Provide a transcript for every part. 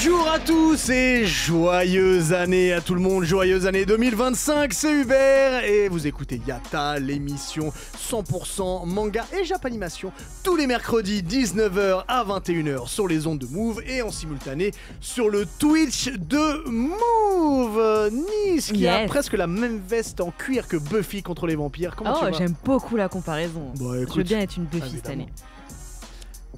Bonjour à tous et joyeuse année à tout le monde, joyeuse année 2025, c'est Hubert et vous écoutez Yatta, l'émission 100% manga et japanimation tous les mercredis 19h à 21h sur les ondes de Move et en simultané sur le Twitch de Move. Nice qui a presque la même veste en cuir que Buffy contre les vampires. Comment tu vas ? J'aime beaucoup la comparaison. Bon, écoute, je veux bien être une Buffy cette année.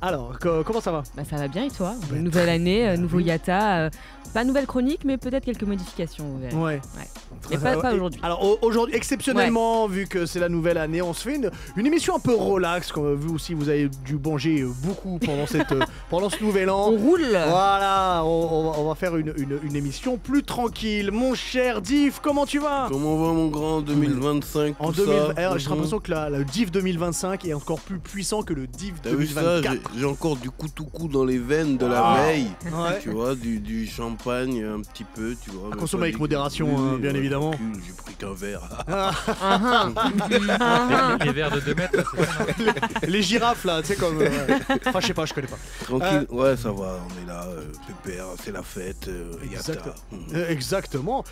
Alors, comment ça va ? Ça va bien et toi ? Nouvelle année, nouveau Yatta, pas nouvelle chronique mais peut-être quelques modifications. Ouais. Mais pas aujourd'hui. Alors aujourd'hui, exceptionnellement, vu que c'est la nouvelle année, on se fait une émission un peu relax, comme vu aussi vous avez dû manger beaucoup pendant, pendant ce nouvel an. On roule. Voilà, on va faire une émission plus tranquille. Mon cher Diff, comment tu vas ? Comment va mon grand 2025 en tout 2000, ça J'ai l'impression que le Diff 2025 est encore plus puissant que le Diff T'as vu 2024. ça ? J'ai encore du coup dans les veines de la veille. Ouais. Tu vois, du champagne un petit peu, tu vois. À consommer avec modération, bien évidemment. J'ai pris qu'un verre. Les verres de 2 mètres, c'est ça, les girafes là, tu sais comme... Enfin je sais pas, je connais pas. Tranquille, ouais ça va, on est là, pépère, c'est la fête, Yatta. Exactement.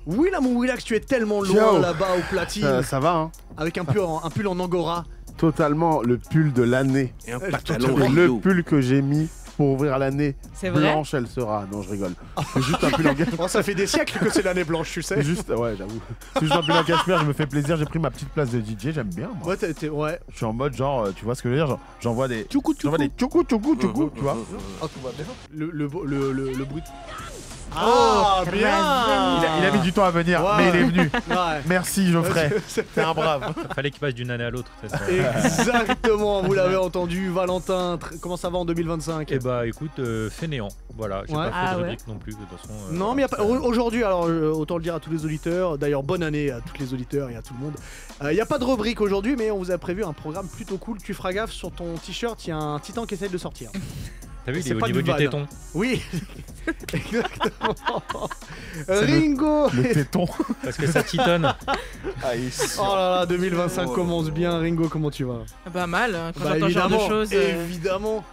Willam ou Willax, tu es tellement loin là-bas au platine. Ça va, hein. Avec un pull en angora. Totalement le pull de l'année. Et un pantalon Le rideau. pull que j'ai mis pour ouvrir l'année. C'est vrai ? Blanche, elle sera. Non, je rigole. C'est juste un pull en cachemire. Oh, ça fait des siècles que c'est l'année blanche, tu sais. C'est juste, ouais, j'avoue. C'est juste un pull en cachemire, je me fais plaisir. J'ai pris ma petite place de DJ, j'aime bien, moi. Ouais. Je suis en mode genre, tu vois ce que je veux dire, genre, j'envoie des Tchoukou, tu vois. Oh, tout va bien. Le bruit. Ah, bien. Il a mis du temps à venir, Ouais. mais il est venu. Ouais. Merci Geoffrey. T'es un brave. Fallait qu'il passe d'une année à l'autre. c'est ça. Exactement, vous l'avez entendu, Valentin. Comment ça va en 2025 Eh bah écoute, fainéant. Voilà, j'ai Ouais. pas fait de rubrique non plus de toute façon. Non, mais y a pas... aujourd'hui, alors autant le dire à tous les auditeurs, d'ailleurs bonne année à tous les auditeurs et à tout le monde. Il n'y a pas de rubrique aujourd'hui, mais on vous a prévu un programme plutôt cool. Tu feras gaffe, sur ton t-shirt, il y a un titan qui essaie de sortir. T'as vu, il c'est est au pas niveau du du van. téton. Oui, exactement. Ringo Le téton. Parce que ça titonne. Oh là là, 2025 commence bien. Ringo, comment tu vas ? Pas mal, hein, quand j'entends ce genre de évidemment, choses. évidemment.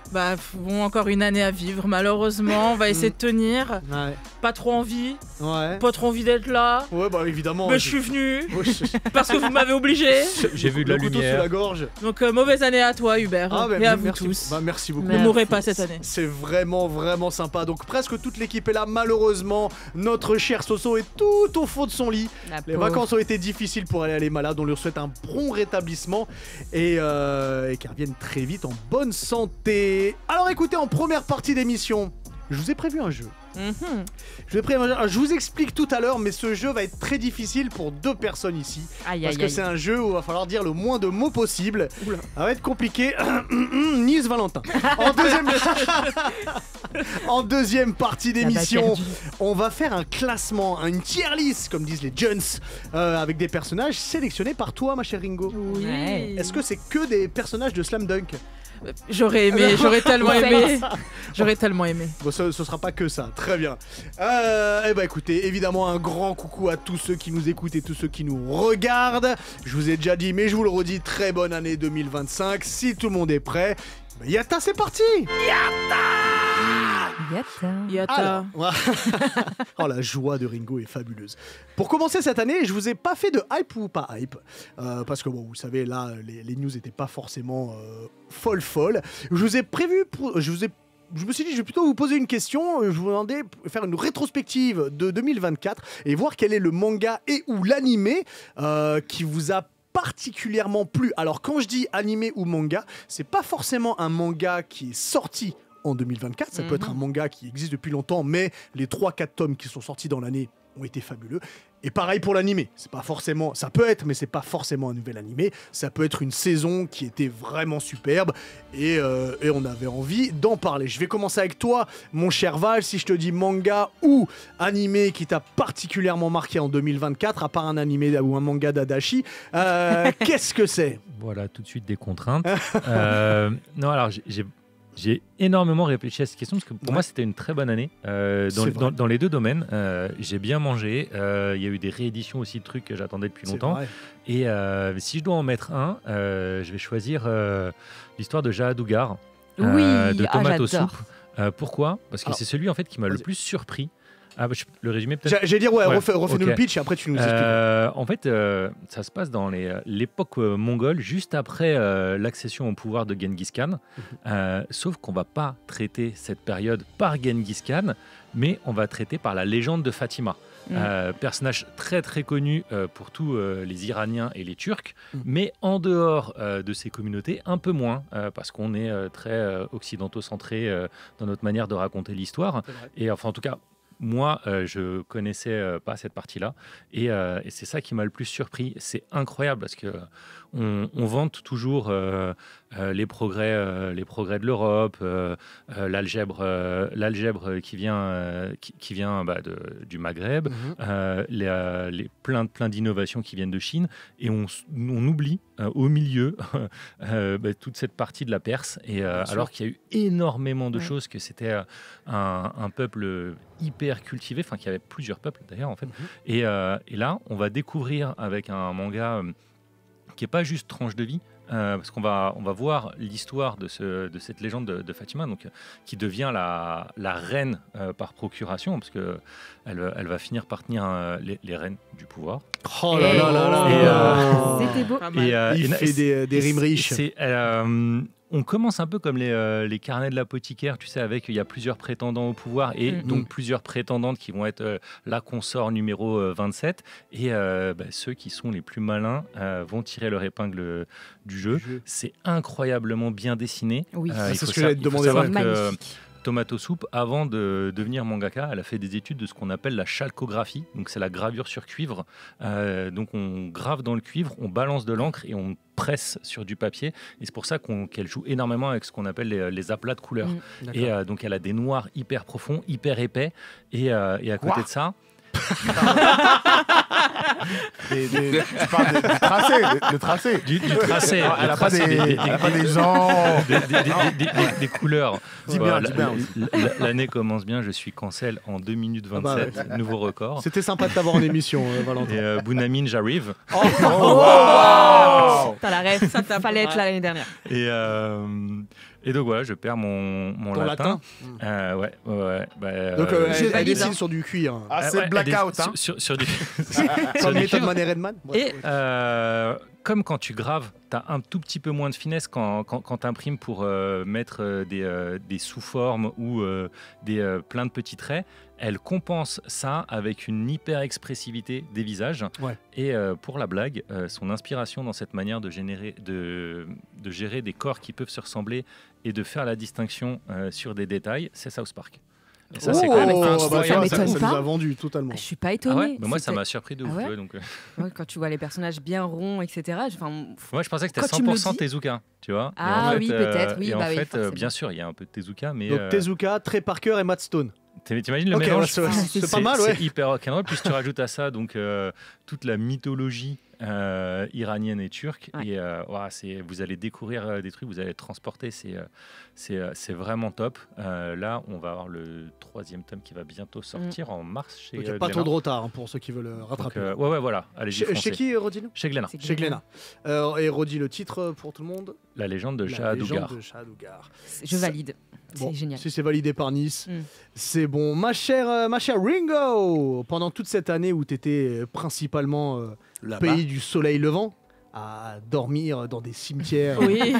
Bon, encore une année à vivre, malheureusement. On va essayer de tenir. Ouais. Pas trop envie. Ouais. Pas trop envie d'être là. Ouais, bah évidemment. Mais je suis venu. Ouais, Parce que vous m'avez obligé. J'ai vu de la le couteau sous lumière. la gorge. Donc, mauvaise année à toi, Hubert. et à vous merci. tous. Bah, merci beaucoup. Ne mourrez pas cette année. C'est vraiment sympa. Donc presque toute l'équipe est là. Malheureusement, notre cher Soso est tout au fond de son lit. Les vacances ont été difficiles pour elle. Elle est malade. On lui souhaite un prompt rétablissement et qu'elle revienne très vite en bonne santé. Alors écoutez, en première partie d'émission, je vous ai prévu un jeu. Je vous explique tout à l'heure, mais ce jeu va être très difficile pour 2 personnes ici. Parce que c'est un jeu où il va falloir dire le moins de mots possible. Oula. Ça va être compliqué. Nice Valentin. En deuxième partie d'émission, on va faire un classement, une tier list, comme disent les Jones, avec des personnages sélectionnés par toi, ma chère Ringo. Oui. Ouais. Est-ce que c'est que des personnages de Slam Dunk ? J'aurais aimé, j'aurais tellement aimé. J'aurais tellement aimé. Bon, ce sera pas que ça, très bien. Eh ben écoutez, évidemment un grand coucou à tous ceux qui nous écoutent et tous ceux qui nous regardent. Je vous ai déjà dit, mais je vous le redis, très bonne année 2025. Si tout le monde est prêt, ben, Yatta, c'est parti. Yatta. Alors, oh, la joie de Ringo est fabuleuse. Pour commencer cette année, je vous ai pas fait de hype ou pas hype, parce que bon, vous savez, là, les news étaient pas forcément folles. Je vous ai prévu, je me suis dit, je vais plutôt vous poser une question. Je vous demandais de faire une rétrospective de 2024 et voir quel est le manga et ou l'animé qui vous a particulièrement plu. Alors, quand je dis animé ou manga, c'est pas forcément un manga qui est sorti en 2024, ça peut être un manga qui existe depuis longtemps, mais les 3-4 tomes qui sont sortis dans l'année ont été fabuleux. Et pareil pour l'animé, c'est pas forcément, ça peut être, mais c'est pas forcément un nouvel animé. Ça peut être une saison qui était vraiment superbe et on avait envie d'en parler. Je vais commencer avec toi, mon cher Val. Si je te dis manga ou animé qui t'a particulièrement marqué en 2024, à part un animé ou un manga d'Adachi, qu'est-ce que c'est ? Voilà, tout de suite des contraintes. Non, alors j'ai énormément réfléchi à cette question parce que pour moi c'était une très bonne année dans les 2 domaines. J'ai bien mangé, il y a eu des rééditions aussi de trucs que j'attendais depuis longtemps. Et si je dois en mettre un, je vais choisir l'histoire de Jahadugar, de Tomato Soup. Pourquoi ? Parce que c'est celui en fait qui m'a le plus surpris. Le résumé peut-être. J'allais dire refais-nous le pitch et après tu nous expliques. En fait, ça se passe dans l'époque mongole, juste après l'accession au pouvoir de Genghis Khan. Sauf qu'on va pas traiter cette période par Genghis Khan, mais on va traiter par la légende de Fatima. Personnage très très connu pour tous les Iraniens et les Turcs, mais en dehors de ces communautés, un peu moins, parce qu'on est très occidentaux-centré dans notre manière de raconter l'histoire. Et enfin, en tout cas, moi, je connaissais pas cette partie-là, et c'est ça qui m'a le plus surpris. C'est incroyable parce que on vante toujours les progrès de l'Europe, l'algèbre qui vient du Maghreb, plein d'innovations qui viennent de Chine, et on oublie au milieu toute cette partie de la Perse, et alors qu'il y a eu énormément de choses, que c'était un peuple hyper cultivé, enfin qu'il y avait plusieurs peuples d'ailleurs en fait, et là on va découvrir avec un manga qui n'est pas juste tranche de vie, parce qu'on va voir l'histoire de cette légende de Fatima, donc, qui devient la reine par procuration, parce qu'elle va finir par tenir les rênes du pouvoir. Oh là là là là. C'était beau. Il fait des rimes riches. On commence un peu comme les carnets de l'apothicaire, tu sais, il y a plusieurs prétendants au pouvoir, et donc plusieurs prétendantes qui vont être la consort numéro 27, et ceux qui sont les plus malins vont tirer leur épingle du jeu. C'est incroyablement bien dessiné. Oui. C'est ce que j'allais te demander. Tomato Soup, avant de devenir mangaka, elle a fait des études de ce qu'on appelle la chalcographie. Donc c'est la gravure sur cuivre. Donc on grave dans le cuivre, on balance de l'encre et on presse sur du papier. Et c'est pour ça qu'elle joue énormément avec ce qu'on appelle les aplats de couleurs. Et donc elle a des noirs hyper profonds, hyper épais. Et à côté de ça... Tu parles du tracé, le tracé. Du tracé. Elle n'a pas des gens. Des couleurs. Dis bien. L'année commence bien, je suis cancel en 2 minutes 27, nouveau record. C'était sympa de t'avoir en émission, Valentin. Et Bounamine, j'arrive. T'as la rêve, ça fallait être là l'année dernière. Et donc voilà, je perds mon latin. Ouais. Donc elle dessine sur du cuir. C'est le blackout. Sur du Comme Method Man et Redman. Et comme quand tu graves, tu as un tout petit peu moins de finesse quand tu imprimes pour mettre des sous-formes ou plein de petits traits. Elle compense ça avec une hyper-expressivité des visages. Et pour la blague, son inspiration dans cette manière de gérer des corps qui peuvent se ressembler et de faire la distinction sur des détails, c'est South Park. Et ça, c'est quand même incroyable. Ça nous a vendu totalement. Je suis pas étonnée. Mais moi, ça m'a surpris de ouf. Donc, quand tu vois les personnages bien ronds, etc. Moi, je pensais que c'était 100% Tezuka, tu vois. Ah oui, peut-être. Oui, et en fait, bien sûr, il y a un peu de Tezuka, mais donc Tezuka, Trey Parker et Matt Stone. T'imagines le mélange, c'est pas mal, ouais. C'est hyper rock'n'roll. Puis tu rajoutes à ça donc toute la mythologie iranienne et turque, et vous allez découvrir des trucs, vous allez être transporté. C'est vraiment top. Là, on va avoir le 3e tome qui va bientôt sortir en mars chez Glénat. Pas trop de retard pour ceux qui veulent rattraper. Donc, voilà. Allez-y, chez qui, Rodino? Chez Glénat. Chez Glénat. Et Rodi, le titre pour tout le monde? La légende de Shah Dougar. Je valide. C'est génial. Si c'est validé par Nice, c'est bon. Ma chère Ringo, pendant toute cette année où tu étais principalement pays du soleil levant, à dormir dans des cimetières. Oui.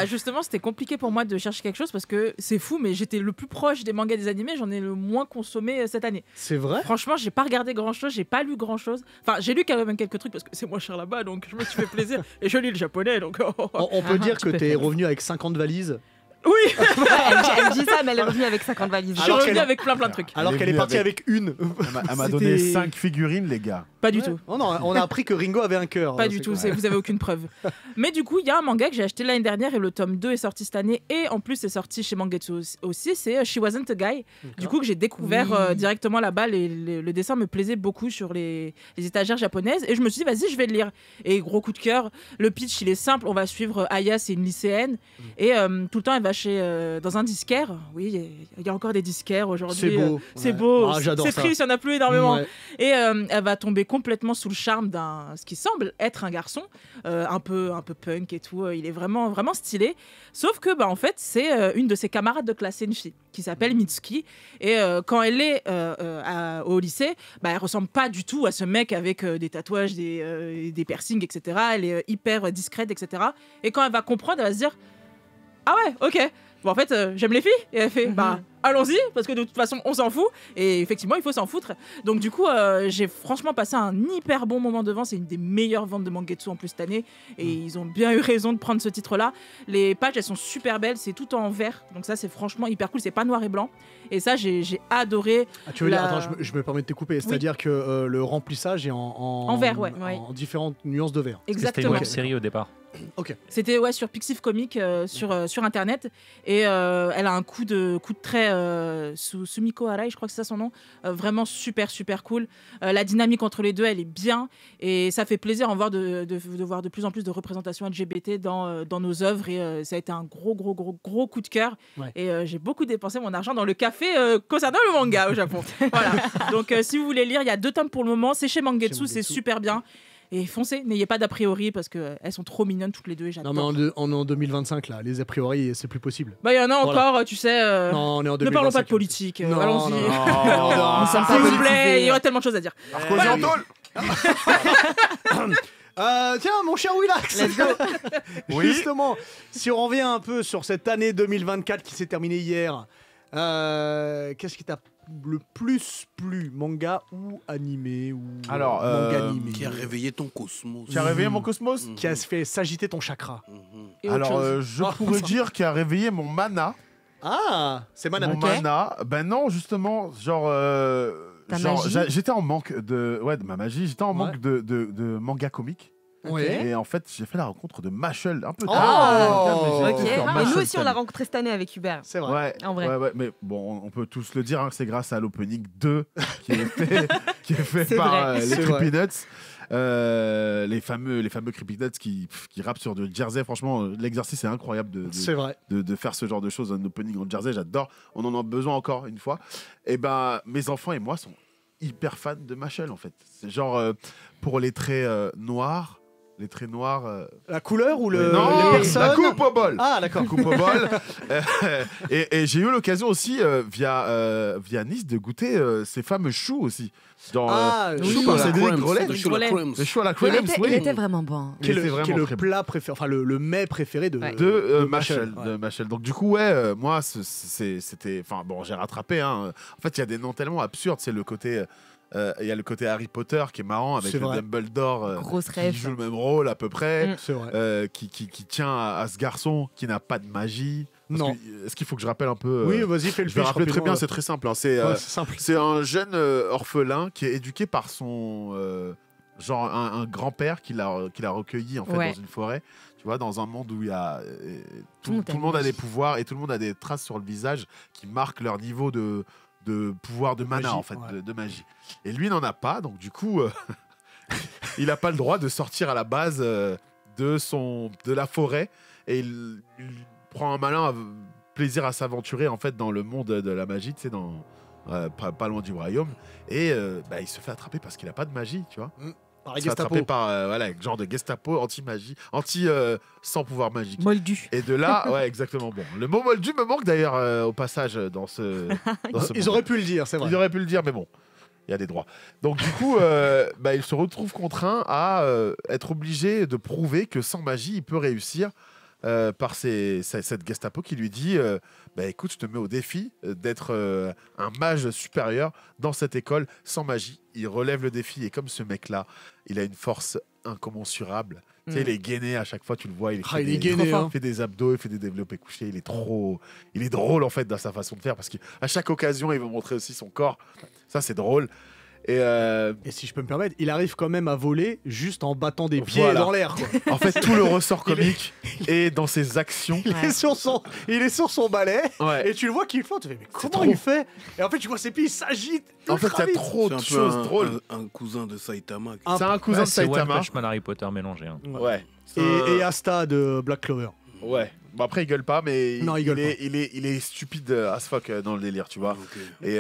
Justement, c'était compliqué pour moi de chercher quelque chose parce que c'est fou, mais j'étais le plus proche des mangas et des animés, j'en ai le moins consommé cette année. C'est vrai? Franchement, j'ai pas regardé grand chose, j'ai pas lu grand chose. Enfin, j'ai lu quand même quelques trucs parce que c'est moins cher là-bas, donc je me suis fait plaisir. Et je lis le japonais, donc. On peut dire que t'es revenu avec 50 valises. Oui. Elle dit ça, mais elle est revenue avec 50 valises. Je suis revenue avec plein de trucs. Alors qu'elle est partie avec une. Elle m'a donné 5 figurines, les gars. Pas du tout. Oh non, on a appris que Ringo avait un cœur. Pas du tout, vous avez aucune preuve. Mais du coup, il y a un manga que j'ai acheté l'année dernière et le tome 2 est sorti cette année. Et en plus, c'est sorti chez Mangetsu aussi. C'est She Wasn't a Guy. Du coup, que j'ai découvert directement là-bas. Le dessin me plaisait beaucoup sur les étagères japonaises. Et je me suis dit, vas-y, je vais le lire. Et gros coup de cœur. Le pitch, il est simple. On va suivre Aya, c'est une lycéenne. Et tout le temps, elle va dans un disquaire. Oui, il y a encore des disquaires aujourd'hui. C'est beau. C'est beau. J'adore c'est ça. triste, il n'y en a plus énormément. Et elle va tomber complètement sous le charme ce qui semble être un garçon, un peu punk et tout. Il est vraiment, vraiment stylé. Sauf que, en fait, c'est une de ses camarades de classe, c'est une fille qui s'appelle Mitsuki. Et quand elle est au lycée, elle ressemble pas du tout à ce mec avec des tatouages, des piercings, etc. Elle est hyper discrète, etc. Et quand elle va comprendre, elle va se dire ah ouais, ok. Bon, en fait, j'aime les filles. Et elle fait, allons-y, parce que de toute façon, on s'en fout. Et effectivement, il faut s'en foutre. Donc, du coup, j'ai franchement passé un hyper bon moment devant. C'est une des meilleures ventes de Mangetsu en plus cette année. Et ils ont bien eu raison de prendre ce titre-là. Les pages, elles sont super belles. C'est tout en vert. Donc, ça, c'est franchement hyper cool. C'est pas noir et blanc. Et ça, j'ai adoré. Ah, tu veux dire, attends, je me permets de te couper. C'est-à-dire que le remplissage est en vert, ouais. En différentes nuances de vert. C'était une web série au départ. Ok. C'était sur Pixiv Comics sur internet et elle a un coup de trait Sumiko Arai, je crois que c'est ça son nom, vraiment super cool. La dynamique entre les deux, elle est bien et ça fait plaisir de voir de plus en plus de représentation LGBT dans nos œuvres et ça a été un gros coup de cœur et j'ai beaucoup dépensé mon argent dans le café concernant le manga au Japon. Voilà. Donc si vous voulez lire, il y a 2 tomes pour le moment, c'est chez Mangetsu, c'est super bien. Et foncez, n'ayez pas d'a priori parce qu'elles sont trop mignonnes toutes les deux et j'adore. Non mais on est en 2025 là, les a priori c'est plus possible. Il y en a encore, tu sais. Non, on est en 2025. Ne parlons pas de politique, allons-y. S'il vous plaît, il y aurait tellement de choses à dire. Tiens mon cher Willax. Let's go. Justement, si on revient un peu sur cette année 2024 qui s'est terminée hier, qu'est-ce qui t'a le plus plu, manga ou animé ou Alors, manga animé Qui a réveillé ton cosmos. Qui a réveillé mon cosmos. Qui a fait s'agiter ton chakra. Et autre Alors, chose. je pourrais dire qui a réveillé mon mana. Ah, c'est mana. Mon mana. Ben non, justement, magie. j'étais en manque de ma magie. J'étais en manque de manga comique. Ouais. Et en fait, j'ai fait la rencontre de Machel un peu Oh. tard. Ok. J'étais sur Et Machel nous aussi, on l'a cette rencontré cette année avec Hubert. C'est vrai. Ouais, En vrai. ouais, mais bon, on peut tous le dire, c'est grâce à l'opening 2 qui est fait C'est par vrai. les C'est vrai. Creepy Nuts, les fameux Creepy Nuts qui rappent sur du Jersey. Franchement, l'exercice est incroyable C'est vrai. de faire ce genre de choses, un opening en Jersey, j'adore. On en a besoin encore une fois. Et mes enfants et moi sont hyper fans de Machel en fait. C'est genre pour les traits noirs. Les traits noirs. La couleur ou les non, personnes. la coupe au bol. Ah d'accord. Coupe au bol. Et j'ai eu l'occasion aussi via Nice de goûter ces fameux choux aussi. Choux par Cédric Grolet. Le choux à la crème. Le choux à la Il crème, il était vraiment bon. Qui est le vraiment très plat préféré, enfin le mets préféré de Machel. Ouais. De Machel. Donc du coup, moi, c'était... Enfin bon, j'ai rattrapé. Hein. En fait, il y a des noms tellement absurdes. C'est le côté... Il y a le côté Harry Potter qui est marrant avec C'est le vrai. Dumbledore Grosse qui rêve. joue le même rôle à peu près, C'est vrai. qui tient à ce garçon qui n'a pas de magie. Parce Non. Est-ce qu'il faut que je rappelle un peu Oui, vas-y, fais le Je vais pitch rappeler très rapidement. bien, c'est très simple. Hein. C'est Ouais, c'est simple. c'est un jeune orphelin qui est éduqué par son genre un grand-père qui l'a recueilli en fait Ouais. dans une forêt. Tu vois, dans un monde où il y a tout Tout le monde a des pouvoirs et tout le monde a des traces sur le visage qui marquent leur niveau de pouvoir de mana Magie, en fait, ouais. de magie. Et lui n'en a pas, donc du coup, il n'a pas le droit de sortir à la base de la forêt et il prend un malin plaisir à s'aventurer en fait dans le monde de la magie, tu sais, pas loin du royaume. Et il se fait attraper parce qu'il n'a pas de magie, tu vois. Par Il se fait Gestapo. attraper par genre de Gestapo anti-magie, sans pouvoir magique. Moldu. Et de là, ouais, exactement. Bon, le mot moldu me manque d'ailleurs au passage dans ce. Ils auraient pu le dire, c'est vrai. Ils auraient pu le dire, mais bon, il y a des droits. Donc du coup, il se retrouve contraint à être obligé de prouver que sans magie, il peut réussir. Par cette Gestapo qui lui dit écoute, je te mets au défi d'être un mage supérieur dans cette école sans magie. Il relève le défi et comme ce mec-là, il a une force incommensurable. Tu sais, il est gainé à chaque fois, tu le vois. Il est gainé, hein. fait des abdos, il fait des développés couchés. Il est drôle en fait dans sa façon de faire parce qu'à chaque occasion, il veut montrer aussi son corps. Ça, c'est drôle. Et si je peux me permettre, il arrive quand même à voler juste en battant des pieds Voilà. dans l'air. Quoi. en fait, tout le ressort comique est dans ses actions. Il est sur son balai Ouais. et tu le vois qu'il flotte. Tu fais, mais comment trop. il fait? Et en fait, tu vois ses pieds s'agitent. En fait, il y a vite. trop C'est de un peu choses drôles. un cousin de Saitama. C'est un cousin de C'est One Saitama. Punch Man Harry Potter mélangé. Hein. Ouais. Et Asta de Black Clover. Ouais. Bon, après, il gueule pas, mais Non, il gueule pas. il est stupide as fuck dans le délire, tu vois. Ok. Et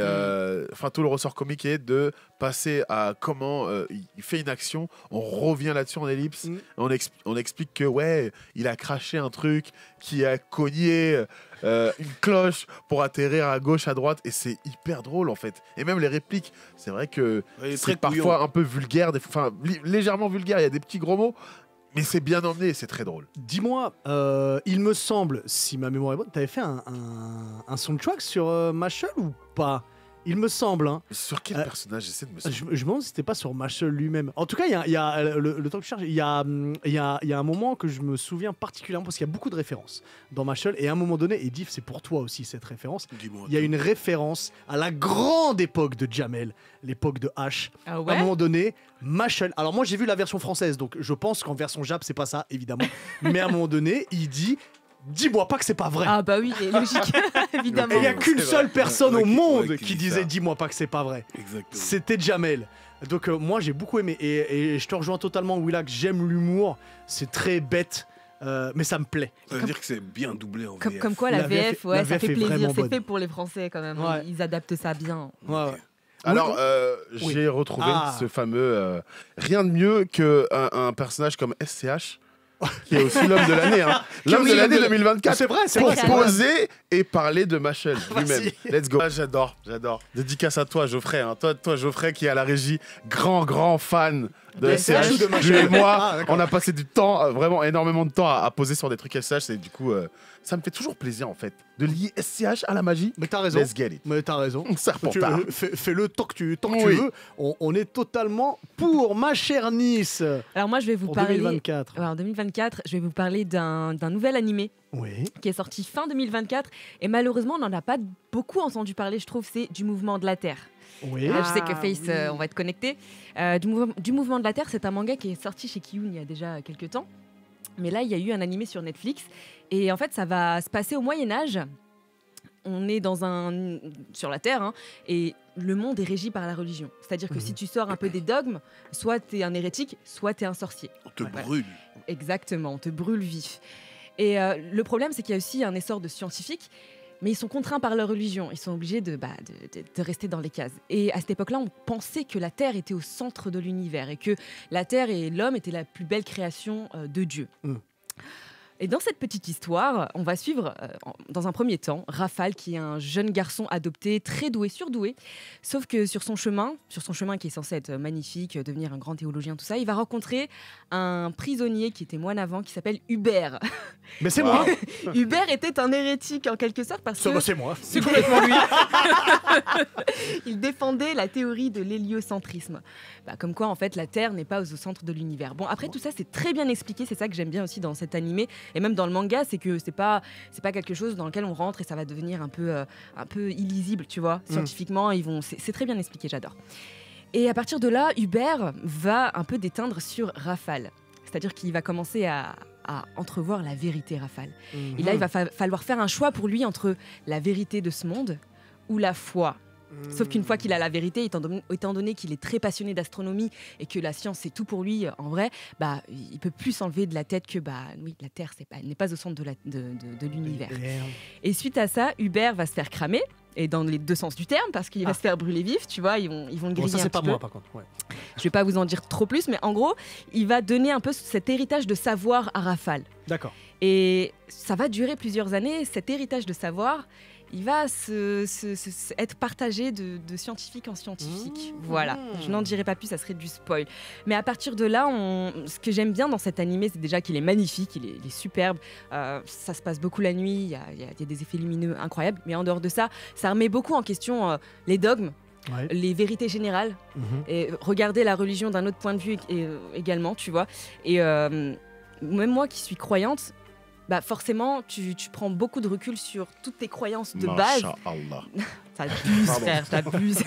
tout le ressort comique est de passer à comment il fait une action, on revient là-dessus en ellipse, on explique que ouais, il a craché un truc, qui a cogné une cloche pour atterrir à gauche, à droite, et c'est hyper drôle en fait. Et même les répliques, c'est vrai que Ouais, il est c'est très couillon. parfois un peu vulgaire, légèrement vulgaire, il y a des petits gros mots, mais c'est bien emmené et c'est très drôle. Dis-moi, il me semble, si ma mémoire est bonne, t'avais fait un soundtrack sur Mashle ou pas? Il me semble, hein. Sur quel personnage j'essaie de me souvenir. Je me demande si c'était pas sur Mashle lui-même. En tout cas, il y a le temps que je cherche, il y a un moment que je me souviens particulièrement parce qu'il y a beaucoup de références dans Mashle et à un moment donné, et Diff, c'est pour toi aussi cette référence. Dis-moi. Il y a une référence à la grande époque de Jamel, l'époque de H. Ah À un ouais. moment donné, Mashle. Alors moi j'ai vu la version française, donc je pense qu'en version Jap c'est pas ça évidemment. Mais à un moment donné, il dit. Dis-moi pas que c'est pas vrai. Ah bah oui, logique, évidemment. Et il n'y a qu'une C'est seule vrai. personne Ouais, au qui- monde ouais, qui qui dit disait ça. dis-moi pas que c'est pas vrai. Exactement. C'était Jamel. Donc moi j'ai beaucoup aimé et je te rejoins totalement Willax, j'aime l'humour, c'est très bête mais ça me plaît. Ça veut dire que c'est bien doublé en VF. Comme quoi la La VF VF, ouais, la ça VF fait est plaisir. vraiment C'est bonne. fait pour les Français quand même. Ouais. Ils adaptent ça bien. Ouais, ouais. Alors, Oui. j'ai retrouvé Ah. ce fameux rien de mieux qu'un personnage comme SCH, qui est aussi l'homme de l'année. Hein. L'homme de l'année 2024. C'est vrai, c'est Pour vrai. c'est vrai. poser et parler de Mashle lui-même. Vas-y. Let's go. Ah, j'adore. Dédicace à toi, Geoffrey. Hein. Toi, Geoffrey, qui est à la régie, grand fan de SCH SCH. ou de Mashle. Lui et moi, Ah, d'accord. on a passé du temps, vraiment énormément de temps à poser sur des trucs SCH. Et du coup, ça me fait toujours plaisir, en fait, de lier SCH à la magie. Mais t'as raison. Let's get it. Mais t'as raison. Serpentard. Fais-le tant que tu Oui. veux. On est totalement pour ma chère Nice Alors moi, je vais vous pour parler. 2024. Ouais, en 2024, je vais vous parler d'un nouvel animé Oui. qui est sorti fin 2024 et malheureusement, on n'en a pas beaucoup entendu parler, je trouve, c'est du mouvement de la Terre. Oui. Je sais que Ah, Face, oui. on va être connecté. Du mouvement de la Terre, c'est un manga qui est sorti chez Kiyun il y a déjà quelques temps. Mais là, il y a eu un animé sur Netflix. Et en fait, ça va se passer au Moyen-Âge. On est sur la Terre, hein, et le monde est régi par la religion. C'est-à-dire que si tu sors un peu des dogmes, soit tu es un hérétique, soit tu es un sorcier. On te Voilà. brûle. Exactement, on te brûle vif. Et le problème, c'est qu'il y a aussi un essor de scientifiques, mais ils sont contraints par leur religion. Ils sont obligés de rester dans les cases. Et à cette époque-là, on pensait que la Terre était au centre de l'univers et que la Terre et l'homme étaient la plus belle création de Dieu. Mm. Et dans cette petite histoire, on va suivre, dans un premier temps, Rafale, qui est un jeune garçon adopté, très doué, surdoué. Sauf que sur son chemin qui est censé être magnifique, devenir un grand théologien, tout ça, il va rencontrer un prisonnier qui était moine avant, qui s'appelle Hubert. Mais c'est moi. Hubert était un hérétique en quelque sorte parce que C'est moi. c'est complètement lui. Il défendait la théorie de l'héliocentrisme. Comme quoi, en fait, la Terre n'est pas au centre de l'univers. Bon, après, tout ça, c'est très bien expliqué. C'est ça que j'aime bien aussi dans cet animé. Et même dans le manga, c'est que c'est pas quelque chose dans lequel on rentre et ça va devenir un peu illisible, tu vois. Scientifiquement, c'est très bien expliqué, j'adore. Et à partir de là, Hubert va un peu déteindre sur Rafale. C'est-à-dire qu'il va commencer à entrevoir la vérité, Rafale. Et là, il va falloir faire un choix pour lui entre la vérité de ce monde ou la foi. Sauf qu'une fois qu'il a la vérité, étant donné qu'il est très passionné d'astronomie et que la science c'est tout pour lui en vrai, il peut plus s'enlever de la tête que oui, la Terre n'est pas au centre de l'univers. Et suite à ça, Hubert va se faire cramer, et dans les deux sens du terme, parce qu'il va se faire brûler vif, tu vois, ils vont le griller Bon, ça un c'est petit pas peu. moi par contre. Ouais. Je vais pas vous en dire trop plus, mais en gros, il va donner un peu cet héritage de savoir à Rafale. D'accord. Et ça va durer plusieurs années. Cet héritage de savoir, il va être partagé de scientifique en scientifique. Voilà. Je n'en dirai pas plus, ça serait du spoil. Mais à partir de là, ce que j'aime bien dans cet animé, c'est déjà qu'il est magnifique, il est superbe. Ça se passe beaucoup la nuit, il y a des effets lumineux incroyables. Mais en dehors de ça, ça remet beaucoup en question les dogmes. Ouais. Les vérités générales et regarder la religion d'un autre point de vue également, tu vois. Et même moi qui suis croyante, forcément, tu prends beaucoup de recul sur toutes tes croyances de base. Masha'Allah. T'abuses, frère, t'abuses.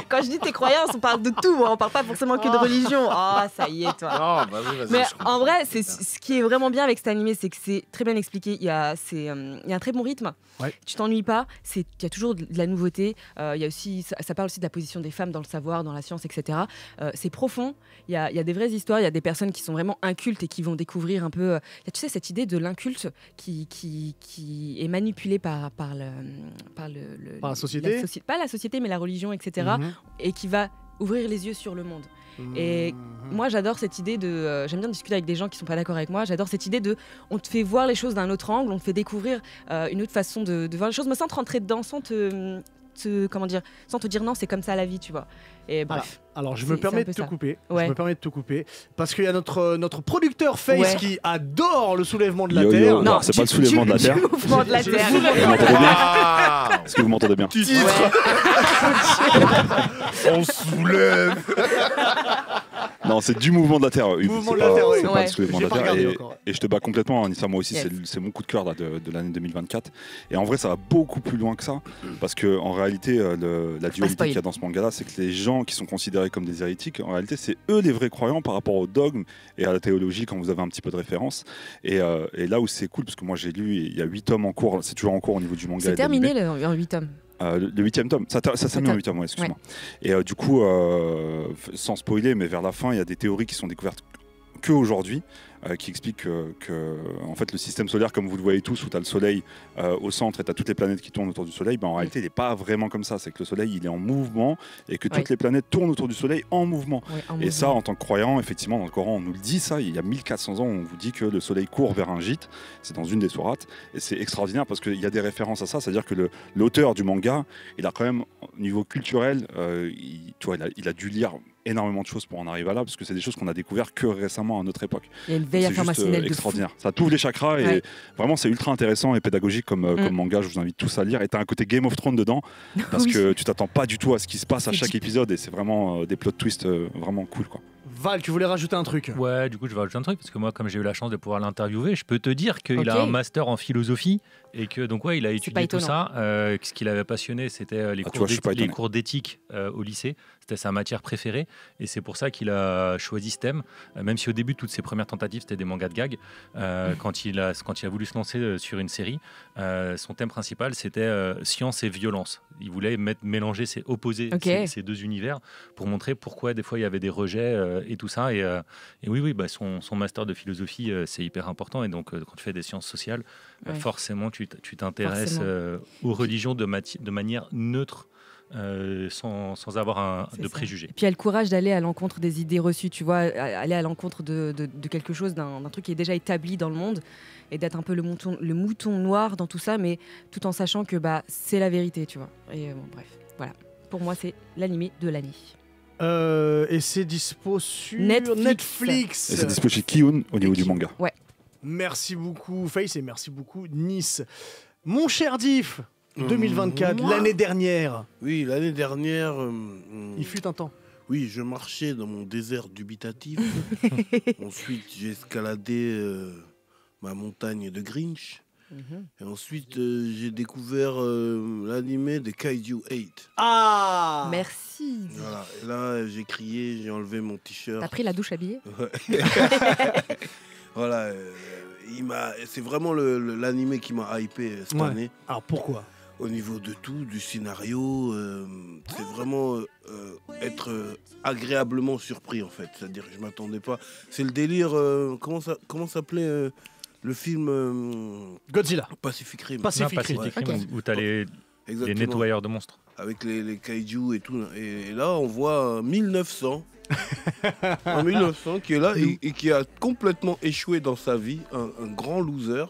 Quand je dis tes croyances, on parle de tout, on parle pas forcément que de religion. Ah, ça y est, toi. Non, vas-y. Mais en vrai, ce qui est vraiment bien avec cet animé, c'est que c'est très bien expliqué. Il y a un très bon rythme. Ouais. Tu t'ennuies pas. Il y a toujours de la nouveauté. Il y a aussi, ça parle aussi de la position des femmes dans le savoir, dans la science, etc. C'est profond. Il y a des vraies histoires. Il y a des personnes qui sont vraiment incultes et qui vont découvrir un peu. Il y a, tu sais, cette idée de l'inculte qui est manipulée par la société. Pas la société, mais la religion, etc. Et qui va ouvrir les yeux sur le monde. Et moi, j'adore cette idée de... j'aime bien discuter avec des gens qui sont pas d'accord avec moi. J'adore cette idée de... On te fait voir les choses d'un autre angle, on te fait découvrir une autre façon de voir les choses, mais sans te rentrer dedans, sans te dire non, c'est comme ça la vie, tu vois. Et bref. Alors, je me permets de te couper. Ouais. Je me permets de te couper parce qu'il y a notre producteur Face Ouais. qui adore le soulèvement de la Yo, Terre. yo. Non, c'est pas le soulèvement de la Terre. Du mouvement de la Terre. Vous m'entendez bien Ah, Est-ce que vous m'entendez bien? on soulève. Non, c'est du mouvement de la Terre. Hugues. Mouvement C'est de la pas- Terre, oui. c'est pas Ouais. le soulèvement de J'ai la pas Terre. regardé encore. Et je te bats complètement, Anissa. Moi aussi, Yes. c'est mon coup de cœur là, de l'année 2024. Et en vrai, ça va beaucoup plus loin que ça. Parce qu'en réalité, la dualité qu'il y a dans ce manga-là, c'est que les gens qui sont considérés comme des hérétiques, en réalité, c'est eux les vrais croyants par rapport au dogme et à la théologie quand vous avez un petit peu de référence. Et là où c'est cool, parce que moi j'ai lu, il y a 8 tomes en cours, c'est toujours en cours au niveau du manga. C'est et de l'animé. terminé en 8 tomes. Le 8e tome, ça s'est mis en 8 tomes, ouais, excuse-moi. Et du coup, sans spoiler, mais vers la fin, il y a des théories qui sont découvertes qu'aujourd'hui, qui expliquent que en fait, le système solaire, comme vous le voyez tous, où tu as le soleil au centre et tu as toutes les planètes qui tournent autour du soleil, ben, en réalité, il n'est pas vraiment comme ça. C'est que le soleil, il est en mouvement et que toutes les planètes tournent autour du soleil en mouvement. Et ça, en tant que croyant, effectivement, dans le Coran, on nous le dit, ça, il y a 1400 ans, on vous dit que le soleil court vers un gîte, c'est dans une des sourates, et c'est extraordinaire parce qu'il y a des références à ça, c'est-à-dire que l'auteur du manga, il a quand même, au niveau culturel, il a dû lire énormément de choses pour en arriver à là, parce que c'est des choses qu'on a découvert que récemment à notre époque. Il y a une veille informationnelle de extraordinaire. Ça t'ouvre les chakras et vraiment c'est ultra intéressant et pédagogique comme manga. Je vous invite tous à lire. Et t'as un côté Game of Thrones dedans parce que tu t'attends pas du tout à ce qui se passe à chaque épisode et c'est vraiment des plot twists vraiment cool, quoi. Val, tu voulais rajouter un truc? Ouais, du coup, je vais rajouter un truc parce que moi, comme j'ai eu la chance de pouvoir l'interviewer, je peux te dire qu'il a un master en philosophie et que donc il a étudié tout ça. Ce qui l'avait passionné, c'était les cours d'éthique au lycée. C'était sa matière préférée et c'est pour ça qu'il a choisi ce thème. Même si au début, toutes ses premières tentatives, c'était des mangas de gag. Quand il a voulu se lancer sur une série, son thème principal, c'était science et violence. Il voulait mélanger ces deux univers pour montrer pourquoi des fois il y avait des rejets et tout ça. Et oui, son master de philosophie, c'est hyper important. Et donc, quand tu fais des sciences sociales, forcément, tu t'intéresses aux religions de manière neutre. Sans avoir de préjugés. Et puis il y a le courage d'aller à l'encontre des idées reçues, tu vois, aller à l'encontre de quelque chose, d'un truc qui est déjà établi dans le monde et d'être un peu le mouton noir dans tout ça, mais tout en sachant que c'est la vérité, tu vois. Et bref, voilà. Pour moi, c'est l'animé de l'année. Et c'est dispo sur Netflix. Et c'est dispo chez Kiun au niveau du manga. Ouais. Merci beaucoup Face et merci beaucoup Nice. Mon cher Diff, 2024, l'année dernière. Oui, l'année dernière. Il fut un temps. Oui, je marchais dans mon désert dubitatif. Ensuite, j'ai escaladé ma montagne de Grinch. Et ensuite, j'ai découvert l'animé de Kaiju 8. Ah, merci. Voilà. Et là, j'ai crié, j'ai enlevé mon t-shirt. T'as pris la douche habillée? Voilà. C'est vraiment l'animé qui m'a hypé cette année. Alors pourquoi? Au niveau de tout, du scénario, c'est vraiment être agréablement surpris en fait. C'est-à-dire que je m'attendais pas. C'est le délire. Comment s'appelait le film Godzilla. Pacific Rim. Pacific Rim, où t'as les nettoyeurs de monstres. Avec les kaiju et tout. Et là, on voit 1900. En 1900 qui est là et qui a complètement échoué dans sa vie, un grand loser.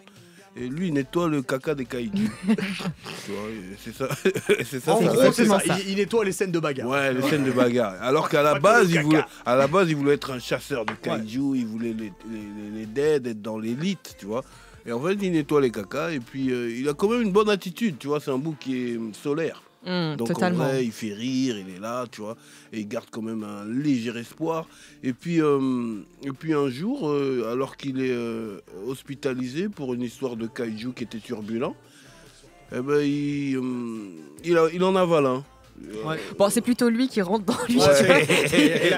Et lui, il nettoie le caca des kaiju. Tu vois, c'est ça. En gros, c'est ça. Il nettoie les scènes de bagarre. Ouais, les scènes de bagarre. Alors qu'à la base, il voulait être un chasseur de kaiju. Il voulait les dead, être dans l'élite, tu vois. Et en fait, il nettoie les cacas. Et puis, il a quand même une bonne attitude, tu vois. C'est un bouc qui est solaire. Donc totalement. en vrai, il fait rire, il est là, tu vois, et il garde quand même un léger espoir. Et puis un jour, alors qu'il est hospitalisé pour une histoire de kaiju qui était turbulent, eh ben, il en avale un. Ouais. Bon, c'est plutôt lui qui rentre dans lui. Ouais,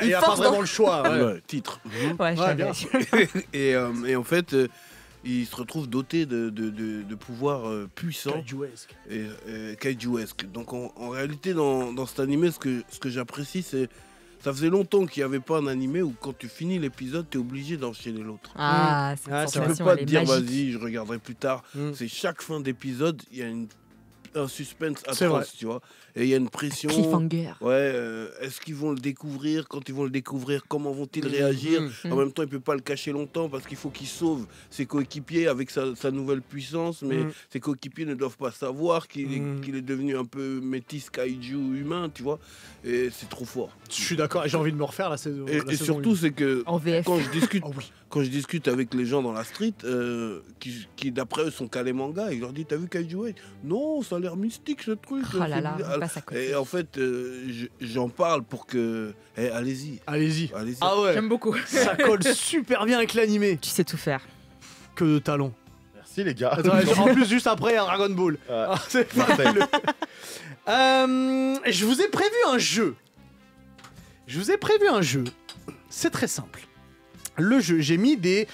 il a pas force vraiment dans- le choix. Ouais. Ouais, titre. Ouais, je Ouais, savais. bien. Et en fait, il se retrouve doté de pouvoirs puissants. Kaijuesque. Et kaijuesque. Donc en réalité, dans cet animé, ce que j'apprécie, c'est ça faisait longtemps qu'il n'y avait pas un animé où quand tu finis l'épisode, tu es obligé d'enchaîner l'autre. Ah, cette Ah, Tu ça peux sensation, pas elle te est dire magique. vas-y, je regarderai plus tard. C'est chaque fin d'épisode, il y a un suspense C'est vrai. atroce, tu vois. Et il y a une pression. Cliffhanger. Ouais, est-ce qu'ils vont le découvrir? Quand ils vont le découvrir, comment vont-ils réagir? En même temps, il peut pas le cacher longtemps parce qu'il faut qu'il sauve ses coéquipiers avec sa nouvelle puissance, mais ses coéquipiers ne doivent pas savoir qu'il est devenu un peu métis kaiju humain, tu vois. Et c'est trop fort. Je suis d'accord, j'ai envie de me refaire la saison. Et surtout, c'est que En VF. quand je discute, Oh oui. quand je discute avec les gens dans la street, qui d'après eux sont calés manga, et je leur dis t'as vu Kaiju Wave? Non, ça a l'air mystique ce truc. Oh là là, on passe à côté. Et en fait, j'en parle pour que. Allez-y. Allez-y. Allez-y. Ah ouais, J'aime beaucoup. ça colle super bien avec l'animé. Tu sais tout faire. Que de talent. Merci les gars. Attends, en plus, juste après, il y a Dragon Ball. Ah, c'est fabuleux. Je vous ai prévu un jeu. C'est très simple. Le jeu, j'ai mis des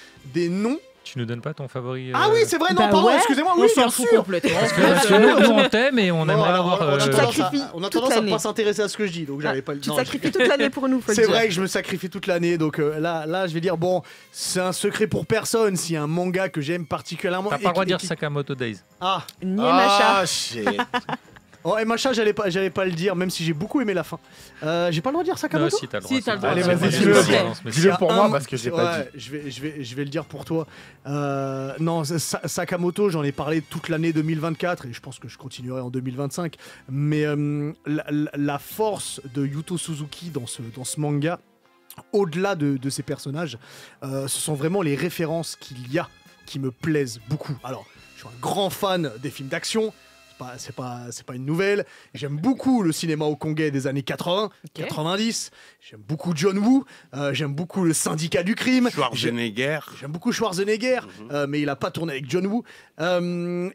noms. Tu nous donnes pas ton favori Ah oui, c'est vrai, non, Bah pardon, ouais. excusez-moi, On oui, s'en bien fout sûr. complètement. Parce que nous, on t'aime et on Bon, aimerait alors, avoir. on a Tu tendance sacrifies on a toute tendance à l'année. pas s'intéresser à ce que je dis, donc j'avais pas le Tu non, sacrifies toute l'année pour nous, faut le C'est dire. vrai que je me sacrifie toute l'année, donc là, je vais dire, bon, c'est un secret pour personne. S'il y a un manga que j'aime particulièrement. T'as et pas le droit de qui- dire Sakamoto Days. Ah, Niemacha. Ah, shit. oh, et Macha, j'allais pas le dire, même si j'ai beaucoup aimé la fin. J'ai pas le droit de dire Non, Sakamoto. si, t'as le Si, droit. t'as le droit. Allez, C'est vas-y, pas dis-le. une violence, mais Dis-le Il y a pour un moi mot- parce que j'ai pas dit. je vais le dire pour toi. Non, Sakamoto, j'en ai parlé toute l'année 2024 et je pense que je continuerai en 2025. Mais la force de Yuto Suzuki dans ce manga, au-delà de ses personnages, ce sont vraiment les références qu'il y a qui me plaisent beaucoup. Alors, je suis un grand fan des films d'action. C'est pas une nouvelle. J'aime beaucoup le cinéma hongkongais des années 80, 90. J'aime beaucoup John Woo. J'aime beaucoup le Syndicat du crime. Schwarzenegger. J'aime beaucoup Schwarzenegger, mais il a pas tourné avec John Woo.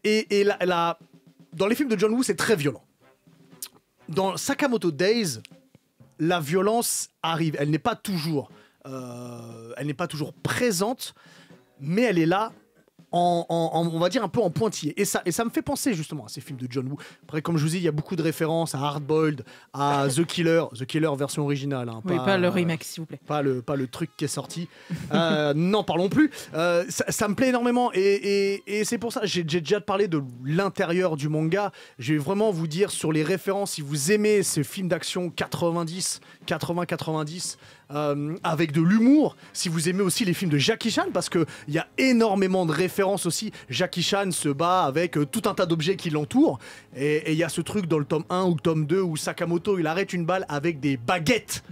Et dans les films de John Woo, c'est très violent. Dans Sakamoto Days, la violence arrive. Elle n'est pas toujours présente, mais elle est là. On va dire un peu en pointillé. Et ça me fait penser justement à ces films de John Woo. Après, comme je vous dis, il y a beaucoup de références à Hardboiled, à The Killer version originale. Hein, Oui, pas le remake, s'il vous plaît. pas le truc qui est sorti. Non, parlons plus. Ça me plaît énormément et c'est pour ça, j'ai déjà parlé de l'intérieur du manga. Je vais vraiment vous dire sur les références, si vous aimez ces films d'action 80-90, avec de l'humour, si vous aimez aussi les films de Jackie Chan, parce qu'il y a énormément de références aussi. Jackie Chan se bat avec tout un tas d'objets qui l'entourent. Et il y a ce truc dans le tome 1 ou le tome 2 où Sakamoto, il arrête une balle avec des baguettes.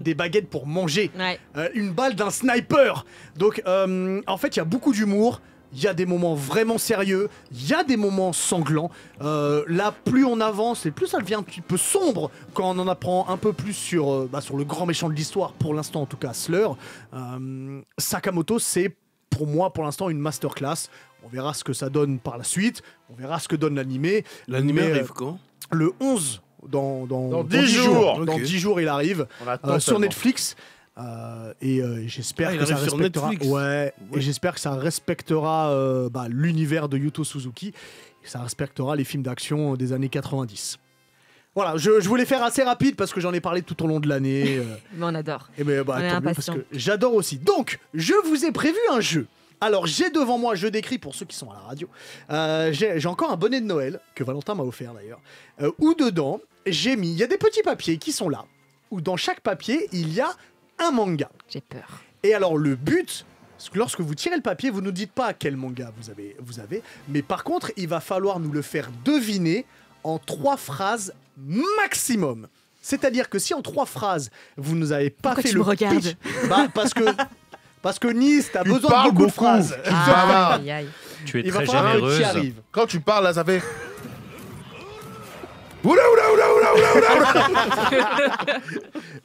Des baguettes pour manger. Ouais. Une balle d'un sniper. Donc, en fait, il y a beaucoup d'humour. Il y a des moments vraiment sérieux, il y a des moments sanglants. Là, plus on avance et plus ça devient un petit peu sombre quand on en apprend un peu plus sur le grand méchant de l'histoire, pour l'instant en tout cas, Slur. Sakamoto, c'est pour moi, pour l'instant, une masterclass. On verra ce que ça donne par la suite, on verra ce que donne l'animé. L'animé Mais, arrive quand? Le 11, dans 10 jours. Dans Ok. 10 jours, il arrive. On attend Sur seulement. Netflix. Et j'espère il que ça arrive sur respectera. Netflix. Ouais, Ouais. et j'espère que ça respectera l'univers de Yuto Suzuki. Et que ça respectera les films d'action des années 90. Voilà, je voulais faire assez rapide parce que j'en ai parlé tout au long de l'année. Mais on adore. Et mais On est tant mieux, parce impatients. que j'adore aussi. Donc, je vous ai prévu un jeu. Alors, j'ai devant moi, je décris pour ceux qui sont à la radio, j'ai encore un bonnet de Noël, que Valentin m'a offert d'ailleurs, où dedans, j'ai mis, il y a des petits papiers qui sont là, où dans chaque papier, il y a un manga. J'ai peur. Et alors, le but, c'est que lorsque vous tirez le papier, vous ne nous dites pas quel manga vous avez, mais par contre, il va falloir nous le faire deviner en 3 phrases maximum. C'est-à-dire que si en 3 phrases, vous nous avez pas Pourquoi fait tu le me regardes pitch, parce que Nice, t'as Tu besoin de parles beaucoup de beaucoup. phrases. Ah. Aïe, aïe. Tu es Il va très falloir que tu y généreuse. arrives. Quand tu parles, là, ça fait. Oula, oula, oula, oula, oula, oula.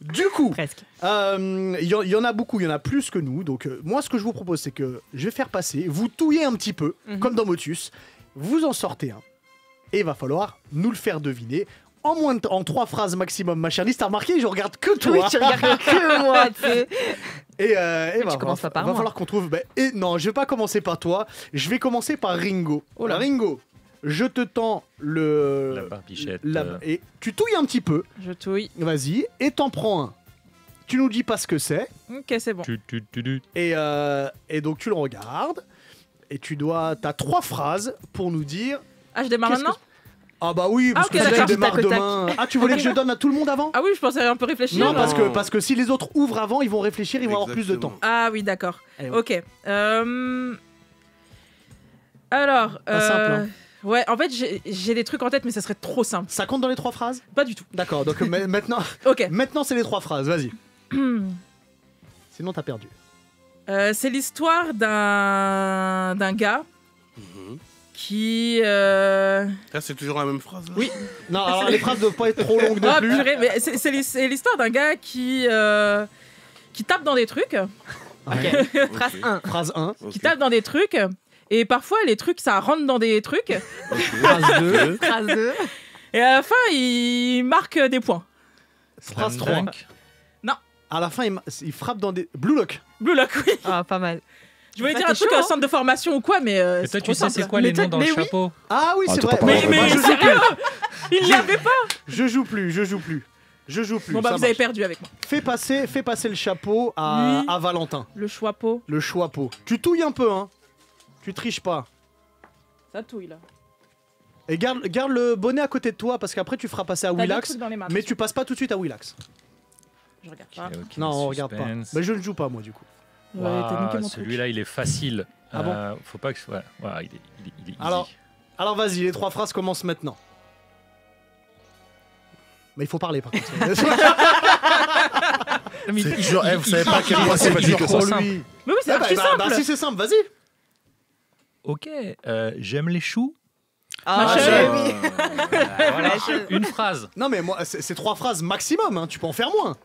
Du coup, Presque. il y en a beaucoup, il y en a plus que nous. Donc moi, ce que je vous propose, c'est que je vais faire passer, vous touillez un petit peu, comme dans Motus, vous en sortez un. et il va falloir nous le faire deviner. En 3 phrases maximum, ma chère Lise, t'as remarqué, je regarde que toi. Oui, tu regardes que moi, tu sais. Et tu commences pas par va moi. falloir qu'on trouve. Non, je vais pas commencer par toi. Je vais commencer par Ringo. Oh là. Ringo, je te tends La barbichette. et tu touilles un petit peu. Je touille. Vas-y, et t'en prends un. Tu nous dis pas ce que c'est. Ok, c'est bon. Et donc tu le regardes. Et t'as 3 phrases pour nous dire. Ah, je démarre Qu'est-ce maintenant que- Ah bah oui, parce ok, que ça tu d'accord. démarres Tac au tac. demain. Ah, tu voulais que je donne à tout le monde avant? Ah oui, je pensais un peu réfléchir. Non, Non. parce que si les autres ouvrent avant, ils vont réfléchir, ils vont avoir plus de temps. Ah oui, d'accord. Eh ouais. Ok. Alors. Pas simple, hein. Ouais, en fait, j'ai des trucs en tête, mais ça serait trop simple. Ça compte dans les 3 phrases? Pas du tout. D'accord, donc maintenant, Ok. maintenant c'est les 3 phrases, vas-y. Sinon t'as perdu. C'est l'histoire d'un gars Mhm. qui. Ah, c'est toujours la même phrase là Oui. Non, alors les phrases ne doivent pas être trop longues non Ah, plus. purée, mais c'est l'histoire d'un gars qui tape dans des trucs. Ouais. Phrase 1. Phrase 1. Ok. Qui tape dans des trucs. Et parfois, les trucs, ça rentre dans des trucs. Ok. Phrase 2. Phrase 2. Et à la fin, il marque des points. Phrase 3. À la fin, il frappe dans des. Blue Lock. Blue Lock, oui. Ah, pas mal. Je voulais Bah, dire un t'es truc, chaud, un hein. centre de formation ou quoi, mais. Et toi, tu sais c'est quoi les noms dans le chapeau? Ah oui, Ah, c'est toi, vrai. t'as pas Mais, Ouais, je joue sérieux, plus. il n'y avait pas. Je joue plus. Bon, bah, ça vous avez marche. perdu avec moi. Fais passer le chapeau à, Oui. à Valentin. Le chapeau, Le chapeau. Tu touilles un peu, hein. Tu triches pas. ça touille là. Et garde le bonnet à côté de toi parce qu'après tu feras passer à T'as des Willax. trucs dans les mains, Mais attention. tu passes pas tout de suite à Willax. Je regarde pas. Non, on regarde pas. Mais je ne joue pas moi du coup. Ouais, t'as niqué mon truc. Celui-là, il est facile. Ah bon Faut pas que. Ouais, il est easy. Alors vas-y, les 3 phrases commencent maintenant. Mais il faut parler par contre. C'est dur. Vous savez pas à quel point c'est pas dur que pour ça. lui. Mais oui, c'est archi simple. bah si c'est simple, vas-y. Ok, j'aime les choux. Ma Ah, chérie. oui. Voilà, une phrase. Non mais moi, c'est 3 phrases maximum, hein. Tu peux en faire moins.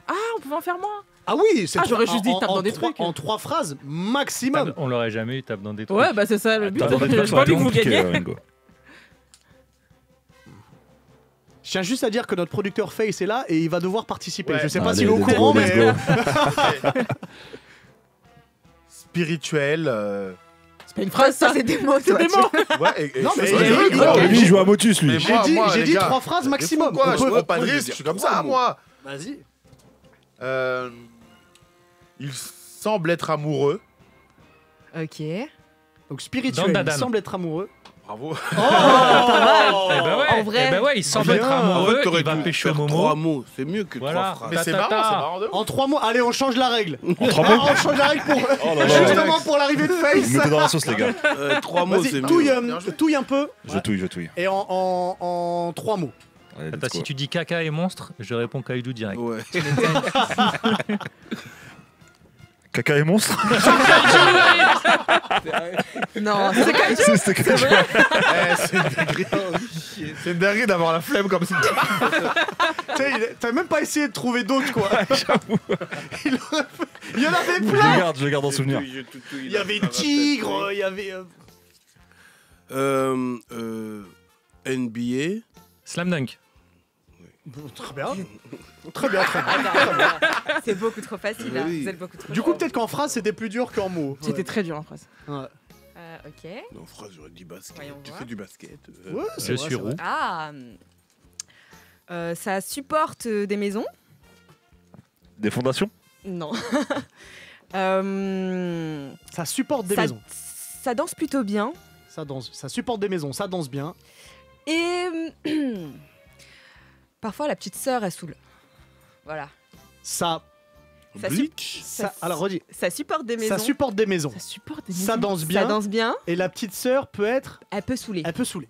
Ah, on pouvait en faire moins. Ah oui, c'est Ah, j'aurais juste dit tape dans des trois- trucs. En 3 phrases maximum. On l'aurait jamais eu, tape dans des trucs. Ouais, bah c'est ça le but. T'as demandé de J'ai faire pas envie ça, que vous compliqué, gagnez. Ringo. Je tiens juste à dire que notre producteur Face est là et il va devoir participer. Ouais. Je sais pas Allez, s'il est au let's courant, go, let's mais. go. Spirituel. C'est pas une phrase, ça. C'est des mots, C'est toi, des tu- mots. Ouais, Non, mais c'est il- vrai, il- quoi. il- Lui, il joue à Motus, lui. Mais J'ai moi, dit, moi, j'ai les dit gars, 3 phrases c'est maximum. fou, quoi, On je peut- prends pas de on peut risque, dire je suis comme 3 ça, mots. moi. Vas-y. Il semble être amoureux. Ok. Donc spirituel, Dandadan. il semble être amoureux. Bravo. Eh ben ouais, En vrai. eh ben ouais, il semble Bien. être En amoureux, fait, t'aurais il va dû pécho faire Momo. 3 mots. C'est mieux que 3 Voilà. phrases. Mais c'est Ta-ta-ta. marrant, c'est marrant de ouf. En 3 mots, allez, on change la règle. En 3 mots On change la règle pour. Oh là là. Justement pour l'arrivée de Vous Face. me mettez dans la sauce, les gars. 3 mots, c'est Vas-y, mieux. Bien joué. touille un peu. Je touille. Et en 3 mots. Allez, let's Attends, go. si tu dis caca et monstre, je réponds Kaidou direct. Ouais. Caca et monstre. Non, c'est comme C'était caca. C'est une dinguerie. C'est une dinguerie d'avoir la flemme comme ça. Tu sais, t'as même pas essayé de trouver d'autres, quoi. Il y en avait Je plein. le garde en souvenir. Il y avait tigre, il y avait. NBA. Slam Dunk. Très bien. Très bien. C'est beaucoup trop facile, là. Oui. Vous êtes beaucoup trop Du coup, peut-être qu'en phrase, c'était plus dur qu'en mots. C'était très dur en phrase. Ouais. Ok. Non, phrase, j'aurais dit basket. Voyons Tu voir. fais du basket. Ouais, c'est Je vrai, suis c'est vrai. roux. Ah. Ça supporte des maisons? Des fondations. Non. Ça supporte des ça, maisons. ça danse plutôt bien. Ça danse. Ça supporte des maisons. Ça danse bien. Et parfois la petite sœur elle saoule. Voilà. Ça. Ça Bleach. Alors redis. Ça supporte des maisons. Ça supporte des maisons. Ça supporte des Ça maisons. danse bien. Ça danse bien. Et la petite sœur peut être. Elle peut saouler. Elle peut saouler.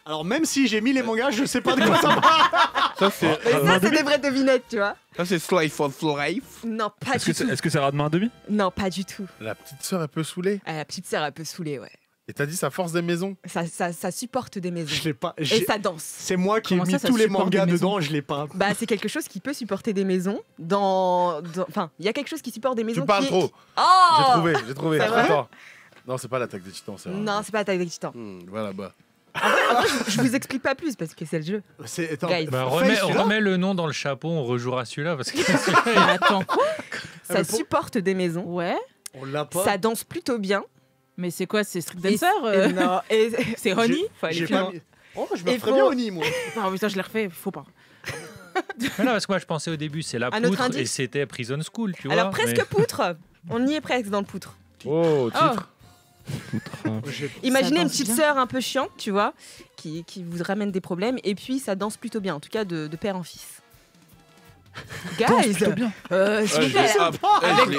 Alors même si j'ai mis les mangas, je sais pas de quoi ça parle. Ça, c'est Mais ça c'est des vraies devinettes, tu vois. Slice of Life. Non, pas Est-ce du que c'est tout. est-ce que c'est Rademain à demi? Non, pas du tout. La petite sœur, elle peut saouler. La petite sœur elle peut saouler, ouais. Et t'as dit ça force des maisons. Ça supporte des maisons. Je l'ai pas. Et ça danse. C'est moi qui ai Comment mis ça tous les supporte mangas des maisons dedans, je l'ai pas. Bah c'est quelque chose qui peut supporter des maisons. Enfin, il y a quelque chose qui supporte des maisons. Tu parles qui est- trop. Oh J'ai trouvé. C'est vrai Attends. Non, c'est pas l'attaque des titans, c'est vrai. Non, c'est pas Attaque des Titans. Va là-bas. En vrai, je vous explique pas plus parce que c'est le jeu. Attends, Guys. Bah, Face, celui-là remets le nom dans le chapeau, on rejouera celui-là parce que Attends, quoi? Ça supporte des maisons. Ouais. On l'a pas. Ça danse plutôt bien. Mais c'est quoi? C'est Street Et- Dancer et non, et- C'est Honey? Faut aller J'ai plus pas loin. mis- Oh, je me Et ferais faut- bien Oni, moi. Non, mais ça, je l'ai refait. Faut pas. Voilà, parce que moi je pensais au début c'est la Un autre poutre et indice c'était Prison School, tu vois. Alors presque mais- poutre. On y est presque dans le poutre. Oh, titre. Imaginez une danse petite bien. sœur un peu chiante, tu vois, qui vous ramène des problèmes, et puis ça danse plutôt bien, en tout cas de père en fils. Guys, s'il vous plaît, je les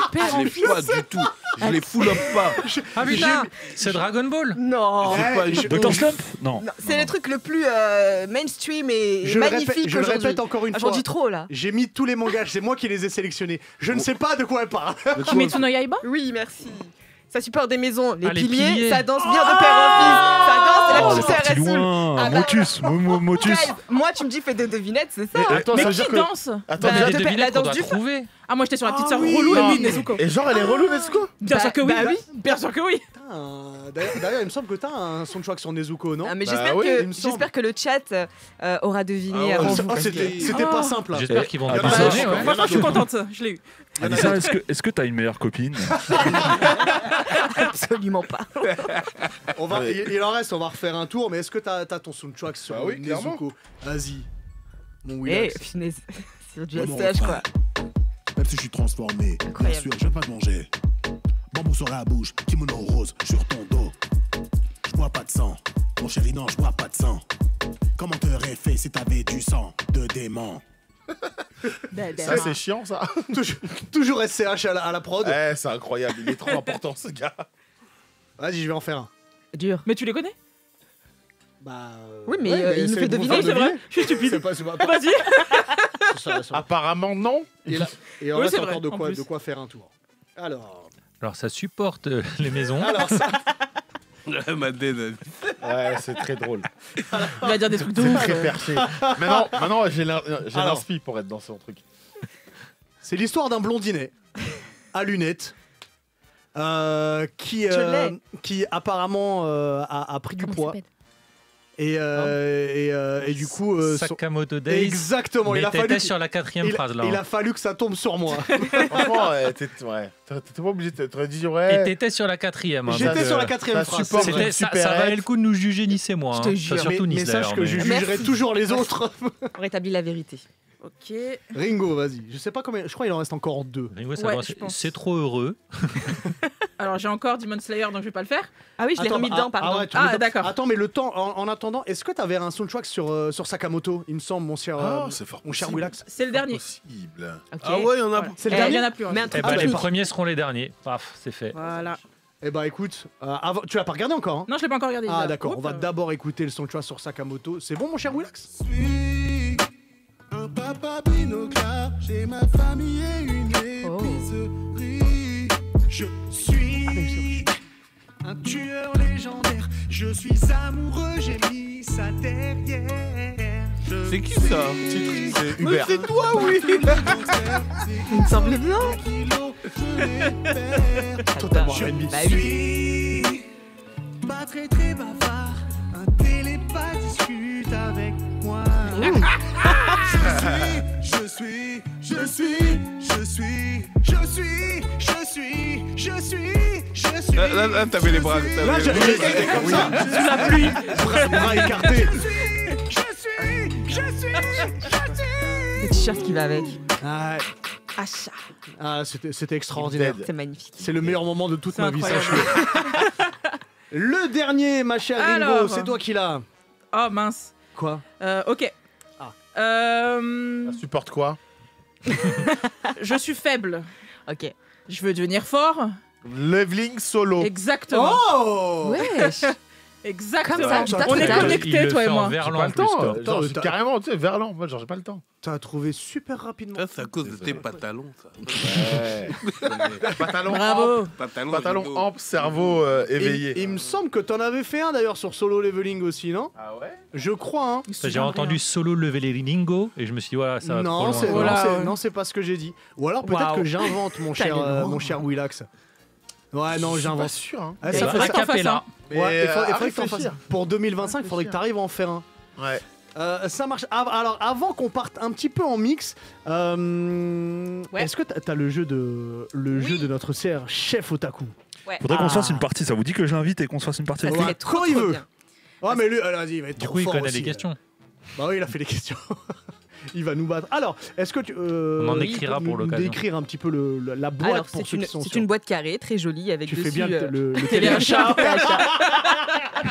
pas du tout. Je les full up pas. Ah putain, c'est Dragon Ball. non, Dr. Slump Non. non, c'est le truc le plus mainstream et Je le magnifique répète, je le aujourd'hui. répète encore une Ah, j'en fois. dis trop là. J'ai mis tous les mangas, c'est moi qui les ai sélectionnés. Je ne sais pas de quoi elle parle. Kimetsu no Yaiba? Oui, merci. Ça supporte des maisons, les Ah, les piliers, piliers. ça danse bien de père en fils. Ça danse, Oh, la on est petite sœur parti elle saoule. loin. Ah bah, Motus, Motus. Guys, moi tu me dis fais des devinettes, c'est ça. Et attends, Mais ça veut qui dire que. danse? Attends, Bah, Mais mais- des de- devinettes la qu'on danse doit du trouver. Ah, moi, j'étais sur la petite sœur oui. relou Non. et Nezuko. Et genre, elle est relou, Nezuko? Bien sûr que oui. bah oui. Bien sûr que oui. D'ailleurs, il me semble que t'as un soundtrack sur Nezuko, non? Ah, mais Bah j'espère oui, il me semble. j'espère que le chat aura deviné Ah ouais, avant ça- vous. Oh, parce que- c'était pas simple. Hein. J'espère qu'ils vont Ah, nous bah, donner, je- ouais. Franchement, je suis contente. Je l'ai eu. Anissa, est-ce que t'as une meilleure copine? Absolument pas. Il en reste, on va refaire un tour, mais est-ce que t'as ton soundtrack sur Bah oui, clairement. Nezuko? Vas-y. Mon Eh, Willax. finesse. Sur du Ouais, mon SCH quoi. Même si je suis transformé, bien Incroyable. sûr, je vais pas te manger. Bambou sur la bouche, kimono rose sur ton dos. Je bois pas de sang, mon chéri, non, je bois pas de sang. Comment t'aurais fait si t'avais du sang de démon? Ça, c'est chiant, ça. Toujours SCH à la prod. Eh, c'est incroyable. Il est trop important, ce gars. Vas-y, je vais en faire un. Dur. Mais tu les connais? Bah. Oui, mais, ouais, il nous c'est fait de vous deviner, faire c'est vrai. Je suis stupide. C'est pas. Vas-y. Apparemment, non. Et là, et on Oui, reste c'est vrai, encore en plus. de quoi faire un tour. Alors. Alors ça supporte les maisons. Alors, ça, Ma dead. Ouais, c'est très drôle. Il va dire des trucs de C'est ouf. très perché. Maintenant, j'ai Alors. l'inspi pour être dans son truc. c'est l'histoire d'un blondinet à lunettes qui Je l'ai. apparemment a pris du Comment il poids. s'appelle Et du coup. Sakamoto Days. Exactement, Mais il a fallu. t'étais sur la quatrième phrase là. Il hein. a fallu que ça tombe sur moi. Franchement, t'étais pas obligé. T'aurais dit, Et ouais. t'étais sur la quatrième. hein, J'étais donc, sur la quatrième ça phrase. supporte c'est une vrai. ça super valait aide. le coup de nous juger Nice et moi. Je te hein. jure. Enfin, surtout mais Nice sache d'ailleurs. que mais- je Merci. jugerai toujours les autres. On rétablit la vérité. Ok. Ringo, vas-y. Je sais pas combien. Je crois qu'il en reste encore 2. Ringo, ça Ouais, va, je pense. c'est trop heureux. Alors, j'ai encore Demon Slayer, donc je vais pas le faire. Ah oui, je l'ai remis dedans, pardon. ouais, tu Ah, mets dedans. d'accord. Attends, mais le temps, en attendant, est-ce que t'avais un soundtrack sur Sakamoto, il me semble, mon cher, Ah, c'est fort. mon cher possible. Willax? C'est le dernier. Possible. Ok. Ah ouais, il y en a. Voilà. C'est le Eh, dernier. Il y en a plus. hein. Mais un Eh truc ben, les technique. premiers seront les derniers. Paf, c'est fait. Voilà. Eh bah écoute, tu l'as pas regardé encore, hein? Non, je l'ai pas encore regardé. Ah là. d'accord, on va Oups. d'abord écouter le soundtrack sur Sakamoto. C'est bon, mon cher Willax? suis un papa binoclard, j'ai ma famille et une Oh. épicerie. Je suis un tueur légendaire, je suis amoureux, j'ai mis ça derrière. Je C'est qui ça Titre, c'est Uber. C'est toi, oui. Il me semblait bien. Totalement Je- R&B. Bah Je oui. suis pas très bavard, un télépathe discute avec moi. Je suis. Là, t'avais les bras. Là, j'étais comme ça, sous la pluie, bras écartés. Le t-shirt qui va avec. Ah, Achat. c'était extraordinaire. C'est magnifique. C'est le meilleur moment de toute C'est ma vie, incroyable. sache-le. Le dernier, ma chère Ringo, Alors. c'est toi qui l'as. Oh mince. Quoi? Ok. Ah. Ça supporte quoi? Je suis faible. Ok. Je veux devenir fort. Leveling solo. Exactement. Oh! Wesh. Exactement. Comme ça, On est total. connectés, toi et moi. J'ai Verlan pas en le plus, temps. toi. Genre, Attends, carrément, tu sais, Verlan. Moi, genre, j'ai pas le temps. T'as trouvé super rapidement. Ça, c'est à cause de tes pantalons, ça. Ouais. Pantalon Bravo. ample, Pantalons. pantalon rideaux. ample, cerveau éveillé. Il me semble que t'en avais fait un d'ailleurs sur Solo Leveling aussi, non? Ah ouais? Je crois, hein. J'ai entendu solo lever les Ringo et je me suis dit, voilà, ça va Non, trop c'est loin. Voilà, non, c'est- ouais. non, c'est pas ce que j'ai dit. Ou alors peut-être Waouh. que j'invente, mon T'as les cher noms. Willax. Ouais, non, Je suis pas j'invente. sûr. Hein. Ah, Il ça fait faudrait ça. que t'en fasses un. Ouais, il faudrait à que t'en fasses. réfléchir. Pour 2025, il faudrait que tu arrives à en faire un. Ouais. Ça marche. Alors, avant qu'on parte un petit peu en mix, est-ce que t'as le jeu de notre CR chef Otaku? Ouais. Faudrait qu'on se fasse une partie. Ça vous dit que je l'invite et qu'on se fasse une partie Ça avec lui serait trop, quand il trop veut. bien. Ouais, mais lui, vas-y, il va être Du trop coup, il fort connaît aussi, les questions. Bah oui, il a fait les questions. Il va nous battre. Alors, est-ce que tu. On en écrira pour l'occasion. Décrire un petit peu la boîte Alors, pour c'est ceux qui sont c'est sur- une boîte carrée, très jolie, avec Tu dessus... fais bien le téléachat. téléachat.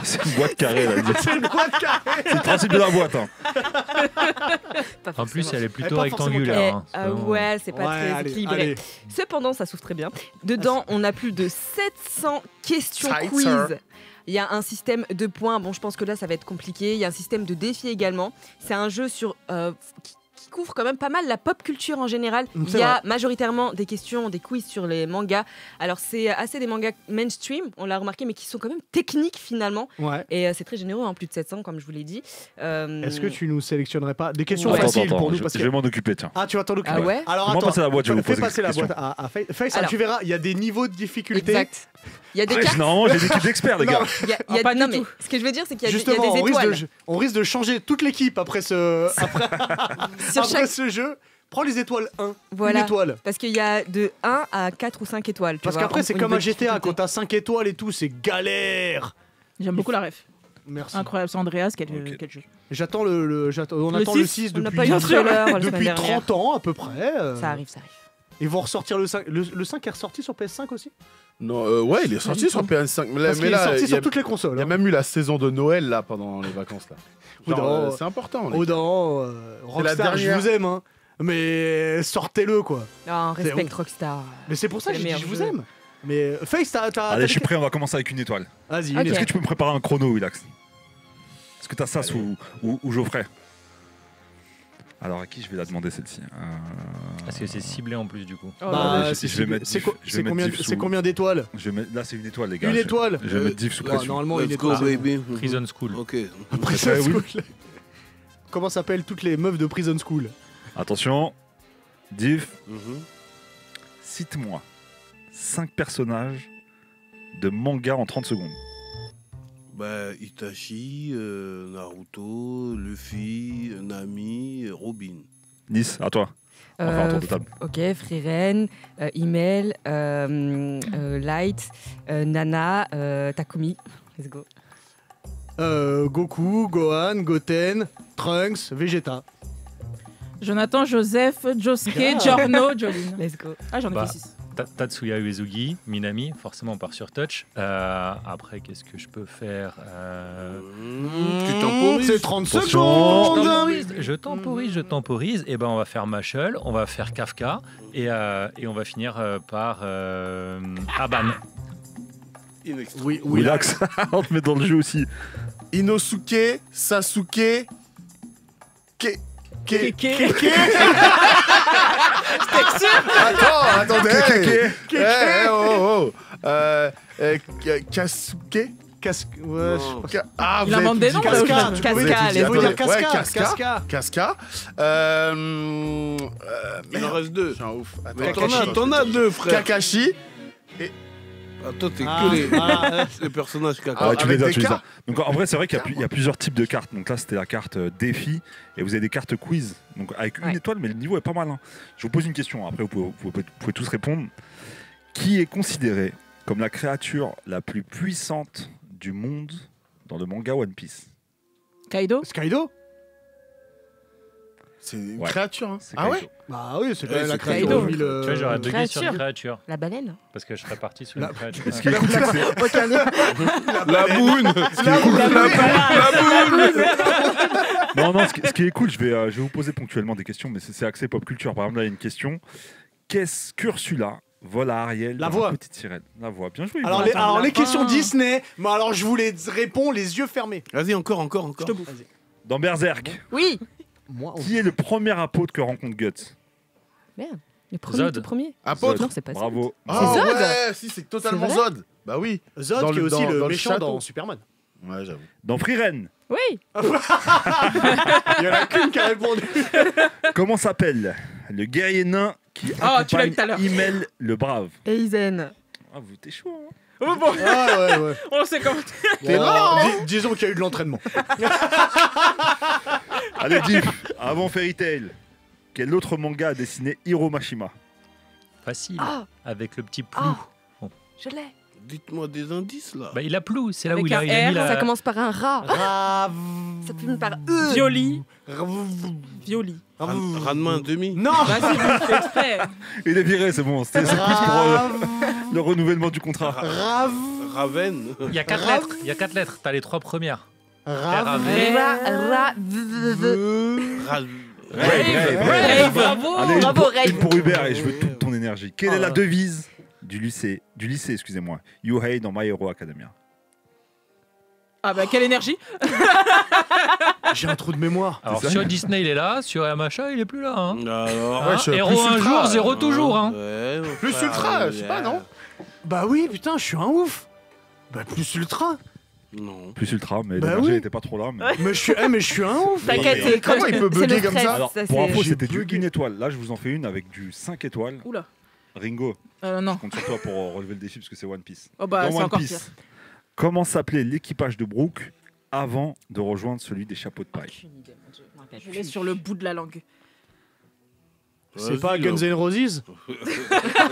C'est une boîte carrée, là. C'est une boîte carrée. C'est le principe de la boîte. Hein. Pas En plus, forcément. elle est plutôt pas forcément rectangulaire. hein. C'est vraiment- Ouais, c'est pas Ouais, très allez, équilibré. allez. Cependant, ça s'ouvre très bien. Dedans, on a plus de 700 questions Tighter. quiz. Il y a un système de points. Bon, je pense que là, ça va être compliqué. Il y a un système de défis également. C'est un jeu qui couvre quand même pas mal la pop culture en général. Il C'est y a majoritairement des questions, des quiz sur les mangas. Alors, c'est assez des mangas mainstream, on l'a remarqué, mais qui sont quand même techniques finalement. Ouais. Et c'est très généreux, plus de 700, comme je vous l'ai dit. Est-ce que tu nous sélectionnerais pas des questions Ouais. faciles Attends, pour nous je, parce je que... vais m'en occuper, tiens. Ah, tu vas t'en occuper. Ah ouais Alors Fais-moi attends, passer la boîte, je vais vous fais poser passer la quelques boîte à Faisal, Alors. tu verras, il y a des niveaux de difficulté. Exact. Il y a des Ouais, cartes. Normalement, j'ai une équipe d'experts, les Non, gars. Il y a- Ah, pas du non, mais tout. ce que je veux dire, c'est qu'il y a des Justement, on étoiles. risque de changer toute l'équipe après Sur après chaque- ce jeu. Prends les étoiles 1, Voilà. une étoile. Parce qu'il y a de 1 à 4 ou 5 étoiles. tu Parce vois, qu'après, au c'est niveau comme un de GTA, difficulté. quand t'as 5 étoiles et tout, c'est galère. J'aime beaucoup la ref. Merci. Incroyable, c'est Andreas, quel jeu. J'attends on Le attend le 6, 6 On n'a depuis, pas eu de trailer la semaine depuis dernière. 30 ans à peu près. Ça arrive, ça arrive. Ils vont ressortir le 5. Le 5 est ressorti sur PS5 aussi. Non, ouais, il est sorti sur PS5. Mais là, Parce qu'il est sorti il y sur a- toutes les consoles. il y a hein. même eu la saison de Noël là pendant les vacances là. Genre, non. c'est important. les Odan, Rockstar, je dernière. vous aime, hein. Mais sortez-le quoi. Non, C'est respecte bon. Rockstar. Mais c'est pour ça C'est que le j'ai dit je meilleur vous jeu. aime. Mais Face, t'as. Allez, je suis prêt, on va commencer avec une étoile. Vas-y, une Ok. Est-ce étoile. que tu peux me préparer un chrono, Willax? Est-ce que t'as Sas ou Geoffrey? Alors, à qui je vais la demander celle-ci? Parce que c'est ciblé en plus, du coup. Oh, Bah, je- c'est je vais mettre c'est diff- quoi- je vais c'est mettre combien, diff c'est sous- combien d'étoiles? Là, c'est une étoile, les gars. Une étoile. Je vais mettre diff sous Ouais, pression. normalement, une Let's go, étoile. baby. Prison School. Ok. Prison Ouais, oui. School. Comment s'appellent toutes les meufs de Prison School? Attention, diff, Mhm. cite-moi 5 personnages de manga en 30 secondes. Bah, Itachi, Naruto, Luffy, Nami, Robin. Nice, à toi. On va faire un tour de table. Ok, Frieren, Email, Light, Nana, Takumi. Let's go. Goku, Gohan, Goten, Trunks, Vegeta. Jonathan, Joseph, Josuke, Ah. Giorno, Jolene. Let's go. Ah, j'en ai Bah. fait 6. Tatsuya Uesugi, Minami, forcément on part sur Touch. Après, qu'est-ce que je peux faire Tu temporises. C'est 30 Attention. secondes. Je temporise. Et ben on va faire Mashal, on va faire Kafka et on va finir par Aban. Oui, oui. Willax, on te met dans le jeu aussi. Inosuke, Sasuke, Attendez. Oh. Kasuke. Ouais, Non. Ah, Il vous avez invente tout des dit. noms, Casca, là, tu Casca, pouvais dire- les tu pouvais dire Ouais, Casca, Casca. Casca. Casca. Il en reste 2. Je suis un ouf. Attends, Mais Kakashi. t'en as 2, frère. Kakashi. Attends, t'es Ah, que voilà. les personnages caca. Ah, Ouais, tu avec les as, des tu les as. cartes. Donc en vrai, c'est vrai qu'il y a plusieurs types de cartes. Donc là, c'était la carte défi et vous avez des cartes quiz. Donc avec une Ouais. étoile, mais le niveau est pas mal. Hein. Je vous pose une question. Après, vous pouvez tous répondre. Qui est considéré comme la créature la plus puissante du monde dans le manga One Piece? Kaido. Skydo? C'est une Ouais. créature. Hein. C'est Ah ouais. Kaido. Bah oui, c'est quand Ouais, même la c'est créature. Kaido. de l'huile, Tu vois, j'aurais bugué sur créature. une créature. La baleine. Parce que je serais parti sur La- une créature. Ce qui est cool, c'est que c'est- Aucun lien. La boune. Non, ce qui est cool, je vais vous poser ponctuellement des questions, mais c'est axé pop culture. Par exemple, là, il y a une question. Qu'est-ce qu'Ursula vole à Ariel La dans voix. Petite Sirène? La voix. Bien joué. Alors, Yvan. les questions Disney, mais alors je vous les réponds les yeux fermés. Vas-y, encore. Je te bouffe. Dans Berserk, Oui. Moi, qui est le premier apôtre que rencontre Guts? Merde. Le premier, Zod. tout premier. Apôtre. Non, c'est pas ça. Bravo. Ah Zod. ouais, si, c'est totalement C'est vrai Zod. Bah oui. Zod Dans qui est le- aussi dans- le dans le méchant château. dans Superman. Ouais, j'avoue. Dans Frieren, Oui. Il y en a qu'une qui a répondu. comment s'appelle le guerrier nain qui Ah, tu l'as eu tout à accompagne l'heure. Himmel le brave? Aizen. Ah, vous, t'es chaud, hein. Oh, bon, Ah ouais. on sait comment. T'es Bon, là, disons qu'il y a eu de l'entraînement. Allez, Diff, avant Fairy Tail, quel autre manga a dessiné Hiro Mashima? Facile. Ah. Avec le petit plou. Je l'ai. Dites-moi des indices là. Bah, il a plou, c'est là Avec où il a un mis la... Ça commence par un rat. Rav... Ça finit par Violi. Ranma un demi. Non. Vas-y, vous faites exprès. Il est viré, c'est bon. C'était plus pour le renouvellement du contrat. Rav... Raven. Il y a 4 lettres. Il y a 4 lettres. T'as les 3 premières. Rav... Hey, bravo. Allez, Bravo, Ray. une pour Hubert et je veux toute ton énergie. Quelle est la devise du lycée, excusez-moi, Yuhei dans My Hero Academia? Ah bah quelle énergie. J'ai un trou de mémoire. Alors ça. sur Disney il est là, sur Yamacha il est plus là. Hein. Alors. Hein, ouais, je suis héros plus un ultra, jour, zéro toujours. Hein. Ouais, mon Plus frère, ultra, je sais pas, non? Bah oui, putain, je suis un ouf. Bah plus ultra. Non. Plus ultra, mais Bah l'énergie oui. était pas trop là. Mais... Mais je suis un ouf. T'inquiète, Mais c'est comment il peut c'est le bugger comme stress, ça Alors, ça, pour c'est- info, J'ai c'était du bugué. 1 étoile. Là, je vous en fais une avec du 5 étoiles. Oula. Ringo, Non. je compte sur toi pour relever le défi parce que c'est One Piece. Oh bah Dans c'est One encore Piece, pire. comment s'appelait l'équipage de Brook avant de rejoindre celui des chapeaux de paille? Aucune idée, mon Dieu, je me rappelle Je l'ai plus. sur le bout de la langue. C'est pas Guns N' Roses?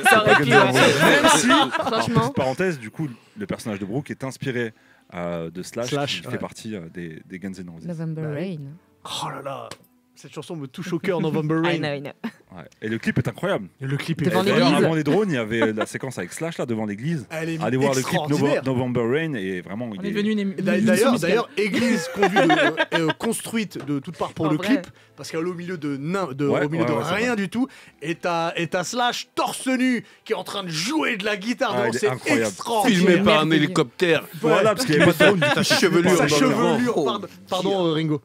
Ça aurait pu, ouais. Même si, Franchement. petite parenthèse, du coup, le personnage de Brook est inspiré de Slash, Slash, qui ouais. fait partie des Guns N' Roses. November Bah oui. Rain. Oh là là. Cette chanson me touche au cœur, November I Rain. know, I know. Ouais. Et le clip est incroyable. Et le clip est Devant D'ailleurs, l'église. avant les drones, il y avait la séquence avec Slash là devant l'église. Elle est Allez voir le clip extraordinaire. November Rain et vraiment On il est devenu une D'ailleurs, église construite de toutes parts pour En le vrai. clip, parce qu'elle est au milieu de, Ouais, au milieu ouais, de ouais, c'est rien du tout, et t'as Slash torse nu qui est en train de jouer de la guitare Ah, devant, il est c'est incroyable. extraordinaire. Filmé par un merveilleux. hélicoptère. Voilà, parce qu'il y avait pas de drone. Ta chevelure Sa dans le vent. chevelure, pardon Ringo.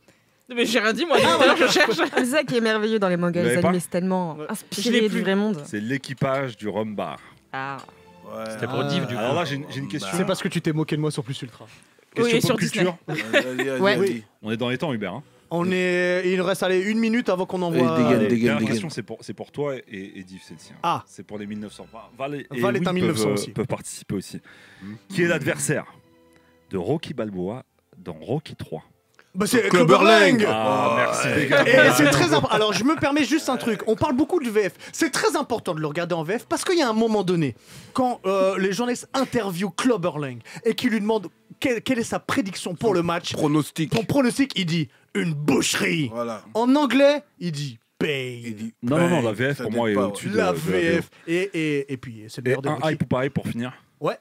Mais j'ai rien dit moi. Tout à l'heure, je cherche. C'est ça qui est merveilleux dans les mangas, Vous les l'avez pas animés, c'est tellement Ouais. Je l'ai inspiré plus. du vrai monde. C'est l'équipage du Rhum Bar. Ah. Ouais. C'était pour Div du coup. Alors là, j'ai une question. C'est parce que tu t'es moqué de moi sur Plus Ultra. Question Oui, sur pop culture. Vas-y, Ouais. vas-y. On est dans les temps, Hubert. Hein. Il nous reste allez, 1 minute avant qu'on envoie. Allez, Allez, dégaine, dernière dégaine. question, c'est pour toi et Div, c'est le sien. Ah. C'est pour les 1900. Val et Val est Will un 1900 peuvent, aussi. peuvent participer aussi. Qui est l'adversaire de Rocky Balboa dans Rocky 3? Bah, c'est Clubber Lang. Lang. Ah, merci les gars. Et c'est très important. Alors, je me permets juste un truc. On parle beaucoup du VF. C'est très important de le regarder en VF parce qu'il y a un moment donné, quand les journalistes interviewent Clubber Lang et qu'ils lui demandent quelle est sa prédiction pour le match, Pronostic. son pronostic, il dit une boucherie. Voilà. En anglais, il dit pain. Il dit. Non, la VF Ça pour moi t'aide est pas, au-dessus La de la VF. Et puis, c'est le Et meilleur des un Rocky. hype ou pareil pour finir. Ouais.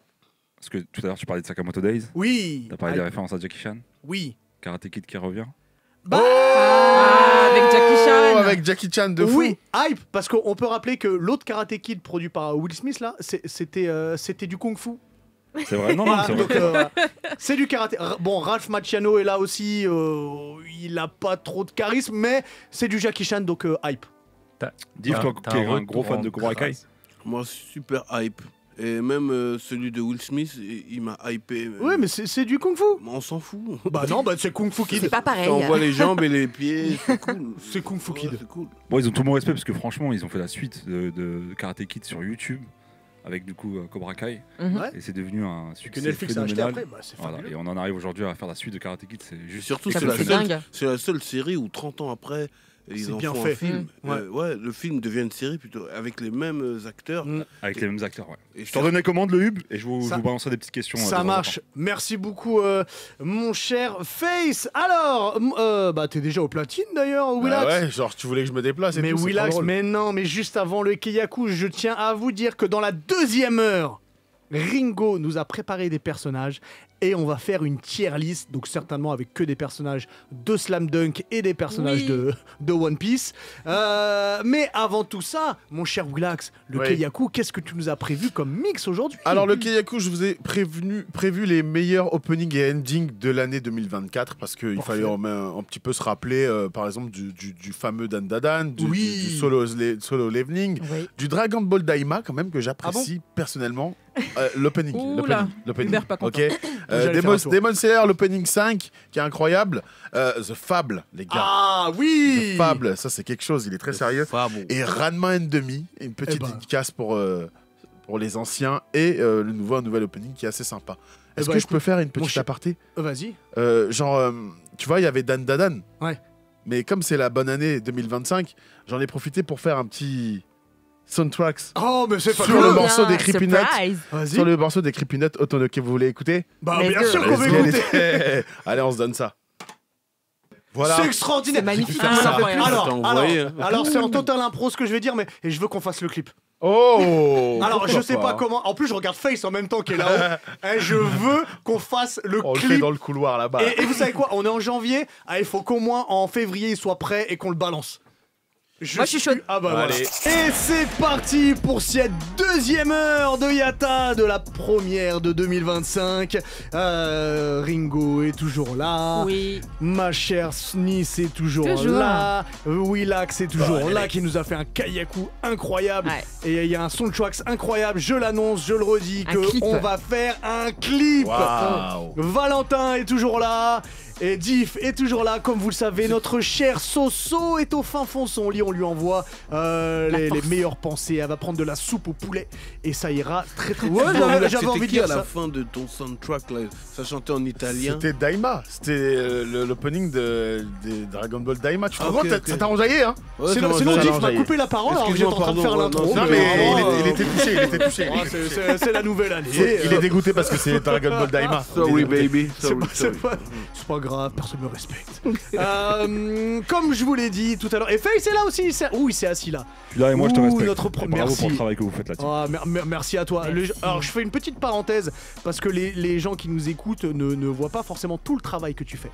Parce que tout à l'heure tu parlais de Sakamoto Days. Oui. T'as parlé des références à Jackie Chan. Oui. Karate Kid qui revient. Bah, Ah, avec Jackie Chan. Oh, avec Jackie Chan de fou. oui, hype, parce qu'on peut rappeler que l'autre Karate Kid produit par Will Smith, là, c'était du Kung Fu. C'est vrai. Non, Voilà, c'est vrai. donc, c'est du karaté. Bon, Ralph Macchiano est là aussi, il a pas trop de charisme, mais c'est du Jackie Chan, donc hype. Div, toi T'as qui es un retour gros fan de en Cobra Kai. grâce. Moi, super hype. Et même celui de Will Smith, il m'a hypé. Ouais, mais c'est du Kung Fu. On s'en fout. Bah non, bah c'est Kung Fu C'est Kid. pas pareil. On voit les jambes et les pieds, c'est cool. C'est Kung Fu Ouais, Kid. c'est cool. Bon, ils ont tout mon respect parce que franchement, ils ont fait la suite de Karate Kid sur YouTube avec du coup Cobra Kai Mhm. Ouais. et c'est devenu un Que succès Netflix a acheté phénoménal. après, bah c'est Voilà, fabuleux. et on en arrive aujourd'hui à faire la suite de Karate Kid, c'est Et juste surtout, Ça c'est me la, fait seule, dingue. c'est la seule série où 30 ans après, ils C'est en bien font fait. un film. Mmh. Ouais, le film devient une série plutôt avec les mêmes acteurs. Mmh. avec les mêmes acteurs. Ouais. Et Je t'en donne les commandes, le hub, et je Ça- vous balancerai des petites questions. de Ça temps en marche. Merci beaucoup, mon cher Face. Alors, bah t'es déjà au platine d'ailleurs, Willax. Bah ouais, genre tu voulais que je me déplace et Mais tout, c'est trop Willax, drôle. mais non, mais juste avant le Keiyaku, je tiens à vous dire que dans la 2e heure, Ringo nous a préparé des personnages et on va faire une tier list, donc certainement avec que des personnages de Slam Dunk et des personnages Oui. de One Piece. Mais avant tout ça, mon cher Willax, le Oui. Keiyaku, qu'est-ce que tu nous as prévu comme mix aujourd'hui? Alors le Keiyaku, je vous ai prévu les meilleurs openings et endings de l'année 2024 parce qu'il Parfait. fallait un petit peu se rappeler par exemple du fameux Dan Dadan, Oui. du solo leveling, Oui. du Dragon Ball Daima quand même que j'apprécie personnellement. L'opening. Oula, Hubert pas content. Ok. J'allais faire un tour. Demon Slayer, l'opening 5 qui est incroyable. The Fable, les gars. Ah oui! The Fable, ça c'est quelque chose, il est très sérieux. Fable. Et Ranma Demi, une petite Eh ben. dédicace pour pour les anciens et le nouvel opening qui est assez sympa. Est-ce que je peux faire une petite aparté? Vas-y. Tu vois, il y avait Dan Dadan. Ouais. Mais comme c'est la bonne année 2025, j'en ai profité pour faire un petit soundtracks. Oh, mais c'est pas sur le morceau des Creepy Nuts. Sur le morceau des Creepy Nuts Otonoke, vous voulez écouter? Bah, bien sûr qu'on veut écouter. Allez, on se donne ça. Voilà. C'est extraordinaire. C'est magnifique. Alors, c'est en total impro ce que je vais dire, mais et je veux qu'on fasse le clip. Oh. Alors, je sais pas comment. En plus, je regarde Face en même temps qui est là-haut. Je veux qu'on fasse le on clip. le fait dans le couloir là-bas. Et vous savez quoi? On est en janvier. Il faut qu'au moins en février il soit prêt et qu'on le balance. Moi, je suis chaude. Ah bah Allez. voilà. Et c'est parti pour cette deuxième heure de Yata, de la première de 2025. Ringo est toujours là. Oui. Ma chère Nice est toujours là. Willax est toujours là, qui nous a fait un kayaku incroyable. Ouais. Et il y a un soundtracks incroyable. Je l'annonce, je le redis, qu'on va faire un clip. Wow. Valentin est toujours là. Et Diff est toujours là, comme vous le savez. Notre cher Soso est au fin fond de son lit. On lui envoie les meilleures pensées. Elle va prendre de la soupe au poulet et ça ira très très bien. J'avais envie de dire à la fin de ton soundtrack là, ça chantait en italien. C'était Daima, c'était l'opening de Dragon Ball Daima. Tu te rends compte, ça t'a enjaillé, hein? Sinon Diff m'a coupé la parole alors que j'étais en train de faire l'intro. Non mais il était touché, c'est la nouvelle année. Il est dégoûté parce que c'est Dragon Ball Daima. Sorry baby. C'est pas grave, personne me respecte. Comme je vous l'ai dit tout à l'heure, et Faye c'est là aussi, il s'est assis là. Je suis là et moi je te respecte. Bravo pour le travail que vous faites là-dessus. Merci à toi. Alors je fais une petite parenthèse parce que les gens qui nous écoutent ne voient pas forcément tout le travail que tu fais.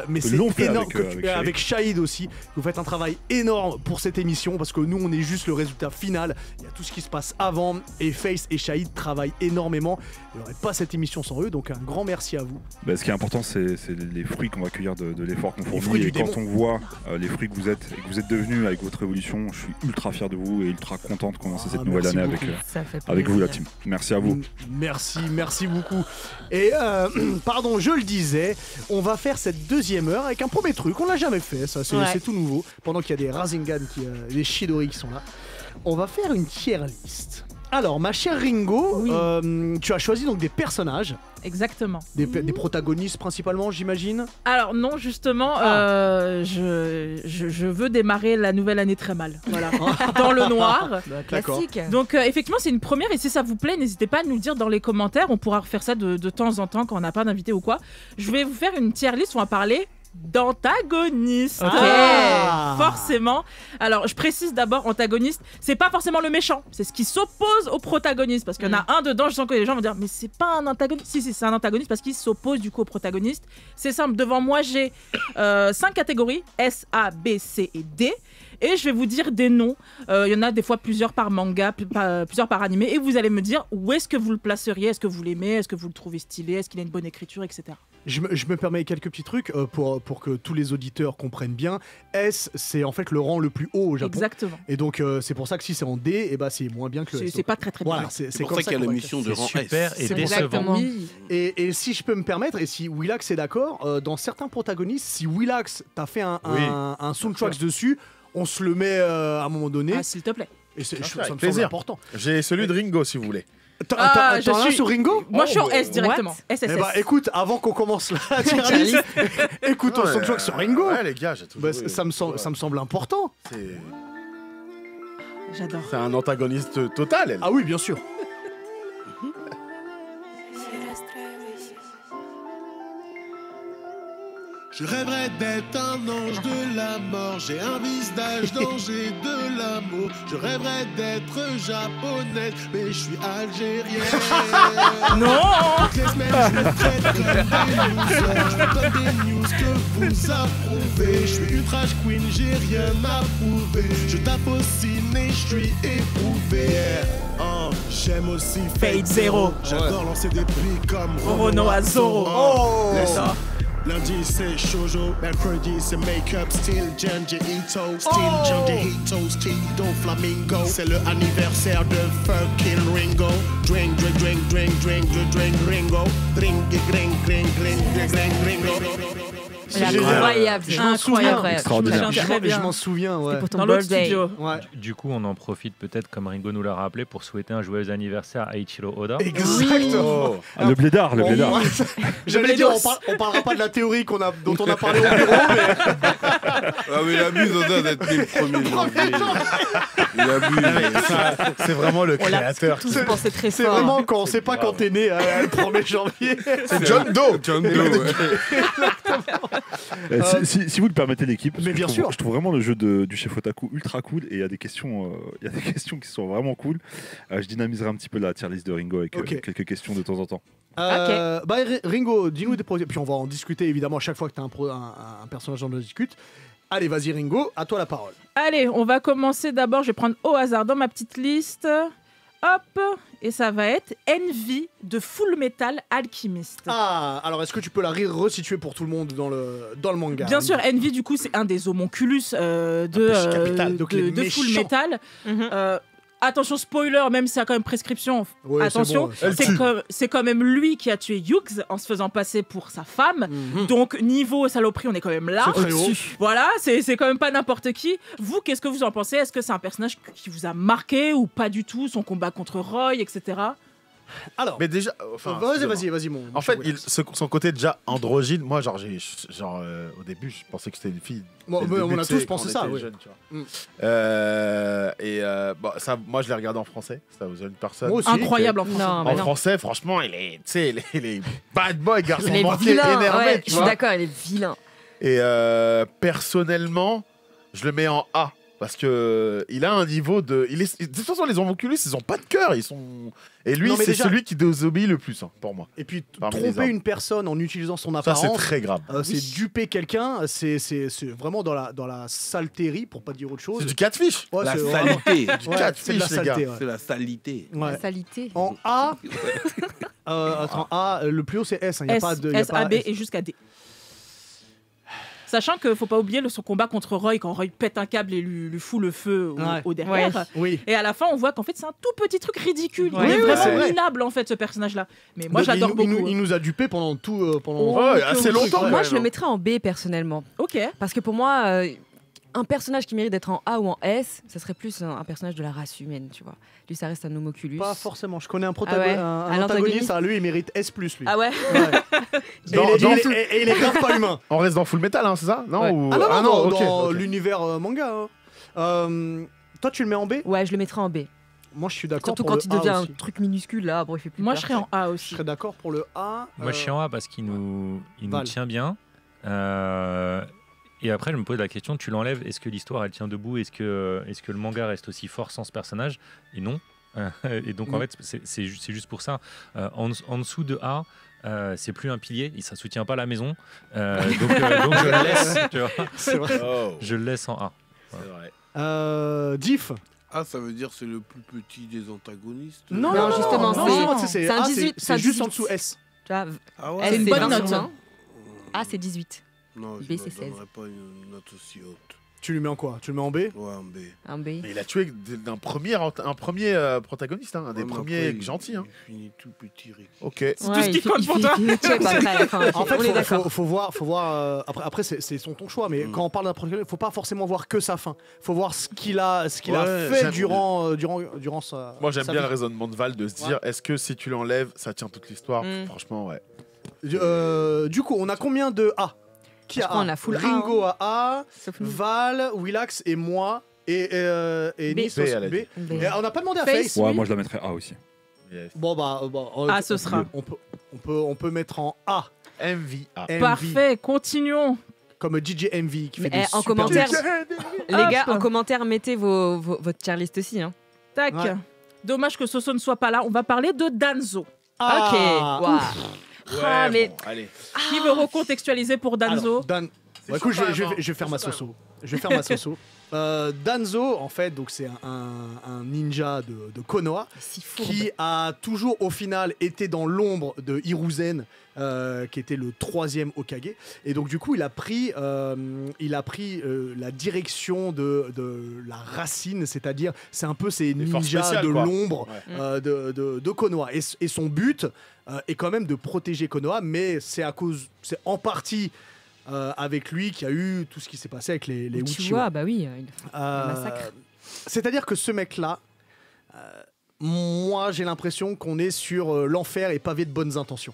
Mais c'est énorme avec Shahid aussi. Vous faites un travail énorme pour cette émission parce que nous on est juste le résultat final. Il y a tout ce qui se passe avant et Face et Shahid travaillent énormément. Il n'y aurait pas cette émission sans eux, donc un grand merci à vous. Ce qui est important, c'est les fruits qu'on va cueillir de l'effort qu'on fournit. Et quand on voit les fruits que vous êtes et que vous êtes devenus avec votre évolution, je suis ultra fier de vous et ultra content de commencer cette nouvelle année avec vous la team. Merci à vous. Merci beaucoup. Et pardon, je le disais, on va faire cette deuxième heure avec un premier truc, on l'a jamais fait, ça c'est tout nouveau. Pendant qu'il y a des Rasengan, des Chidori qui sont là, on va faire une tier list. Alors, ma chère Ringo, tu as choisi donc des personnages. Exactement. Des protagonistes principalement, j'imagine. Alors non, justement, je veux démarrer la nouvelle année très mal. Voilà, dans le noir. Classique. Donc effectivement, c'est une première et si ça vous plaît, n'hésitez pas à nous le dire dans les commentaires. On pourra refaire ça de temps en temps quand on n'a pas d'invité ou quoi. Je vais vous faire une tier list où on va parler d'antagoniste. Forcément. Alors je précise d'abord, antagoniste, c'est pas forcément le méchant, c'est ce qui s'oppose au protagoniste, parce qu'il y en a un dedans, je sens que les gens vont dire mais c'est pas un antagoniste. Si c'est un antagoniste parce qu'il s'oppose du coup au protagoniste. C'est simple, devant moi j'ai 5 catégories, S, A, B, C et D. Et je vais vous dire des noms. Il y en a des fois plusieurs par manga, plusieurs par animé. Et vous allez me dire où est-ce que vous le placeriez. Est-ce que vous l'aimez? Est-ce que vous le trouvez stylé? Est-ce qu'il a une bonne écriture, etc. Je me permets quelques petits trucs pour que tous les auditeurs comprennent bien. S, c'est en fait le rang le plus haut au Japon. Exactement. Et donc, c'est pour ça que si c'est en D, c'est moins bien que le S. C'est pas très bien. Voilà, c'est pour ça qu'il y a la mission de rang S. Super et décevant. Et si je peux me permettre, et si Willax est d'accord, dans certains protagonistes, si Willax t'a fait un soundtrack dessus, on se le met à un moment donné. Ah, s'il te plaît. Et ça me plaisir. semble important. J'ai celui de Ringo si vous voulez. T'en as un sur Ringo? Moi je suis en S directement. SSS. Eh bah écoute, avant qu'on commence la tier list, écoutons son track sur Ringo. Ouais les gars, j'ai tout ça me semble important. J'adore. C'est un antagoniste total, elle. Ah oui, bien sûr. Je rêverais d'être un ange de la mort. J'ai un visage d'ange et de l'amour. Je rêverais d'être japonaise, mais je suis algérienne. Non. Toutes les semaines, je me traite comme des losers. Je vous donne des news que vous approuvez. Je suis une trash queen, j'ai rien à prouver. Je tape au ciné, je suis éprouvé. J'aime aussi Fate Zero. J'adore lancer des prix comme Orono Zoro. Lundi c'est shoujo, mercredi c'est make-up, style Junji Ito, style Junji Ito, style Don Flamingo. C'est le anniversaire de fucking Ringo. Drink, drink, drink, drink, drink, drink, drink, Ringo. Drink, drink, drink, drink, drink, drink, Ringo. C'est génial. incroyable. Je m'en souviens. Extraordinaire. Je m'en souviens, ouais. C'était pour ton Dans l'autre birthday. studio. Ouais. Du coup, on en profite peut-être, comme Ringo nous l'a rappelé, pour souhaiter un joyeux anniversaire à Ichiro Oda. Exactement. Ah, le blédard, le blédard. J'allais dire, on parlera pas de la théorie dont on a parlé au bureau, mais Ah, mais il abuse Oda d'être né le 1er janvier. Il abuse. C'est vraiment le On l'a créateur. tous pensé très c'est fort. vraiment quand on sait pas quand t'es né, le 1er janvier. C'est John Doe. John Doe, ouais. Si vous le permettez, l'équipe, Mais bien je sûr. trouve vraiment le jeu du chef Otaku ultra cool et il y a des questions qui sont vraiment cool. Je dynamiserai un petit peu la tier list de Ringo avec Ok. quelques questions de temps en temps. Ringo, dis-nous des projets. Puis on va en discuter évidemment à chaque fois que tu as un personnage dont on discute. Allez, vas-y Ringo, à toi la parole. Allez, on va commencer d'abord. Je vais prendre au hasard dans ma petite liste. Hop, et ça va être Envy de Full Metal Alchemist. Ah, alors est-ce que tu peux la resituer pour tout le monde dans le manga? Bien sûr, Envy, du coup, c'est un des homonculus péché capital, donc les de Full méchants. Metal. Mhm. Attention, spoiler, même s'il y a quand même prescription. Ouais, attention, c'est bon, c'est quand même lui qui a tué Hughes en se faisant passer pour sa femme. Mhm. Donc, niveau saloperie, on est quand même là. C'est très haut. Voilà, c'est quand même pas n'importe qui. Vous, qu'est-ce que vous en pensez? Est-ce que c'est un personnage qui vous a marqué ou pas du tout? Son combat contre Roy, etc. Alors, Mais déjà, enfin, vas-y, mon. En fait, Relax. son côté déjà androgyne, moi, genre, au début, je pensais que c'était une fille. Bon, Dès le on début, a tu sais, tous pensé quand ça, on était oui. jeune, tu vois. Mm. Bon, ça, moi, je l'ai regardé en français. Ça vous a une personne. Moi aussi. Incroyable en français. Non, mais En non. français, franchement, il est bad boy, garçon Il est manqué, vilain. énervé, Ouais, tu je suis vois. d'accord, il est vilain. Et personnellement, je le mets en A. Parce que il a un niveau de. De toute façon, les homunculus, ils ont pas de cœur. Ils sont. Et lui, Non, mais c'est déjà- celui qui désobéit le plus, hein, pour moi. Et puis Parmi les tromper hommes. une personne en utilisant son Ça, apparence. c'est très grave. C'est duper quelqu'un, c'est vraiment dans la saletérie, pour pas dire autre chose. C'est du catfish. Ouais, La c'est vraiment- salité. Ouais, catfish, c'est de la les saleté. gars. Ouais. C'est la salité. Ouais. La salité. En A, attends, A, le plus haut c'est S. Il n'y a S, pas de. y a S, pas A, B S. et jusqu'à D. Sachant qu'il faut pas oublier son combat contre Roy quand Roy pète un câble et lui fout le feu au derrière. Ouais. Oui. Et à la fin, on voit qu'en fait, c'est un tout petit truc ridicule. Ouais. Il est Oui, c'est vraiment vrai. minable, en fait, ce personnage-là. Mais moi, Donc, j'adore il beaucoup. nous- Il nous a dupé pendant tout. Oh, Ouais, assez longtemps. Ouais. Moi, quand je le même. mettrais en B personnellement. Ok. Parce que pour moi, un personnage qui mérite d'être en A ou en S, ça serait plus un personnage de la race humaine, tu vois. Lui, ça reste un homoculus. Pas forcément. Je connais un, Ah ouais. un Un antagoniste, lui, il mérite S, lui. Ah ouais. Ouais. Et Dans- il est grave pas humain. On reste dans Full Metal, hein, c'est ça? Non, Ouais. ou- Ah non, ok, dans ok. l'univers manga. Toi, tu le mets en B? Ouais, je le mettrais en B. Moi, je suis d'accord. Surtout pour quand le il A devient aussi. un truc minuscule, là, bon, il fait plus Moi, peur. je serais en A Je aussi. serais d'accord pour le A. Moi, je suis en A parce qu'il nous Val. tient bien. Et après, je me pose la question, tu l'enlèves, est-ce que l'histoire, elle tient debout? Est-ce que le manga reste aussi fort sans ce personnage? Et non. Et donc, en fait, c'est juste pour ça. En dessous de A, c'est plus un pilier, ça soutient pas la maison. Donc je le laisse, tu vois. C'est vrai. Oh, Je le laisse en A. c'est vrai. Diff. Ah, ça veut dire que c'est le plus petit des antagonistes. Non, justement, non, c'est- c'est c'est un A, 18, c'est juste en 18. dessous S. Tu vois, Ah S, ouais. C'est une c'est bonne 20 note. sur 20. A, c'est 18. Non, je B, ne c'est 16. donnerais pas une note aussi haute. Tu lui mets en quoi? Tu le mets en B? Ouais, un B. Un B. Mais il a tué un premier protagoniste, hein, un des Ouais, mais premiers après, gentils. Hein. Il finit tout petit, Rick. Ok. C'est tout ce qui compte pour toi. Il check après, à la fin. En fait, on est d'accord. faut voir. Après c'est ton choix, mais quand on parle d'un protagoniste, faut pas forcément voir que sa fin. Faut voir ce qu'il a Ouais, fait j'aime- durant sa. Moi, j'aime sa bien vie. le raisonnement de Val de se dire est-ce que si tu l'enlèves, ça tient toute l'histoire? Mm. Franchement, ouais. Du coup, on a combien de A? Qui Je a crois A? on a full A, Ringo a A, Sauf nous. Val, Willax et moi. Et B. Nice B, aussi, elle a B. dit. B. Et on n'a pas demandé à Face. Face. Ouais, Oui. moi je la mettrais A aussi. Yes. Bon bah, Ah, ce sera. On peut mettre en A. MVA. MV, Parfait, continuons. comme DJ MV qui fait Mais, des en super commentaire, mix. les gars, en commentaire, mettez votre tier list aussi. Hein. Tac. Ouais. Dommage que Soso ne soit pas là. On va parler de Danzo. Ah, Ok. Waouh. Ah, Ouais, mais bon, allez. Qui veut recontextualiser pour Danzo? Alors, Dan. Bah, écoute, chaud, quand même, je vais faire ma C'est chaud, soso. Je vais faire ma soso. Danzo, en fait, donc c'est un ninja de Konoha si fourbe. qui a toujours au final été dans l'ombre de Hiruzen, qui était le 3e Hokage. Et donc du coup, il a pris la direction de la racine, c'est-à-dire c'est un peu ces Des forces ninjas spéciales, de quoi. l'ombre Ouais. de Konoha. Et son but est quand même de protéger Konoha, mais c'est en partie avec lui qui a eu tout ce qui s'est passé avec les Tu Uchiwa. vois, bah oui, le massacre. C'est-à-dire que ce mec-là, moi j'ai l'impression qu'on est sur l'enfer et pavé de bonnes intentions.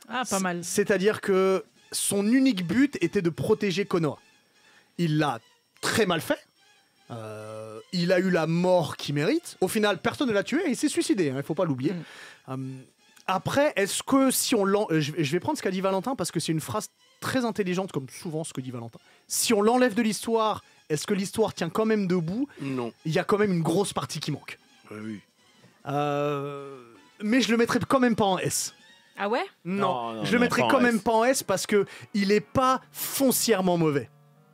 Ah, pas mal. C'est-à-dire que son unique but était de protéger Konoha. Il l'a très mal fait. Il a eu la mort qu'il mérite. Au final, personne ne l'a tué et il s'est suicidé, il ne faut pas l'oublier. Après, est-ce que si on je vais prendre ce qu'a dit Valentin parce que c'est une phrase très intelligente, comme souvent ce que dit Valentin. Si on l'enlève de l'histoire, est-ce que l'histoire tient quand même debout? Non. Il y a quand même une grosse partie qui manque. Oui. Mais je le mettrai quand même pas en S. Ah ouais? Non, je le mettrai quand même pas en S parce que il est pas foncièrement mauvais.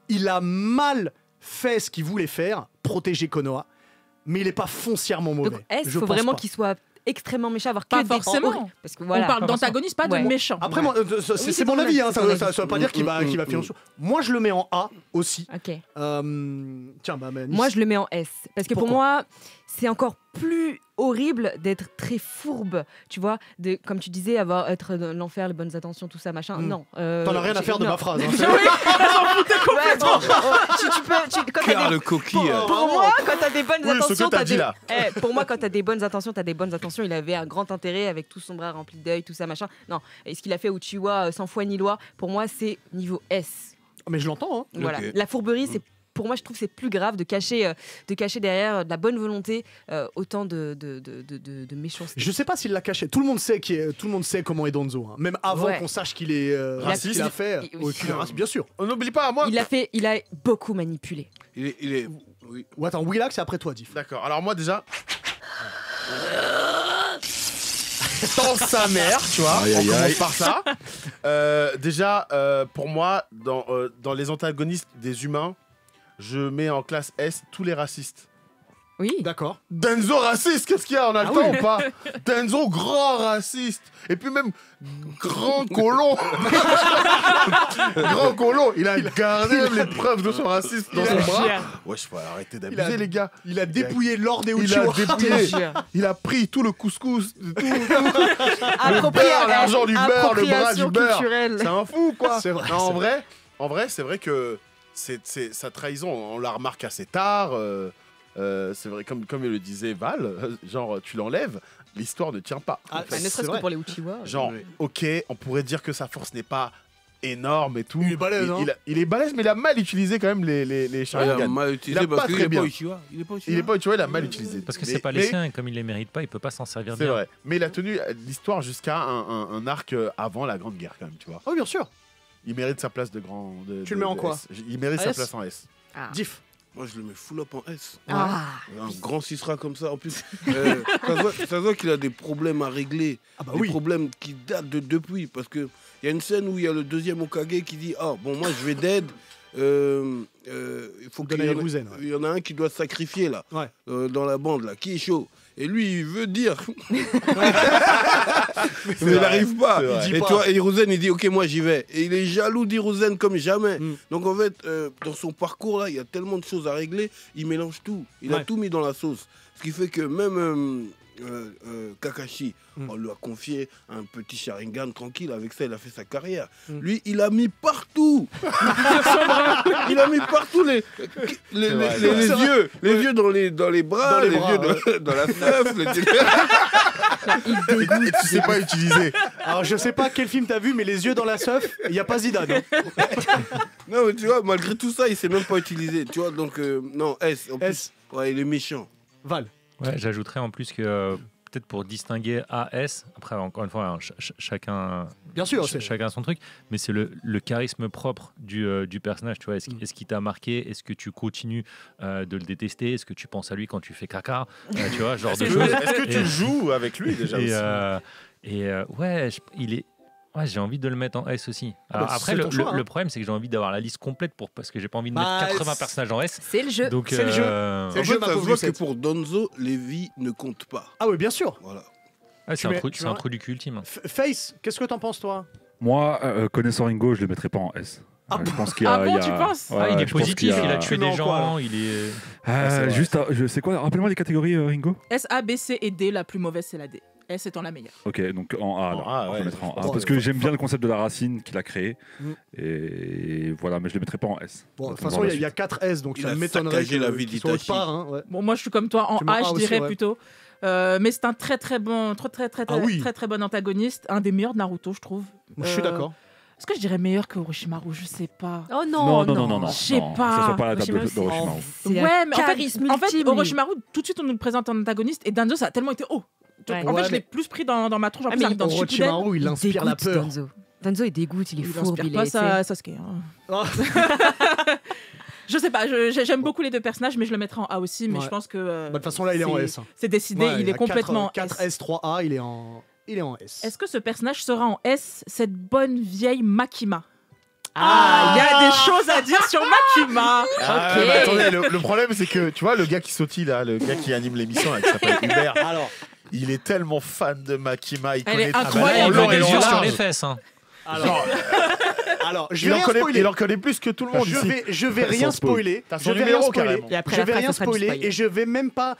Il a mal fait ce qu'il voulait faire, protéger Konoha, mais il est pas foncièrement mauvais. Donc S, il Je faut pense vraiment pas. qu'il soit extrêmement méchant, avoir Pas que des forcément. parce que voilà, On parle d'antagoniste, pas de Ouais. méchant. Après, moi, c'est c'est mon ton avis, avis, hein, c'est ton ça veut pas dire qu'il va finir en dessous. Moi, je le mets en A aussi. Ok. Tiens, bah, Nice. Moi, je le mets en S. Parce que pour Pourquoi moi, c'est encore plus horrible d'être très fourbe, tu vois, comme tu disais, être dans l'enfer, les bonnes attentions, tout ça, machin. Non. T'en as rien à faire de non. ma phrase. hein. Ouais, bon, quand t'as Car des- le coquille. pour moi, quand t'as des bonnes Oui, ce intentions, que t'as t'as dit, des... là. Pour moi, quand t'as des bonnes intentions, t'as des bonnes intentions. Il avait un grand intérêt avec tout son bras rempli d'œil, tout ça, machin. Non. Et ce qu'il a fait Uchiwa sans foi ni loi, pour moi, c'est niveau S. Mais je l'entends. Hein. Voilà. Ok. La fourberie, c'est pour moi, je trouve que c'est plus grave de cacher derrière de la bonne volonté autant de méchanceté. Je sais pas s'il l'a caché. Tout le monde sait comment est Donzo. Hein. Même avant Ouais. qu'on sache qu'il est Raciste. qu'il a fait. Qu'il est raciste, bien sûr. On n'oublie pas, moi. Il a beaucoup manipulé. Il est. Oui. Ou attends, Willax, c'est après toi, Diff. D'accord. Alors moi déjà. Dans sa mère, tu vois. Aïe, On aïe, commence aïe. par ça. Déjà, pour moi, dans les antagonistes des humains, je mets en classe S tous les racistes. Oui. D'accord. Denzo raciste, qu'est-ce qu'il y a? On a le temps ou pas? Denzo grand raciste. Et puis même grand colon. Grand colon. Il a gardé les preuves de son racisme dans son bras. Ouais, je faut arrêter d'abuser, les gars. Il a dépouillé l'or des Il a Uchiwa. dépouillé. Il a pris tout le couscous, tout le beurre, l'argent du beurre, le bras du beurre. C'est un fou, quoi. C'est vrai, Non, c'est en vrai, c'est vrai que sa trahison, on la remarque assez tard. C'est vrai, comme il le disait Val, genre tu l'enlèves, l'histoire ne tient pas. Ah, en fait. Ne c'est serait-ce que vrai. pour les Uchiwa. Genre, Oui. ok, on pourrait dire que sa force n'est pas énorme et tout. Il est balèze, hein. Il est balèze, mais il a mal utilisé quand même les Il a Sharingan. mal Il utilisé a parce pas qu'il très est bien. pas Uchiwa. Il est pas Uchiwa. Il est pas, tu vois, il a mal utilisé. Parce que Mais- c'est pas les mais- siens et comme il les mérite pas, il peut pas s'en servir C'est bien. vrai. Mais il a tenu l'histoire jusqu'à un arc avant la Grande Guerre, quand même, tu vois. Oh, bien sûr. Il mérite sa place de grand. Tu le mets en de quoi? S. Il mérite sa S? place en S. Ah. Diff. Moi, je le mets full up en S. Ah. Un grand Cisra comme ça. En plus, ça se voit qu'il a des problèmes à régler. Ah bah des oui. problèmes qui datent de depuis. Parce qu'il y a une scène où il y a le deuxième Hokage qui dit ah, bon, moi, je vais d'aide. Il faut qu'il y en ait- Hiruzen, ouais. il y en a un qui doit se sacrifier là, Ouais. dans la bande là, qui est chaud. Et lui, il veut dire, mais il vrai, n'arrive pas. c'est vrai. Il dit Et pas. toi, Hiruzen, il dit ok, moi j'y vais. Et il est jaloux d'Hiruzen comme jamais. Mm. Donc en fait, dans son parcours là, il y a tellement de choses à régler. Il mélange tout. Il a Ouais. tout mis dans la sauce. Ce qui fait que même Kakashi, Mm. on lui a confié un petit Sharingan tranquille. Avec ça, il a fait sa carrière. Mm. Lui, il a mis partout. Il a mis partout les vrai, c'est vrai. yeux. Les yeux dans les bras, Dans les les bras, yeux dans la seuf. Et tu sais pas utiliser. Alors, je sais pas quel film t'as vu, mais les yeux dans la seuf, il n'y a pas Zidane. hein. Non, mais tu vois, malgré tout ça, il s'est même pas utilisé. Tu vois, donc, non, S. En plus, S. ouais, il est méchant. Val. Ouais, j'ajouterais en plus que peut-être pour distinguer AS, après encore une fois, hein, chacun, Bien sûr, c'est- chacun son truc, mais c'est le charisme propre du personnage. Tu vois, est-ce qu'il t'a marqué? Est-ce que tu continues de le détester? Est-ce que tu penses à lui quand tu fais caca? Tu vois, genre de choses. Est-ce que tu Et- joues avec lui déjà Et, aussi ouais, il est. Ouais, j'ai envie de le mettre en S aussi. Ah Alors, bah, après, c'est le, ton choix, hein. le problème, c'est que j'ai envie d'avoir la liste complète parce que j'ai pas envie de Bah, mettre 80 c'est- personnages en S. C'est le jeu. Donc, C'est le jeu. C'est En le jeu, fait, ma ça se pauvre voit que Lucette. pour Donzo, les vies ne comptent pas. Ah oui, bien sûr. Voilà. ouais, tu c'est mets- un trou, tu c'est mets un un- trou du cul ultime. Face, qu'est-ce que t'en penses, toi? Moi, connaissant Ringo, je le mettrais pas en S. Ah Je pense qu'il y a, Ah bon, il y a- tu penses Ouais, Ah, il est je pense positif, qu'il y a- il a tué Tu mets des en quoi, gens, il est. Ah, c'est vrai. juste, je sais quoi, rappelle-moi les catégories, Ringo. S, A, B, C et D, la plus mauvaise, c'est la D. S étant la meilleure. Ok, donc en A, alors. En A, Je ouais. le mettrai en A. Bon, Parce que j'aime bien le concept de la racine qu'il a créé. Mm. Et voilà, mais je le mettrai pas en S. Bon, de On toute va façon, voir il y la a 4 S, donc Il ça a m'étonnerait saccagé la vie qu'il soit autre d'Itachi. part. Hein, ouais. Bon, moi, je suis comme toi, en Tu mets A, A je aussi, dirais ouais. plutôt. Mais c'est un très bon, Ah oui. très bon antagoniste, un des meilleurs de Naruto, je trouve. Moi, je suis d'accord. Est-ce que je dirais meilleur que Orochimaru? Je sais pas. Oh non, Je sais non, pas. Que ce soit pas la table Orochimaru, d'Orochimaru. C'est Ouais, un mais charisme en fait, ultime, lui. Orochimaru, tout de suite, on nous le présente en antagoniste, et Danzo, ça a tellement été haut. Ouais. En Ouais, fait, je l'ai mais- plus pris dans ma tronche. En Ah, plus, mais ça arrive dans Shippuden. Orochimaru, il inspire la dégoûte, peur. Danzo. Danzo, il dégoûte, il est Il fourbe, inspire il pas est... ça, Sasuke. Hein. Oh. Je sais pas, j'aime beaucoup les deux personnages, mais je le mettrai en A aussi. Mais Ouais. je pense que. Bah, de toute façon, là, il est en S. Hein. C'est décidé, Ouais, il y est a complètement 4 S. S, 3A, il est en S. Est-ce que ce personnage sera en S, cette bonne vieille Makima? Il y a des choses à dire sur Makima. Ah, Ok. mais attendez, le problème, c'est que tu vois, le gars qui sautille là, le gars qui anime l'émission, là, qui s'appelle Hubert, Alors, il est tellement fan de Makima. Il Elle connaît est tout. incroyable. En Il long veut et des en yeux sur large. les fesses. Hein. alors, je Il vais en rien connaît- spoiler. il en connaît plus que tout le monde ici. Je vais Sans rien spoil. spoiler. T'as son Je vais rien numéro, spoiler. carrément. Et après Je la vais phrase, rien ça sera du spoiler spoil. et je vais même pas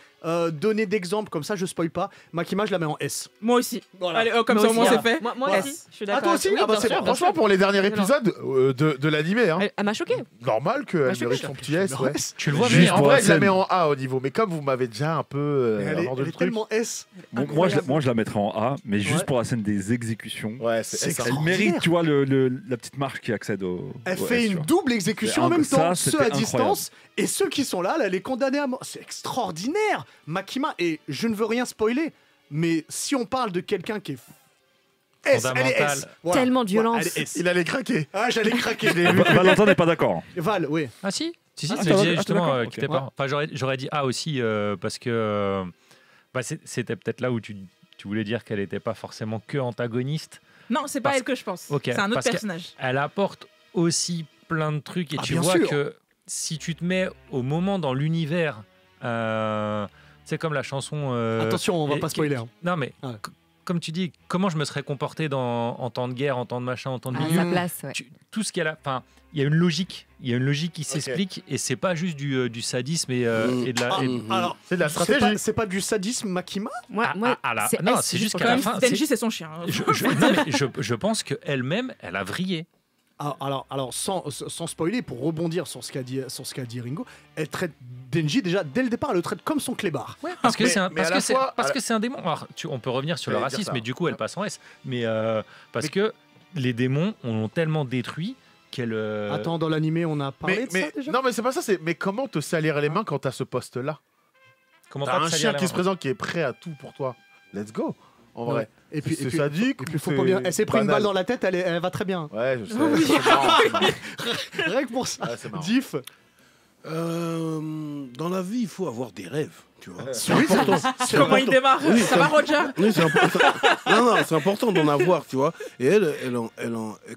donner d'exemple comme ça. Je spoil pas. Makima, je la mets en S. Moi aussi. Voilà. Allez, comme Moi ça, au aussi, moins, hein. c'est fait. Moi Voilà. aussi, je suis Ah, d'accord. toi aussi? Oui, Ah, bah, bien c'est sûr, bon. bien Franchement, sûr. pour les derniers Excellent. épisodes de l'animé, hein, Elle m'a choqué. normal qu'elle Ah, je mérite sais son pas, petit je S. la mets en Ouais. S. Tu le vois Juste venir. En pour vrai, la je la scène. mets en A au niveau, mais comme vous m'avez déjà un peu Elle vendu est le truc. tellement S. Bon, moi, je la mettrai en A, mais juste Ouais. pour la scène des exécutions. Ouais, C'est c'est ça. Elle mérite, tu vois, la petite marche qui accède au. Elle au fait S, une tu vois. double exécution en C'est même ça, temps, c'était ceux à incroyable. distance et ceux qui sont là, elle est condamnée à mort. C'est extraordinaire, Makima. Et je ne veux rien spoiler, mais si on parle de quelqu'un qui est S, elle est S. Fondamental. Voilà. Tellement de violence. Elle est S. Il allait craquer. Ah, j'allais craquer. Valentin n'est pas d'accord. Val, oui. Ah si, si, Ah, je t'es le disais d'accord, justement d'accord, qu'il était ok. pas. Enfin, j'aurais dit A aussi parce que c'était peut-être là où tu voulais dire qu'elle n'était pas forcément que antagoniste. Non, c'est pas Parce- elle que je pense. Ok, C'est un autre parce que- personnage. Elle apporte aussi plein de trucs et Ah, tu bien vois sûr. que si tu te mets au moment dans l'univers, c'est comme la chanson. Attention, on va et- pas spoiler. hein. Non mais Ouais. comme tu dis, comment je me serais comporté en temps de guerre, en temps de machin, en temps de À milieu. sa place, ouais. Tout ce qu'elle a, enfin, il y a une logique, qui s'explique et c'est pas juste du sadisme et de la. Ah, et- alors, C'est de la c'est stratégie. pas du sadisme, Makima. Moi, c'est non, S, c'est juste Quand qu'à la même, fin, Denji, c'est son chien. hein. je pense qu'elle-même, elle a vrillé. Alors sans spoiler, pour rebondir sur ce qu'a dit Ringo, elle traite Denji déjà dès le départ, elle le traite comme son clébard. Parce que Mais- c'est un, mais parce à que la c'est, fois- parce que c'est un démon. Alors, on peut revenir sur le J'allais dire racisme, ça. mais du coup, elle passe en S. Mais parce que les démons ont tellement détruit qu'elle. Attends, dans l'animé, on a parlé de ça déjà. non, mais c'est pas ça. Mais comment te salir les mains quand t'as ce poste-là? Comment T'as pas te un salir chien la qui main. se présente, qui est prêt à tout pour toi. Let's go. En vrai. Et puis, c'est sadique. et puis faut pas bien. Elle s'est pris une balle dans la tête, elle va très bien. Ouais, je sais. C'est marrant, c'est marrant. Rien que pour ça. Ouais, c'est marrant. Diff. Dans la vie, il faut avoir des rêves, tu vois. Oui, c'est Comment il démarre Oui, Ça va, Roger? Oui, c'est important. Non, c'est important d'en avoir, tu vois. Et elle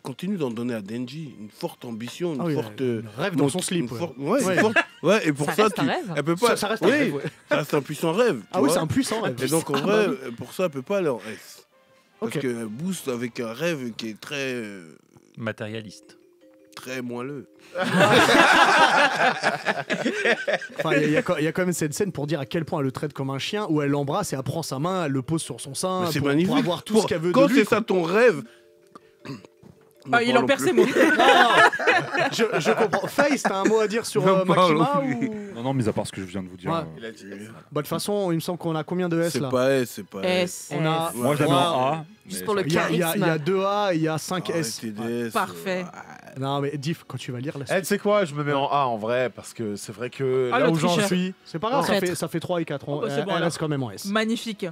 continue d'en donner à Denji une forte ambition, une Ah oui, forte. un rêve dans son slip. une ouais. forte- ouais, Ouais. une forte- ouais, et pour Ça ça, reste un rêve. elle peut pas. Ça reste un oui, rêve, ouais. ça reste un puissant rêve. Ah tu oui, vois. c'est un puissant rêve. Et donc en Ah, vrai, bah oui. pour ça, elle peut pas aller en S. Parce Ok. qu'elle booste avec un rêve qui est Matérialiste. très moelleux. Enfin, il y a quand même cette scène pour dire à quel point elle le traite comme un chien, où elle l'embrasse et elle prend sa main, elle le pose sur son sein Mais c'est pour magnifique. avoir tout ce qu'elle veut Quand de lui. c'est ça ton rêve. Ah, il en perd ses mots. Je comprends. Face, t'as un mot à dire sur Non, pas Makima non plus. ou... Non, mis à part ce que je viens de vous dire. Ouais. Il a dit. Bah, de toute façon, il me semble qu'on a combien de S C'est là pas S, c'est pas S. S. On a... Moi, je la mets en A. Juste mais pour le ça- Il y a, il y a- il y a charisme. 2 A et il y a 5 S. Arrêtez des S. Parfait. Non mais Diff, quand tu vas lire la Eh, suite, tu sais quoi, je me mets en A en vrai, parce que c'est vrai que Ah, là le où j'en tricheur. suis. c'est pas grave, Traître. ça fait 3 et 4. Oh, bah, c'est bon, elle alors. reste quand même en S. Magnifique.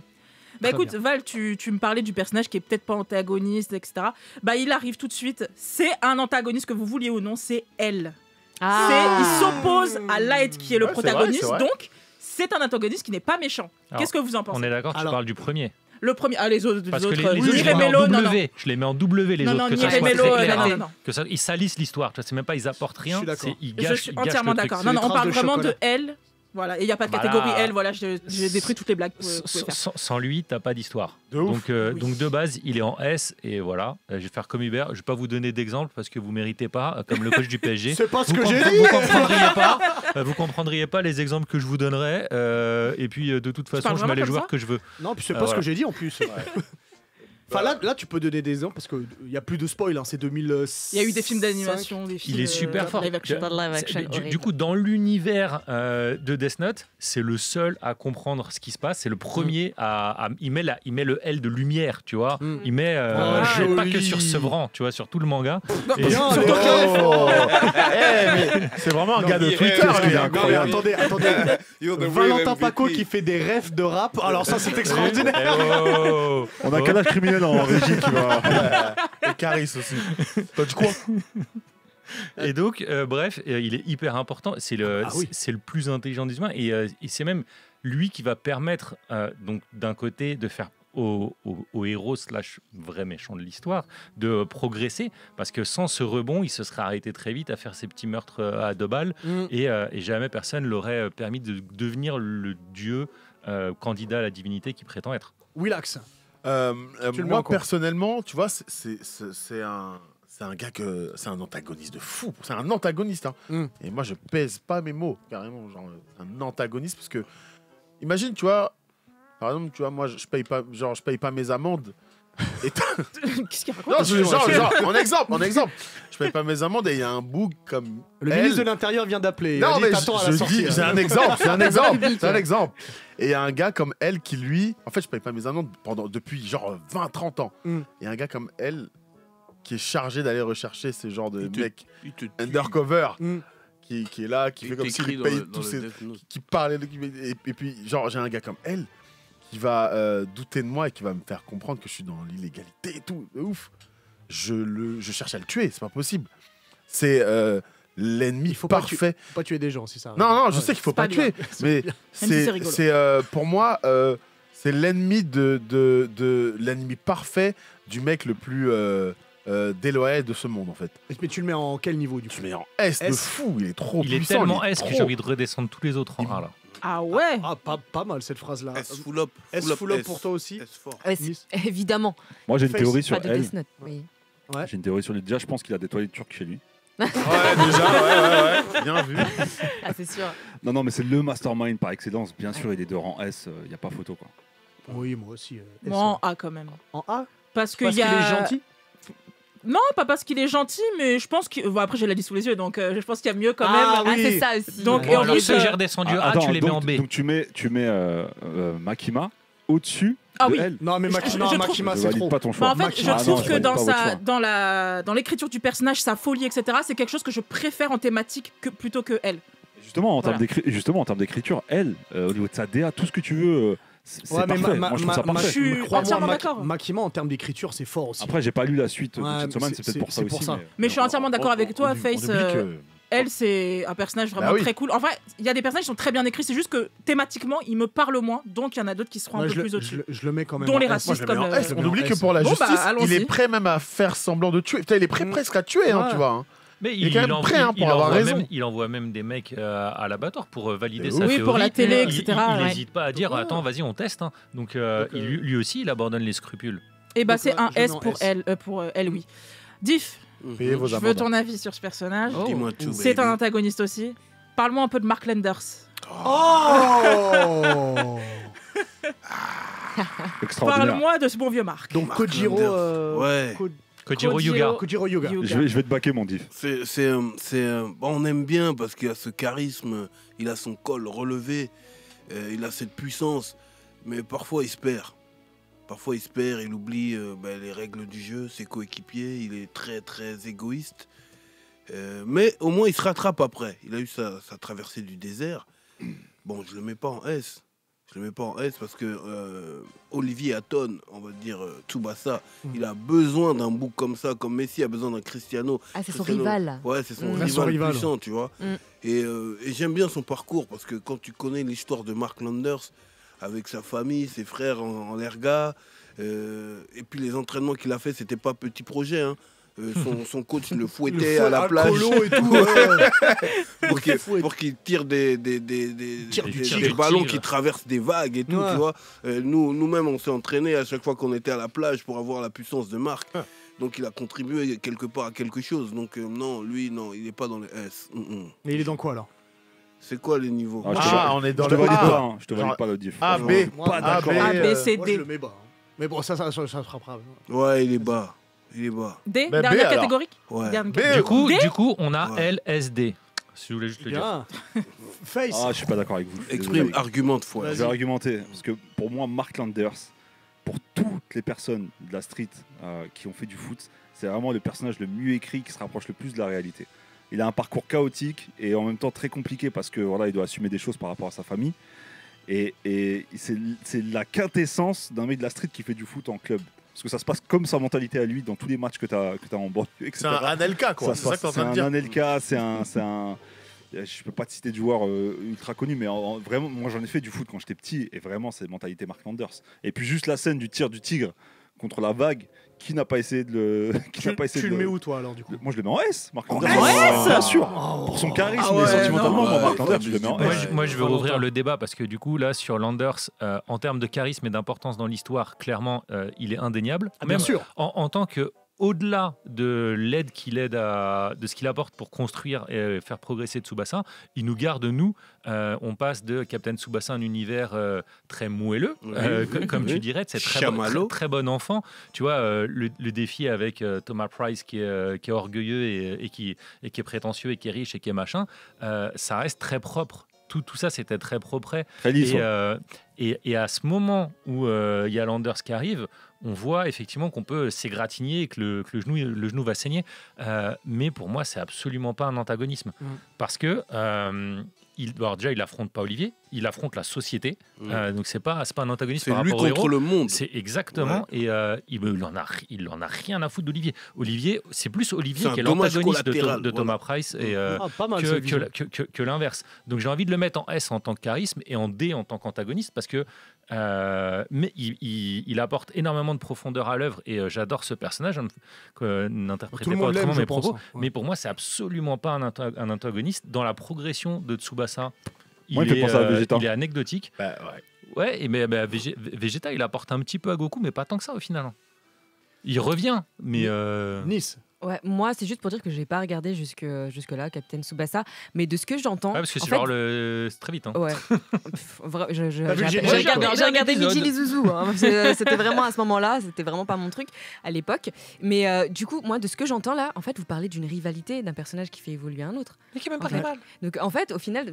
Bah Très écoute, bien. Val, tu me parlais du personnage qui est peut-être pas antagoniste, etc. Bah il arrive tout de suite. C'est un antagoniste que vous vouliez ou non, c'est elle. Ah. Il s'oppose à Light qui est le Ouais, c'est vrai, protagoniste, c'est vrai. donc c'est un antagoniste qui n'est pas méchant. Alors, Qu'est-ce que vous en pensez? On est d'accord, tu Alors- parles du premier. Le premier, les autres, Parce que les oui, autres, je les mets en Niremelo, non, non. W. Je les mets en W, les Non, autres. non, Que ça soit Niremelo, très clair, non, hein. non, non. Que ça, ils salissent l'histoire. Tu vois, c'est même pas ils apportent rien. Je suis d'accord. Ils Je gâchent, suis ils gâchent entièrement le truc. d'accord. C'est Non, les non, on traces parle de vraiment chocolat. de elle. Voilà, et il n'y a pas de Bah catégorie là- L, voilà, j'ai détruit toutes les blagues que vous pouvez faire. Sans lui, t'as pas d'histoire. De ouf. Donc, Oui. donc de base, il est en S et voilà. Je vais faire comme Hubert. Je vais pas vous donner d'exemple parce que vous méritez pas, comme le coach du PSG. C'est pas ce Vous que j'ai compre- dit. vous comprendriez pas les exemples que je vous donnerais. Et puis de toute façon, parles je mets vraiment les comme joueurs ça que je veux. Non, puis c'est pas ce voilà. que j'ai dit en plus. Enfin là, tu peux donner des exemples parce qu'il n'y a plus de spoil, hein, c'est 2006. Il y a eu des films d'animation, des films Il est super fort. live action. Pas de live action, Du horrible. coup, dans l'univers de Death Note, c'est le seul à comprendre ce qui se passe. C'est le premier il met le L de lumière, tu vois. Mm. Il met joli. pas que sur Sevran, tu vois, sur tout le manga. Et- Bien, Oh. Mais c'est vraiment un gars de Twitter, qu'est-ce qu'il lui. est hein. Non, mais incroyable. attendez. You're the real Valentin MVP. Paco qui fait des refs de rap. Alors ça, c'est extraordinaire. Eh oh. On a quel âge criminel en régie qui va. Et Caris aussi. Toi, tu crois Et donc, bref, il est hyper important. C'est Ah oui. c'est le plus intelligent des humains. Et c'est même lui qui va permettre, donc d'un côté, de faire au héros / vrai méchant de l'histoire de progresser. Parce que sans ce rebond, il se serait arrêté très vite à faire ses petits meurtres à 2 balles. Et jamais personne l'aurait permis de devenir le dieu candidat à la divinité qu'il prétend être. Willax. Tu le mets en Moi, quoi personnellement, tu vois, c'est un gars c'est un antagoniste de fou. C'est un antagoniste. Hein. Mm. Et moi, je pèse pas mes mots, carrément. Genre, un antagoniste, parce que, imagine, tu vois, par exemple, tu vois, moi, je paye pas mes amendes. Et Qu'est-ce qu'il raconte non, genre, en exemple, je paye pas mes amendes et il y a un bouc comme Le elle. ministre de l'Intérieur vient d'appeler. Il a Non, dit, mais t'attends à la je sortie. dis, hein. c'est un exemple, c'est un exemple, public, c'est un ouais. exemple. Et il y a un gars comme elle qui, lui, en fait, je paye pas mes amendes depuis genre 20-30 ans. Mm. Et un gars comme elle qui est chargé d'aller rechercher ces genres de Il te- mecs Il te tue. undercover Mm. qui est là, qui Il fait comme t'écrit s'il dans paye le- dans tous le ces. Death Note. Qui parle et puis, genre, j'ai un gars comme elle qui va douter de moi et qui va me faire comprendre que je suis dans l'illégalité et tout. De ouf. Je cherche à le tuer, c'est pas possible. C'est l'ennemi Il faut pas parfait. Faut pas tuer des gens si ça. Non, je Ouais. sais qu'il faut C'est pas pas tuer, mais si c'est rigolo. c'est pour moi c'est l'ennemi de l'ennemi parfait du mec le plus déloyal de ce monde en fait. Mais tu le mets en quel niveau du coup Je mets en S de S. fou, il est trop Il est puissant. tellement S que trop. j'ai envie de redescendre tous les autres en A là. Ah ouais. Ah, pas mal cette phrase-là. S full up. S full up pour toi aussi. S fort. Ouais, Miss. évidemment, Moi, j'ai une Face, théorie pas sur de elle. Death Note. Oui. Ouais. J'ai une théorie sur lui. Déjà, je pense qu'il a des toilettes turques chez lui. Ouais, déjà, ouais. Bien vu. Ah, c'est sûr. Non, mais c'est le mastermind par excellence. Bien sûr, il est de rang S. Il n'y a pas photo, quoi. Oui, moi aussi. S. Moi en A quand même. En A Parce que Parce il y qu'il a. est gentil. Non, pas parce qu'il est gentil, mais je pense que. Bon, après, j'ai la liste sous les yeux, donc je pense qu'il y a mieux quand Ah, même. oui. Ah, c'est ça aussi. Donc, ouais. et en Alors plus, ceux que j'ai redescendu A, Attends, tu les mets en donc, B. Donc tu mets Makima au-dessus Ah de oui. elle. Non, mais Je Makima, trouve- Makima Je c'est valide trop. pas ton Mais choix. en fait, Makima, je ah trouve non, je que valide pas votre choix. dans l'écriture du personnage, sa folie, etc., c'est quelque chose que je préfère en thématique plutôt que elle. Justement, en Voilà. termes d'écriture, elle, au niveau de sa DA, tout ce que tu veux, c'est Ouais, mais parfait. Moi, je trouve ça parfait. Je suis Crois-moi, entièrement d'accord. Makima en termes d'écriture, c'est fort aussi. Après, j'ai pas lu la suite de Ouais, cette semaine, mais c'est c'est- peut-être pour ça c'est pour aussi. ça. Mais je suis entièrement d'accord avec toi, Face. On oublie que- Elle, c'est un personnage vraiment Bah oui. très cool. En vrai, il y a des personnages qui sont très bien écrits, c'est juste que thématiquement, ils me parlent moins, donc il y en a d'autres qui seront Ouais, un je peu le- plus au-dessus. je le mets quand même. Dont en les S. racistes Moi, je le mets en comme, S. je On le oublie mets en que S. pour la Bon, bah, justice, il allons-y. est prêt même à faire semblant de tuer. Putain, il est presque à tuer, hein, Ouais. tu vois. hein. Mais Il est quand même prêt, hein, pour avoir raison. il envoie même des mecs à l'abattoir pour valider Oui, sa pour théorie. la télé, Il- etc., Il ouais. n'hésite pas à dire Ouais. attends, vas-y, on teste. hein. Donc, lui aussi, il abandonne les scrupules. Et bah, Donc, c'est un je mets S en pour S. elle, oui. Diff, Payez vos je veux amendes. ton avis sur ce personnage. Oh. Dis-moi tout, C'est baby. un antagoniste aussi. Parle-moi un peu de Mark Landers. Oh Extraordinaire. Parle-moi de ce bon vieux Mark. Donc Mark Kojiro. Landers. Ouais. Kojiro Kojiro. Yuga. Kojiro Yuga. Yuga. Je vais te baquer, mon diff. Bon, on aime bien parce qu'il a ce charisme, il a son col relevé, il a cette puissance, mais parfois il se perd. Parfois il se perd, il oublie les règles du jeu, ses coéquipiers, il est très très égoïste. Mais au moins il se rattrape après. Il a eu sa traversée du désert. Bon, je le mets pas en S. Je le mets pas en S parce que Olivier Hatton, on va dire Tsubasa, il a besoin d'un bouc comme ça, comme Messi a besoin d'un Cristiano. Ah, c'est son Cristiano- rival. Ouais, c'est son, Mm. rival, Son rival. puissant, tu vois. Mm. Et j'aime bien son parcours parce que quand tu connais l'histoire de Mark Landers avec sa famille, ses frères en Lerga, et puis les entraînements qu'il a fait, c'était pas petit projet. Hein. son coach le fouettait à la plage colo et tout. pour qu'il tire des ballons qui traversent des vagues et tout, tu vois. Nous-mêmes, on s'est entraînés à chaque fois qu'on était à la plage pour avoir la puissance de Marc. Donc il a contribué quelque part à quelque chose. Donc non, lui, non, il n'est pas dans les S. Mais il est dans quoi alors? C'est quoi les niveaux? On est dans le A. Je te valide pas le diff. A, B, Pas d'accord. A, B, C, Moi, je D. le mets bas. Mais bon, ça frappera. Ouais, il est bas. D, Bah, dernière B, alors. catégorie. Ouais. Du coup, on a Ouais. LSD. Si vous voulez juste le dire. Bien. Face. Ah, je suis pas d'accord avec vous. Exprime, argumente, fois. Je vais argumenter. Parce que pour moi, Mark Landers, pour toutes les personnes de la street qui ont fait du foot, c'est vraiment le personnage le mieux écrit qui se rapproche le plus de la réalité. Il a un parcours chaotique et en même temps très compliqué parce que voilà, il doit assumer des choses par rapport à sa famille. Et c'est la quintessence d'un mec de la street qui fait du foot en club. Parce que ça se passe comme sa mentalité à lui dans tous les matchs que tu as en banlieue, etc. C'est un Anelka, quoi. C'est ça que t'es en train de dire. C'est un Anelka, c'est un je peux pas te citer de joueurs ultra connus, mais vraiment, moi j'en ai fait du foot quand j'étais petit, et vraiment c'est mentalité Mark Landers. Et puis juste la scène du tir du tigre contre la vague, qui n'a pas essayé de le. Tu le mets où toi alors du coup? Moi je le mets en S, Mark Landers. En S Bien sûr. Pour son charisme et sentimentalement, moi Mark Landers, je le mets en S. Moi, je veux rouvrir le débat parce que du coup, là, sur Landers, en termes de charisme et d'importance dans l'histoire, clairement, il est indéniable. Ah, bien sûr. En tant que, au-delà de l'aide de ce qu'il apporte pour construire et faire progresser Tsubasa, il nous garde, nous, on passe de Captain Tsubasa, un univers très moelleux, comme tu dirais, de cette très bon enfant. Tu vois, le défi avec Thomas Price qui est orgueilleux et qui est prétentieux et qui est riche et qui est machin, ça reste très propre. Tout ça, c'était très propre. Et à ce moment où il y a Landers qui arrive, on voit effectivement qu'on peut s'égratigner et que le genou va saigner. Mais pour moi, c'est absolument pas un antagonisme. Parce que déjà, il affronte pas Olivier, il affronte la société. Donc, c'est pas un antagoniste par rapport au héros. C'est lui contre le monde. C'est exactement. Ouais. Et il en a rien à foutre d'Olivier. Olivier, c'est plus Olivier qui est l'antagoniste de Thomas Price que l'inverse. Donc, j'ai envie de le mettre en S en tant que charisme et en D en tant qu'antagoniste parce que mais il apporte énormément de profondeur à l'œuvre et j'adore ce personnage. N'interprétez pas autrement mes propos, mais pour moi, c'est absolument pas un antagoniste. Dans la progression de Tsubasa, il est anecdotique. Mais Vegeta, il apporte un petit peu à Goku, mais pas tant que ça au final. Il revient, mais Nice. Ouais, moi, c'est juste pour dire que je n'ai pas regardé jusque-là, Captain Tsubasa, mais de ce que j'entends. parce que c'est très vite. Hein. Ouais. J'ai regardé Michi les Zouzous. Hein. C'était vraiment à ce moment-là, c'était vraiment pas mon truc à l'époque. Mais du coup, moi, de ce que j'entends là, en fait, vous parlez d'une rivalité d'un personnage qui fait évoluer un autre. Mais qui est même pas rival. Donc en fait, au final,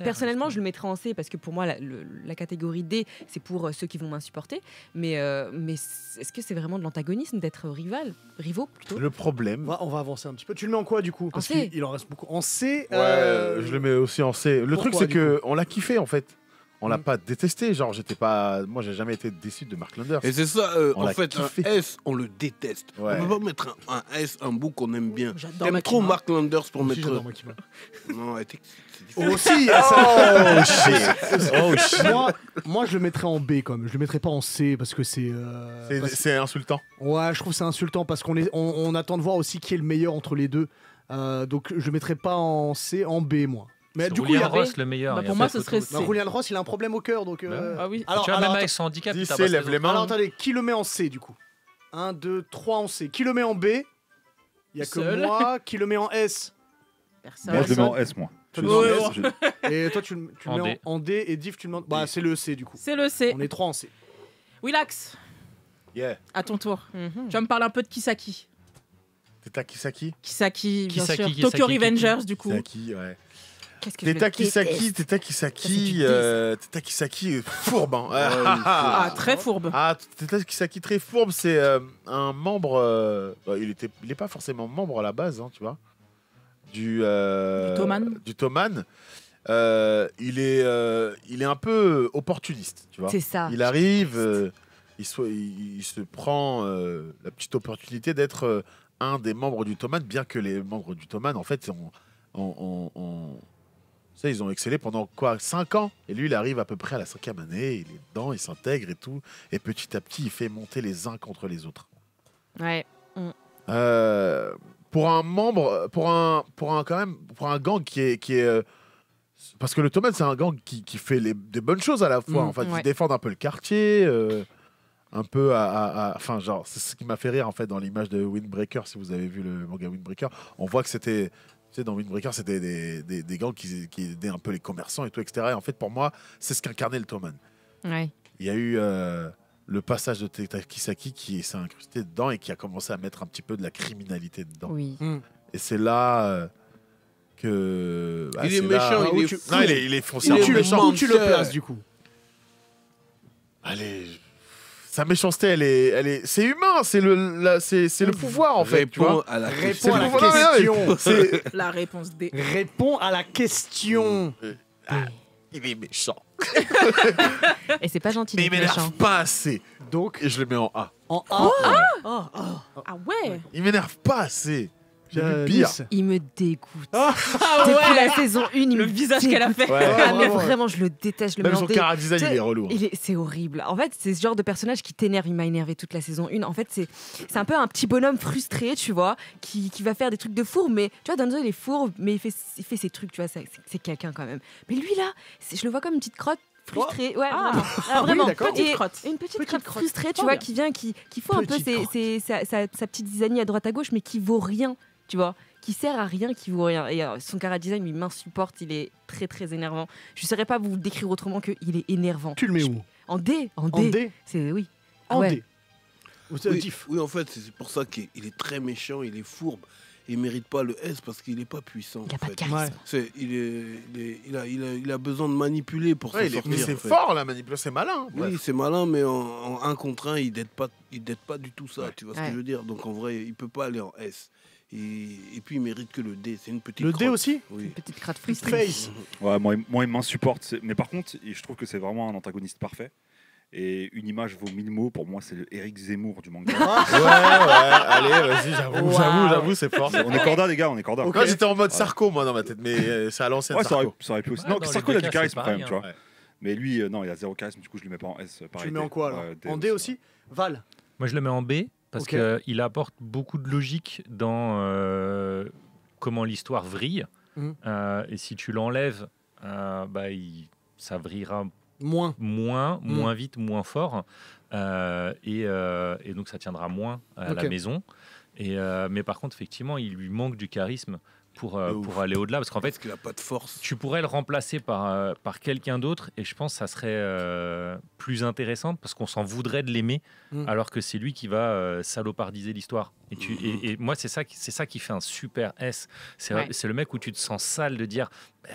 personnellement, je le mettrais en C parce que pour moi, la catégorie D, c'est pour ceux qui vont m'insupporter. Mais est-ce que c'est vraiment de l'antagonisme d'être rivaux plutôt? Le problème. On va avancer un petit peu. Tu le mets en quoi du coup? Parce qu'il en reste beaucoup. En C. Je le mets aussi en C. Le truc, c'est qu'on l'a kiffé en fait. On l'a pas détesté. Genre, moi, j'ai jamais été déçu de Mark Landers. Et c'est ça, en fait, kiffé. Un S, on le déteste. Ouais. On peut pas mettre un S, un bout qu'on aime bien. T'aimes trop Mark Landers pour mettre. Non, aussi. Moi, je le mettrais en B comme. Je le mettrais pas en C parce que c'est. C'est insultant. Ouais, je trouve c'est insultant parce qu'on attend de voir aussi qui est le meilleur entre les deux. Donc, je le mettrais pas en C, en B, moi. Mais du coup, il y a Ross le meilleur. Pour moi, ce serait C. Julian Ross, il a un problème au cœur, donc. Ah oui. Alors, tu vois, même avec son handicap, il lève les mains. Alors attendez, qui le met en C du coup? 1, 2, 3 en C. Qui le met en B? Il y a que moi. Qui le met en S? Personne. Moi, je le mets en S, moi. Et toi, tu le mets en D et Div, tu le mets. Bah, c'est le C du coup. C'est le C. On est 3 en C. Willax. Yeah. À ton tour. Tu vas me parler un peu de Kisaki. T'es Kisaki? Kisaki, bien sûr. Tokyo Revengers, du coup. Kisaki, ouais. Teta Kisaki, fourbe. Très fourbe. Teta Kisaki, très fourbe, c'est un membre. Il est pas forcément membre à la base, hein, tu vois. Du Toman. Il est un peu opportuniste, tu vois. C'est ça. Il arrive, il se prend la petite opportunité d'être un des membres du Toman, bien que les membres du Toman, en fait, ils ont excellé pendant 5 ans. Et lui, il arrive à peu près à la 5e année, il est dedans, il s'intègre et tout. Et petit à petit, il fait monter les uns contre les autres. Ouais. pour un membre, pour un gang qui est parce que le Toman, c'est un gang qui fait des bonnes choses à la fois. En fait, ils défendent un peu le quartier, un peu enfin, genre, c'est ce qui m'a fait rire en fait dans l'image de Windbreaker. Si vous avez vu le manga Windbreaker, on voit que c'était, tu sais, dans Windbreaker, c'était des gangs qui aidaient un peu les commerçants et tout, etc. Et en fait, pour moi, c'est ce qu'incarnait le Toman. Ouais. Il y a eu le passage de Kisaki qui s'est incrusté dedans et qui a commencé à mettre un petit peu de la criminalité dedans. Oui. Et c'est là que... il est méchant, il est foncièrement méchant. Où tu le places, du coup? Allez... Sa méchanceté, elle est... c'est humain, c'est le pouvoir, en fait. Tu vois, à la Réponds à la question. c'est... La réponse D. Réponds à la question. Il est méchant. Et c'est pas gentil. Mais il d'être méchant. m'énerve pas assez. Donc, Et je le mets en A. en A. Ah ouais. Il m'énerve pas assez. J'ai vu pire. Nice. Il me dégoûte. Ah Depuis ouais. la saison 1, il Le me visage qu'elle a fait. Ouais. Ah, mais Ouais. vraiment, je le déteste. Je le Même mets en son dé. chara-design, Tu sais, il est relou. C'est horrible. En fait, c'est ce genre de personnage qui t'énerve. Il m'a énervé toute la saison 1. En fait, c'est un peu un petit bonhomme frustré, tu vois, qui va faire des trucs de fourbe. Mais tu vois, Danzo, il est fourbe, mais il fait ses trucs, tu vois, c'est quelqu'un quand même. Mais lui, là, je le vois comme une petite crotte frustrée. Ouais, Ah. vraiment. Ah oui, Vraiment. d'accord. Petite Et crotte. une petite Petite crotte crotte. frustrée, tu Trop vois, bien. qui vient, qui faut un peu Petite sa petite zizanie à droite à gauche, mais qui vaut rien, tu vois, qui sert à rien, qui vaut rien. Et son chara-design, il m'insupporte, il est très très énervant. Je ne saurais pas vous le décrire autrement qu'il est énervant. Tu le mets où? En D, En D. C'est oui. Ah En ouais. D. Oui, Diff. oui, en fait, c'est pour ça qu'il est très méchant, il est fourbe. Il mérite pas le S parce qu'il est pas puissant. Il a en pas fait. de charisme. Il a besoin de manipuler pour s'en Ouais, sortir. mais c'est en fait. fort, la manipulation, c'est malin. Oui, c'est malin, mais en 1 contre 1, il n'aide pas du tout ça. Tu vois ce que Ouais. je veux dire? Donc en vrai, il peut pas aller en S. Et puis il mérite que le D. C'est une petite Le D crotte. aussi? Oui. Petite crotte frustrée. Face. Ouais, moi, il m'insupporte. Mais par contre, je trouve que c'est vraiment un antagoniste parfait. Et une image vaut 1000 mots. Pour moi, c'est le Eric Zemmour du manga. Allez, vas-y, j'avoue, c'est fort. On est corda, les gars, on est corda. Moi, j'étais en mode Sarko, moi, dans ma tête, mais c'est à l'ancienne Ouais, ça Sarko. aurait pu aussi. Ouais, Non, dans Sarko, les il a deux du cas, charisme c'est quand même, pareil, tu vois. hein. Mais lui, non, il a zéro charisme, du coup, je le mets pas en S. Tu Pareil, le mets en quoi, alors? En D aussi? Val. Moi, je le mets en B parce Ok. qu'il apporte beaucoup de logique dans comment l'histoire vrille. Mhm. Et si tu l'enlèves, ça vrillera Moins. moins vite, moins fort. Et donc, ça tiendra moins à Ok. la maison. Mais par contre, effectivement, il lui manque du charisme pour ouf. aller au-delà. Parce qu'en fait, Parce qu'il a pas de force. tu pourrais le remplacer par quelqu'un d'autre et je pense que ça serait plus intéressant parce qu'on s'en voudrait de l'aimer alors que c'est lui qui va salopardiser l'histoire. Et moi, c'est ça qui fait un super S. C'est le mec où tu te sens sale de dire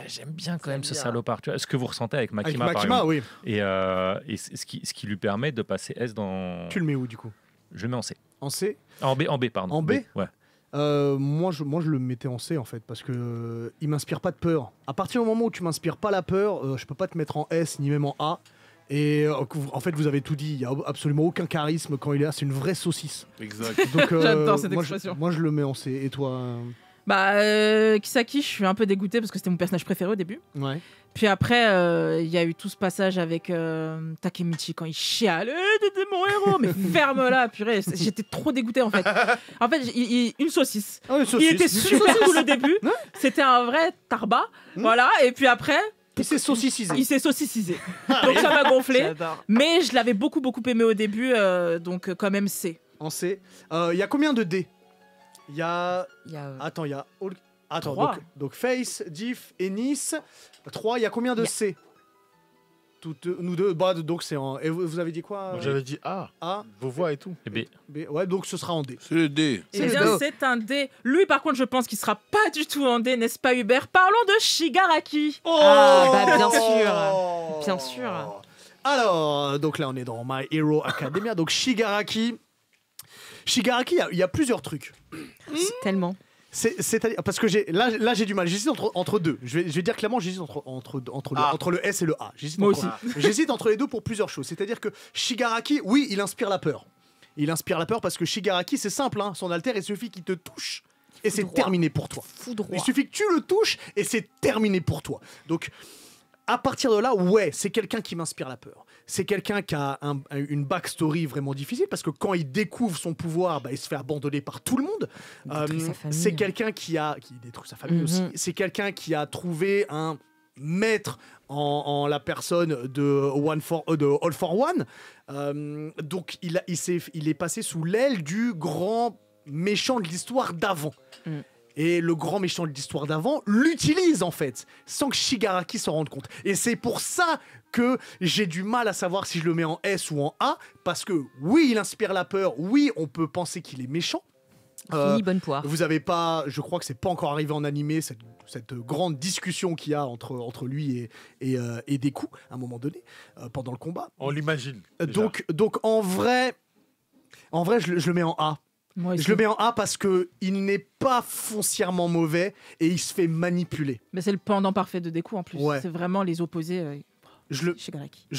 j'aime bien quand même ce salopard. Tu vois, ce que vous ressentez avec Makima, Avec par Makima, exemple. oui. Et ce qui lui permet de passer S dans... Tu le mets où, du coup? Je le mets en C. En C? En B, pardon. En B Ouais. Moi, je le mettais en C en fait parce que il m'inspire pas de peur. À partir du moment où tu m'inspires pas la peur, je peux pas te mettre en S ni même en A. Et en fait, vous avez tout dit. Il y a absolument aucun charisme quand il est là. C'est une vraie saucisse. Exact. Donc, J'adore cette moi, expression. moi, je le mets en C. Et toi? Kisaki, je suis un peu dégoûtée parce que c'était mon personnage préféré au début. Ouais. Puis après, il y a eu tout ce passage avec Takemichi quand il chiale. T'étais mon héros, mais ferme-la, purée. J'étais trop dégoûtée en fait. En fait, une saucisse. Ah, une Il saucisse. était super cool au début. C'était un vrai tarba. Voilà. Et puis après, Il s'est saucissisé. il s'est saucissisé. Donc ça m'a gonflé. Mais je l'avais beaucoup aimé au début. Donc quand même C. En C. Il y a combien de D? Il y a. Il y a, Attends, il y a. Attends, 3. donc Face, Diff et Nice. 3, il y a combien de Il y a- C? Nous deux. Bah, donc c'est en. Et vous avez dit quoi? J'avais dit A, A, vos voix et tout. Et B. B. Ouais, donc ce sera en D. C'est le D. Eh C'est bien, le D. c'est un D. Lui, par contre, je pense qu'il sera pas du tout en D, n'est-ce pas, Hubert? Parlons de Shigaraki. Ah, bah, bien sûr. Bien sûr. Alors, donc là, on est dans My Hero Academia. Donc Shigaraki. Shigaraki, il y a plusieurs trucs. Tellement. C'est-à-dire parce que là j'ai du mal. J'hésite entre deux. Je vais dire clairement, j'hésite entre le S et le A. J'hésite Moi entre- J'hésite entre les deux pour plusieurs choses. C'est-à-dire que Shigaraki, oui, il inspire la peur. Il inspire la peur parce que Shigaraki, c'est simple. Hein, son alter, il suffit qu'il te touche et c'est Foudroie. terminé pour toi. Foudroie. Il suffit que tu le touches et c'est terminé pour toi. Donc à partir de là, ouais, c'est quelqu'un qui m'inspire la peur. C'est quelqu'un qui a une backstory vraiment difficile parce que quand il découvre son pouvoir, il se fait abandonner par tout le monde. C'est quelqu'un qui détruit sa famille aussi. C'est quelqu'un qui a trouvé un maître en la personne de All for One. Donc il est passé sous l'aile du grand méchant de l'histoire d'avant. Et le grand méchant de l'histoire d'avant l'utilise en fait, sans que Shigaraki s'en rende compte. Et c'est pour ça que j'ai du mal à savoir si je le mets en S ou en A, parce que oui, il inspire la peur, oui, on peut penser qu'il est méchant. Bonne poire. Vous avez pas, je crois que c'est pas encore arrivé en animé, cette grande discussion qu'il y a entre lui et Deku à un moment donné, pendant le combat. On l'imagine. Donc en vrai, je le mets en A. Je le mets en A parce qu'il n'est pas foncièrement mauvais et il se fait manipuler. Mais c'est le pendant parfait de Deku en plus. Ouais. C'est vraiment les opposés. Je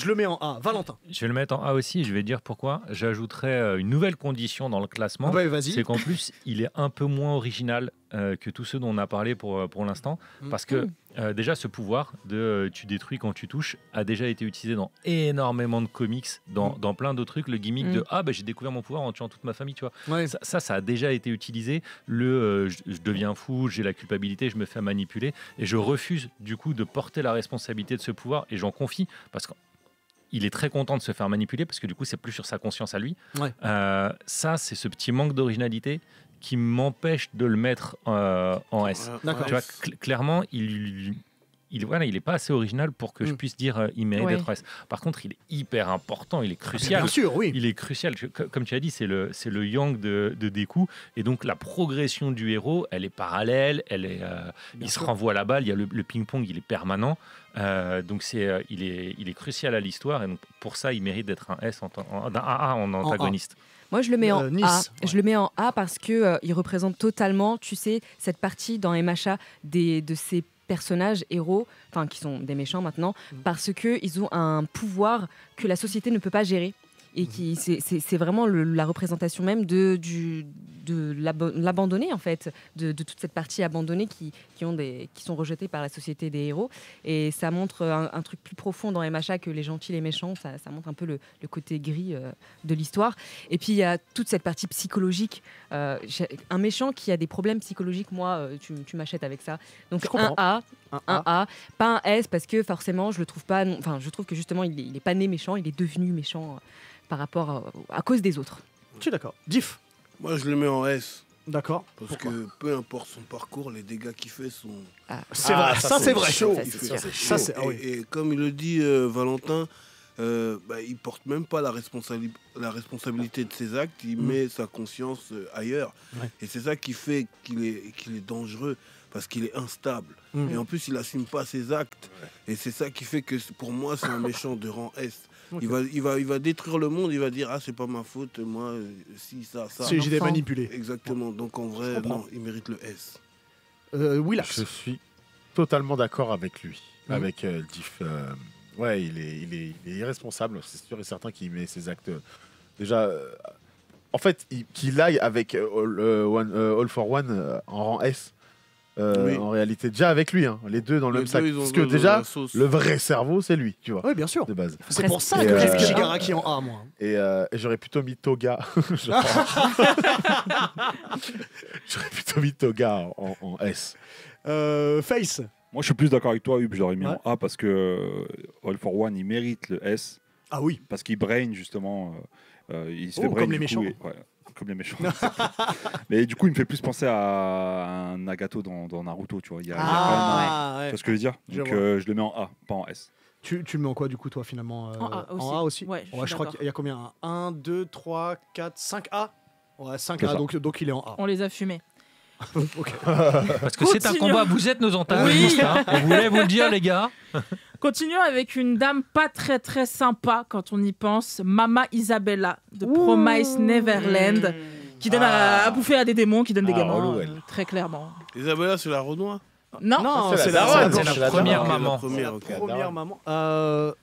le mets en A. Valentin. Je vais le mettre en A aussi. Je vais dire pourquoi. J'ajouterai une nouvelle condition dans le classement. C'est qu'en plus, il est un peu moins original que tous ceux dont on a parlé pour l'instant. Parce que déjà, ce pouvoir de tu détruis quand tu touches a déjà été utilisé dans énormément de comics, dans plein d'autres trucs. Le gimmick de j'ai découvert mon pouvoir en tuant toute ma famille. Tu vois. Ouais. Ça a déjà été utilisé. Je deviens fou, j'ai la culpabilité, je me fais manipuler. Et je refuse du coup de porter la responsabilité de ce pouvoir. Et j'en confie parce qu'il est très content de se faire manipuler parce que du coup, c'est plus sur sa conscience à lui. Ouais. Ça, c'est ce petit manque d'originalité qui m'empêche de le mettre en S. D'accord. Tu vois, clairement, il est pas assez original pour que je puisse dire il mérite d'être S. Par contre, il est hyper important, il est crucial. Bien sûr, oui. Il est crucial. Comme tu as dit, c'est le yang de Deku. Et donc, la progression du héros, elle est parallèle. Il se renvoie la balle. Il y a le ping-pong, il est permanent. Donc, il est crucial à l'histoire. Et donc, pour ça, il mérite d'être un S, un AA en antagoniste. Moi, je le mets en A. Je le mets en A parce que il représente totalement, tu sais, cette partie dans MHA de ces personnages héros, enfin qui sont des méchants maintenant, parce que ils ont un pouvoir que la société ne peut pas gérer. Et c'est vraiment la représentation même de l'abandonné en fait, de toute cette partie abandonnée qui sont rejetés par la société des héros. Et ça montre un truc plus profond dans MHA que les gentils, les méchants. Ça montre un peu le côté gris de l'histoire. Et puis il y a toute cette partie psychologique. Un méchant qui a des problèmes psychologiques, moi, tu m'achètes avec ça. Donc un A, pas un S parce que forcément je le trouve pas. Enfin, je trouve que justement il est pas né méchant, il est devenu méchant. Par rapport à cause des autres. Je suis d'accord. Diff. Moi, je le mets en S. D'accord. Parce que peu importe son parcours, les dégâts qu'il fait sont... C'est vrai, ça c'est vrai. Chaud. Et comme il le dit Valentin, il porte même pas la responsabilité de ses actes, il met sa conscience ailleurs. Ouais. Et c'est ça qui fait qu'il est dangereux. Parce qu'il est instable. Et en plus, il n'assume pas ses actes. Ouais. Et c'est ça qui fait que, pour moi, c'est un méchant de rang S. Okay. Il va détruire le monde, il va dire c'est pas ma faute, moi, si, ça. J'ai été manipulé. Exactement. Donc, en vrai, non, il mérite le S. Willax. Je suis totalement d'accord avec lui, avec Diff. Ouais, il est irresponsable, c'est sûr et certain qu'il met ses actes. Déjà, en fait, qu'il aille avec All for One en rang S. En réalité, déjà avec lui, les deux dans le même sac. Parce que déjà, le vrai cerveau, c'est lui, tu vois. Oui, bien sûr. De base. C'est pour ça que j'ai mis Shigaraki en A, moi. Et j'aurais plutôt mis Toga. J'aurais plutôt mis Toga en S. Face. Moi, je suis plus d'accord avec toi, Hub. J'aurais mis en A parce que All for One, il mérite le S. Ah oui. Parce qu'il brain, justement. Il se fait brain comme les méchants. Comme les méchants. Mais du coup, il me fait plus penser à un Nagato dans Naruto, tu vois. Il y a quand même tu vois ce que je veux dire. Donc, je le mets en A, pas en S. Tu le mets en quoi, du coup, toi, finalement En A aussi. Ouais, je crois qu'il y a combien 1, 2, 3, 4, 5 A. Ouais, 5 A, donc il est en A. On les a fumés. Okay. Parce que c'est un combat, vous êtes nos antagonistes. On voulait vous le dire, les gars. Continuons avec une dame pas très très sympa quand on y pense, Mama Isabella de Promise Neverland, qui donne à bouffer à des démons, qui donne des gamins, très clairement. Isabella, c'est la Renoir? Non, c'est la première maman. Première maman.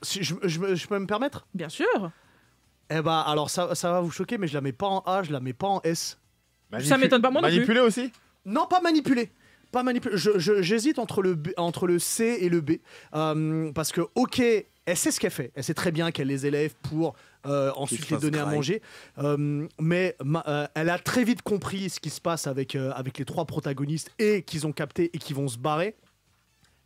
Si je peux me permettre? Bien sûr. Eh ben, alors ça va vous choquer, mais je la mets pas en A, je la mets pas en S. Ça m'étonne pas, moi non plus. Manipulé aussi? Non, pas manipulé. Pas manipuler. J'hésite entre le C et le B. Parce que, ok, elle sait ce qu'elle fait. Elle sait très bien qu'elle les élève pour ensuite les donner à manger. Mais elle a très vite compris ce qui se passe avec les 3 protagonistes et qu'ils ont capté et qu'ils vont se barrer.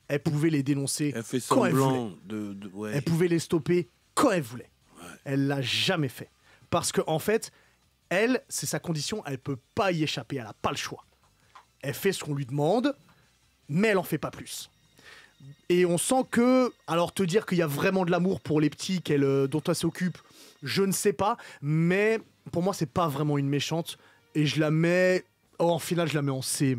Elle pouvait les dénoncer Elle fait quand elle semblant voulait. ouais. Elle pouvait les stopper quand elle voulait. Ouais. Elle l'a jamais fait. Parce qu'en fait, elle, c'est sa condition, elle peut pas y échapper, elle n'a pas le choix. Elle fait ce qu'on lui demande, mais elle en fait pas plus. Et on sent que, alors te dire qu'il y a vraiment de l'amour pour les petits dont elle s'occupe, je ne sais pas, mais pour moi c'est pas vraiment une méchante et je la mets, en finale je la mets en C.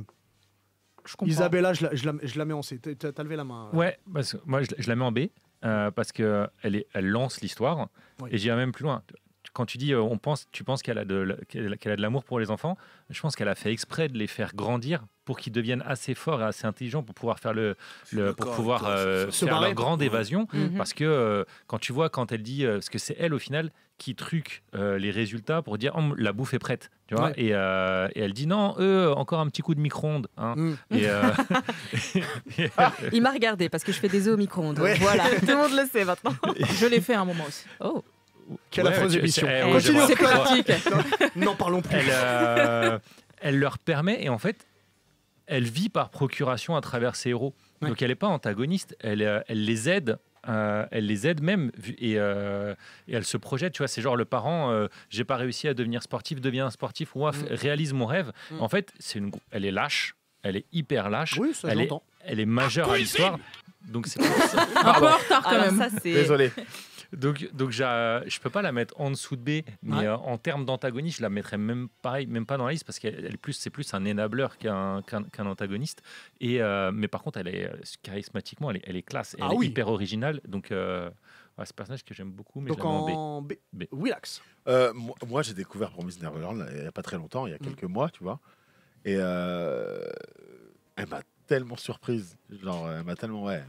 Je comprends. Isabella, je la mets en C. T'as levé la main. Ouais, parce que moi je la mets en B parce que elle lance l'histoire Oui. et j'irai même plus loin. Quand tu dis tu penses qu'elle a de l'amour pour les enfants, je pense qu'elle a fait exprès de les faire grandir pour qu'ils deviennent assez forts et assez intelligents pour pouvoir faire faire leur grande évasion. Parce que quand tu vois, quand elle dit, parce que c'est elle au final qui truque les résultats pour dire la bouffe est prête, tu vois, et elle dit non, encore un petit coup de micro-ondes. Hein. Il m'a regardé parce que je fais des œufs au micro-ondes. Ouais. Voilà, tout le monde le sait maintenant. Je l'ai fait à un moment aussi. Oh. Quelle affreuse émission. Continue, c'est pratique. N'en parlons plus. Elle leur permet, et en fait, elle vit par procuration à travers ses héros. Ouais. Donc elle n'est pas antagoniste, elle les aide. Elle les aide même et elle se projette, tu vois, c'est genre le parent, j'ai pas réussi à devenir sportif, deviens un sportif, ou réalise mon rêve. En fait, elle est lâche, elle est hyper lâche, Oui, ça j'entends. elle est majeure à l'histoire. Donc c'est pour ça. Un peu en retard quand Alors même. ça, c'est... Désolé. Donc je peux pas la mettre en dessous de B, mais en termes d'antagoniste, je la mettrais même pas dans la liste parce qu'elle c'est plus un énableur qu'un antagoniste. Mais par contre, elle est charismatiquement, elle est classe, elle est hyper originale. Donc c'est un personnage que j'aime beaucoup, mais donc je la mets en B. B. Willax. Moi, j'ai découvert Promise Neverland il n'y a pas très longtemps, il y a quelques mois, tu vois. Et elle m'a tellement surprise. Genre, elle m'a tellement... Ouais,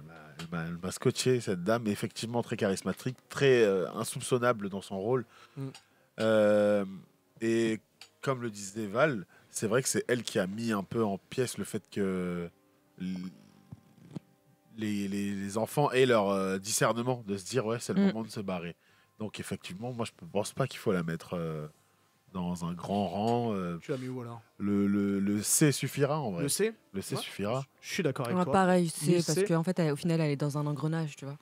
elle m'a scotché, cette dame. Effectivement, très charismatique, très insoupçonnable dans son rôle. Et comme le disait Val, c'est vrai que c'est elle qui a mis un peu en pièces le fait que les enfants aient leur discernement de se dire, ouais, c'est le moment de se barrer. Donc, effectivement, moi, je ne pense pas qu'il faut la mettre... dans un grand rang. Tu l'as mis où alors? Le C suffira en vrai. Le C? Le C suffira. Je suis d'accord avec toi. Pareil, c'est parce C. qu'en fait, au final, elle est dans un engrenage, tu vois.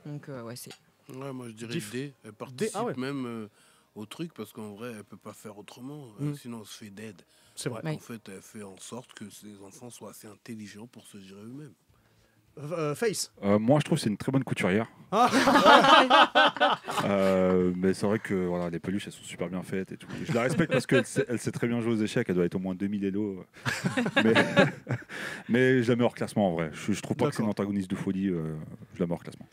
Donc, ouais, c'est... Ouais, moi je dirais Diff. D. Elle participe Ah ouais. même au truc parce qu'en vrai, elle peut pas faire autrement. Sinon, on se fait d'aide. C'est vrai. Ouais. En fait, elle fait en sorte que ses enfants soient assez intelligents pour se gérer eux-mêmes. Face. Moi, je trouve que c'est une très bonne couturière. Mais c'est vrai que voilà, les peluches, elles sont super bien faites et tout. Je la respecte parce qu'elle sait très bien jouer aux échecs. Elle doit être au moins 2000 élos. mais je la mets hors classement en vrai. Je trouve pas que c'est une antagoniste de folie. Je la mets hors classement.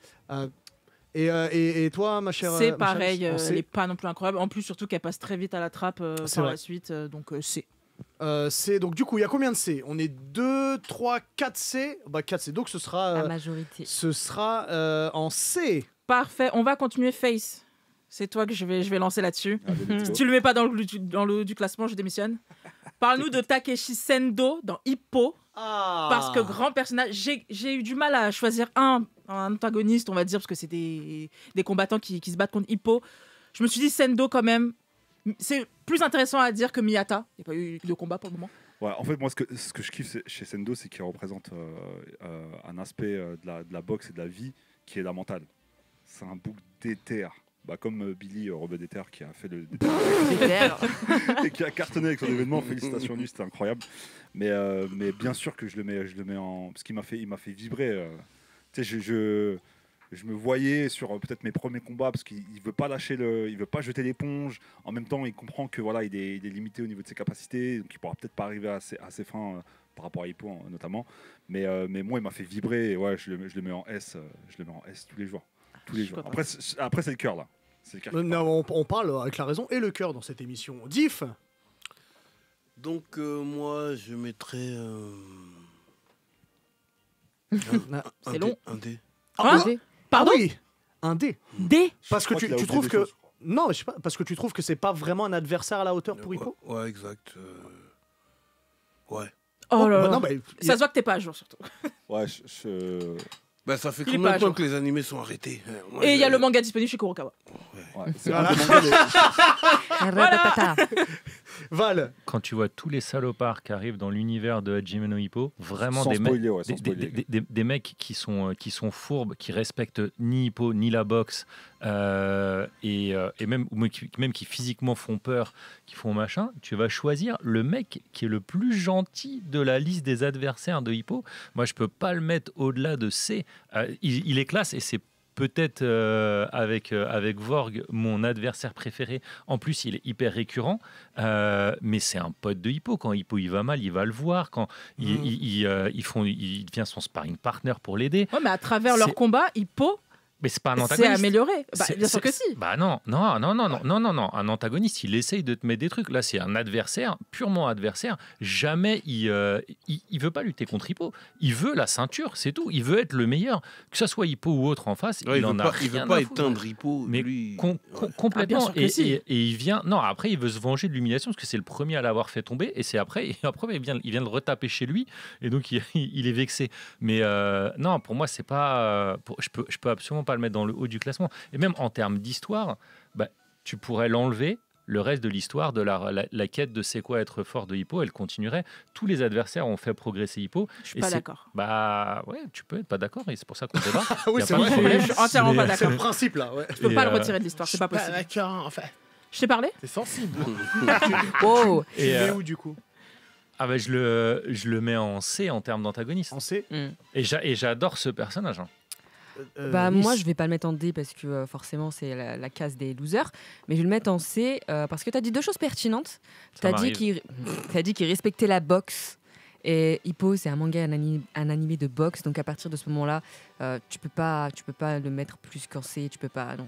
Et toi, ma chère? C'est ma pareil, chère, elle n'est pas non plus incroyable. En plus, surtout qu'elle passe très vite à la trappe par vrai. la suite. Donc, c'est. C. Donc du coup, il y a combien de C? On est 2, 3, 4 C. Bah 4 C. Donc ce sera... La majorité. Ce sera en C. Parfait, on va continuer Face. C'est toi que je vais lancer là-dessus. Allez, let's Si go. tu le mets pas dans le haut du classement, je démissionne. Parle-nous de Takeshi Sendo dans Hippo. Parce que grand personnage, j'ai eu du mal à choisir un antagoniste, on va dire, parce que c'est des combattants qui se battent contre Hippo. Je me suis dit Sendo quand même. C'est plus intéressant à dire que Miyata. Il n'y a pas eu de combat pour le moment. Ouais, en fait, moi, ce que je kiffe chez Sendo, c'est qu'il représente un aspect de la boxe et de la vie qui est la mentale. C'est un bouc d'éther. Bah, comme Billy Robert Déter qui a fait le Déter. et qui a cartonné avec son événement. Félicitations à lui, c'était incroyable. Mais bien sûr que je le mets en... Parce qu'il m'a fait vibrer. Tu sais, je me voyais sur peut-être mes premiers combats parce qu'il veut pas il veut pas jeter l'éponge. En même temps, il comprend que voilà, il est limité au niveau de ses capacités, donc il pourra peut-être pas arriver à ses fins par rapport à Hippo notamment. Mais moi, il m'a fait vibrer. Et ouais, je le mets en S. Je le mets en S tous les jours. Tous les jours. Après, c'est le cœur là. C'est le cœur. Non, on parle avec la raison et le cœur dans cette émission. Diff. Donc moi, je mettrais C'est long. Un D. Hein D. Pardon Oui, un D. D. Parce que Je crois qu'il a tu oublié trouves des que... choses. Non, je sais pas, parce que tu trouves que c'est pas vraiment un adversaire à la hauteur pour Hippo. Ouais, exact. Ouais. Oh là bah là. non, mais Ça se voit que t'es pas à jour, surtout. Ouais, Bah, ça fait Il est combien pas de temps à jour. que les animés sont arrêtés? Moi, Et il y a je- le manga disponible chez Kurokawa. ouais, c'est Voilà. un des mangas les- Val, Quand tu vois tous les salopards qui arrivent dans l'univers de Hajime no Ippo, vraiment sans des mecs. spoiler, ouais, sans spoiler. Des mecs qui sont fourbes, qui respectent ni Hippo ni la boxe, et même qui physiquement font peur, qui font machin, tu vas choisir le mec qui est le plus gentil de la liste des adversaires de Hippo. Moi, je peux pas le mettre au-delà de C. Il est classe et c'est peut-être avec Vorg mon adversaire préféré. En plus, il est hyper récurrent, mais c'est un pote de Hippo. Quand Hippo il va mal, il va le voir. Quand il devient son sparring partner pour l'aider. Ouais, mais à travers leur C'est- combat, Hippo Mais c'est pas un s'est antagoniste. amélioré. Bah, C'est- bien sûr que c'est- si. Bah non. Un antagoniste, il essaye de te mettre des trucs. Là, c'est un adversaire, purement adversaire. Jamais il veut pas lutter contre Hippo. Il veut la ceinture, c'est tout. Il veut être le meilleur. Que ce soit Hippo ou autre en face, Ouais, il en a il rien veut pas à foutre. éteindre Hippo. Mais lui. complètement. Ah, bien sûr que et, si. et il vient. Non, après, il veut se venger de l'humiliation parce que c'est le premier à l'avoir fait tomber. Et c'est après, il vient le retaper chez lui. Et donc, il est vexé. Mais non, pour moi, c'est pas. Je peux absolument pas le mettre dans le haut du classement. Et même en termes d'histoire, bah, tu pourrais l'enlever. Le reste de l'histoire, de la quête de c'est quoi être fort de Hippo, elle continuerait. Tous les adversaires ont fait progresser Hippo. Je suis Et pas c'est- d'accord. Bah ouais, tu peux être pas d'accord et c'est pour ça qu'on débat. Ah oui, Y a c'est pas de vrai. problème. Je suis entièrement Mais, pas c'est d'accord. le principe là. Ouais. Je peux Et, pas le retirer de l'histoire, c'est pas possible. D'accord, enfin, Je t'ai parlé c'est sensible. Wow. Tu Et, le mets où du coup Ah bah je le mets en C en termes d'antagoniste. En C Et j'adore ce personnage. Hein. Bah, Nice. moi, je vais pas le mettre en D parce que forcément, c'est la case des losers. Mais je vais le mettre en C parce que tu as dit deux choses pertinentes. Tu Ça as dit m'arrive. qu'il respectait la boxe. Et Hippo, c'est un manga, un animé de boxe. Donc, à partir de ce moment-là, tu peux pas le mettre plus qu'en C. Tu peux pas. Non,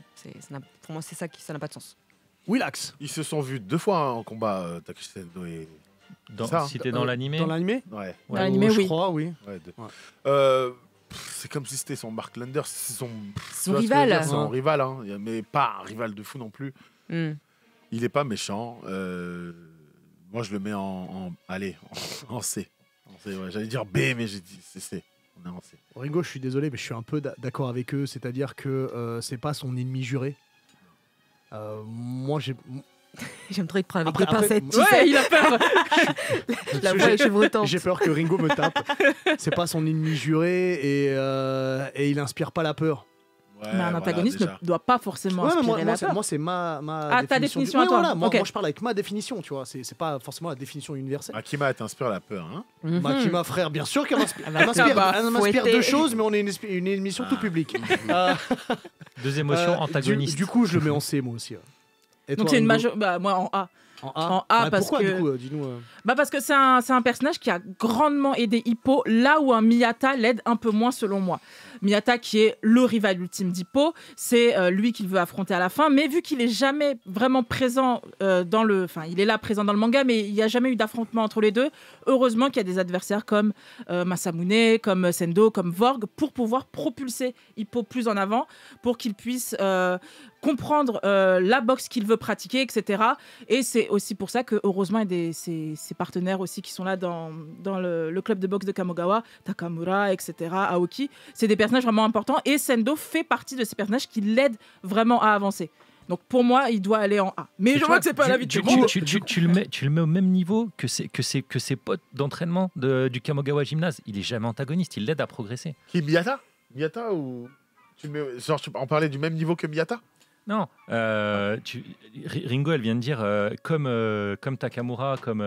pour moi, c'est ça ça n'a pas de sens. Willax. Ils se sont vus 2 fois hein, en combat, Takeshi Sendo et. Ça, Si t'es dans l'animé, Dans l'animé Ouais, Dans l'animé, je oui. crois, oui. ouais, deux. Ouais. C'est comme si c'était son Mark Landers, c'est son, Son tu vois ce que je veux rival. dire, son Ouais. rival, hein, mais pas un rival de fou non plus. Hmm. Il est pas méchant. Moi, je le mets allez, en C. En C, ouais. J'allais dire B, mais j'ai dit c'est C. On est en C. Ringo, je suis désolé, mais je suis un peu d'accord avec eux. C'est-à-dire que c'est pas son ennemi juré. Moi, j'ai. J'aime trop te prendre avec Après- des pincettes. après- Tu sais. Ouais, il a peur. La voix est chevrotante. J'ai peur que Ringo me tape. C'est pas son ennemi juré et il inspire pas la peur. Ouais, Mais un voilà, antagoniste déjà. ne doit pas forcément Ouais, mais inspirer la peur. moi, c'est ma Ah, ta définition à Ouais, toi. voilà, Ok. moi, je parle avec ma définition, tu vois. C'est pas forcément la définition universelle. Akima t'inspire la peur, hein. Mhm. Makima, frère, bien sûr qu'elle m'inspire. Ah bah, Elle m'inspire- bah, elle m'inspire fouetter. deux choses, mais on est une émission tout public. deux émotions antagonistes. Du coup, je le mets en C, moi aussi. Ouais. Et Donc toi, c'est une Ringo major... Bah, moi en A. En A. En A, parce pourquoi, que- du coup, dis-nous. Bah parce que c'est un personnage qui a grandement aidé Hippo, là où un Miyata l'aide un peu moins selon moi. Miyata qui est le rival ultime d'Hippo, c'est lui qu'il veut affronter à la fin, mais vu qu'il est jamais vraiment présent dans le... Enfin, il est là présent dans le manga, mais il n'y a jamais eu d'affrontement entre les deux. Heureusement qu'il y a des adversaires comme Masamune, comme Sendo, comme Vorg, pour pouvoir propulser Hippo plus en avant, pour qu'il puisse... comprendre la boxe qu'il veut pratiquer, etc. Et c'est aussi pour ça que, heureusement, il y a ses partenaires aussi qui sont là dans le club de boxe de Kamogawa, Takamura, etc., Aoki. C'est des personnages vraiment importants. Et Sendo fait partie de ces personnages qui l'aident vraiment à avancer. Donc pour moi, il doit aller en A. Mais je vois que c'est pas l'avis de tout le monde. Tu le mets au même niveau que ses potes d'entraînement du Kamogawa Gymnase. Il est jamais antagoniste, il l'aide à progresser. Qui, Miyata ou tu en parlais du même niveau que Miyata? Non, Ringo, elle vient de dire comme Takamura, comme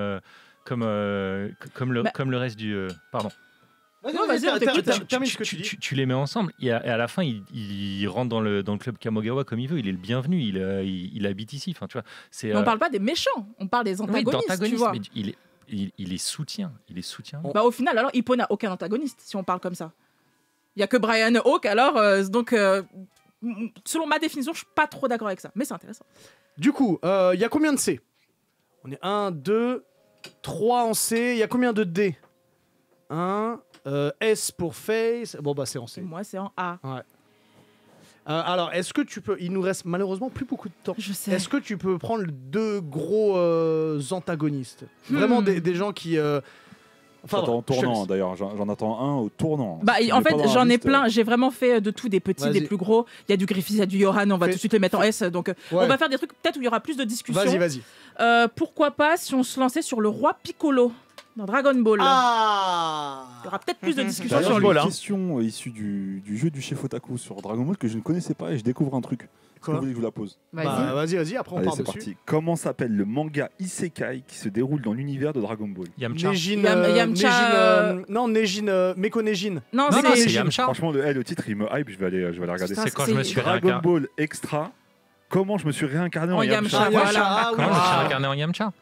le reste du. Pardon. Non, vas-y, on t'écoute. Termine ce que tu dis. Tu les mets ensemble et à la fin, il rentre dans le club Kamogawa comme il veut. Il est le bienvenu. Il habite ici. Enfin, tu vois. Mais on parle pas des méchants, on parle des antagonistes, tu vois. mais il est soutien. Il est soutien. Bah, au final, alors, Hippo n'a aucun antagoniste, si on parle comme ça. Il y a que Brian Hawk, alors, donc, selon ma définition, je suis pas trop d'accord avec ça. Mais c'est intéressant. Du coup, il y a combien de C? On est 1, 2, 3 en C. Il y a combien de D? 1, S pour Face. Bon, bah, c'est en C. Moi, c'est en A. Alors, est-ce que tu peux... Il nous reste malheureusement plus beaucoup de temps. Je sais. Est-ce que tu peux prendre deux gros antagonistes? Vraiment des gens qui Enfin, J'attends au je te tournant laisse. d'ailleurs, j'en attends un au tournant. Bah, Si tu en le mets fait, pas dans la j'en ai liste, plein. J'ai vraiment fait de tout, des petits, Vas-y. des plus gros. Il y a du Griffith, il y a du Johan. On va tout de suite le mettre en S. Donc, Ouais. on va faire des trucs peut-être où il y aura plus de discussions. Vas-y. Pourquoi pas si on se lançait sur le roi Piccolo dans Dragon Ball. Ah Il y aura peut-être plus de discussions D'ailleurs, sur j'ai lui. une question issue du jeu du chef Otaku sur Dragon Ball que je ne connaissais pas et je découvre un truc. Est-ce que Quoi vous voulez que je vous la pose? Bah, vas-y, après on Allez, part c'est dessus. parti. Comment s'appelle le manga Isekai qui se déroule dans l'univers de Dragon Ball? Yamcha. Yamcha, Meko Nejin. Non, Non, c'est c'est Yamcha. Franchement, le titre il me hype, je vais aller regarder Putain, ça. C'est quand je me suis Dragon réincarné. Ball Extra. Comment je me suis réincarné en En Yamcha? Yamcha. Voilà. Ah, oui. Comment je me suis réincarné en Yamcha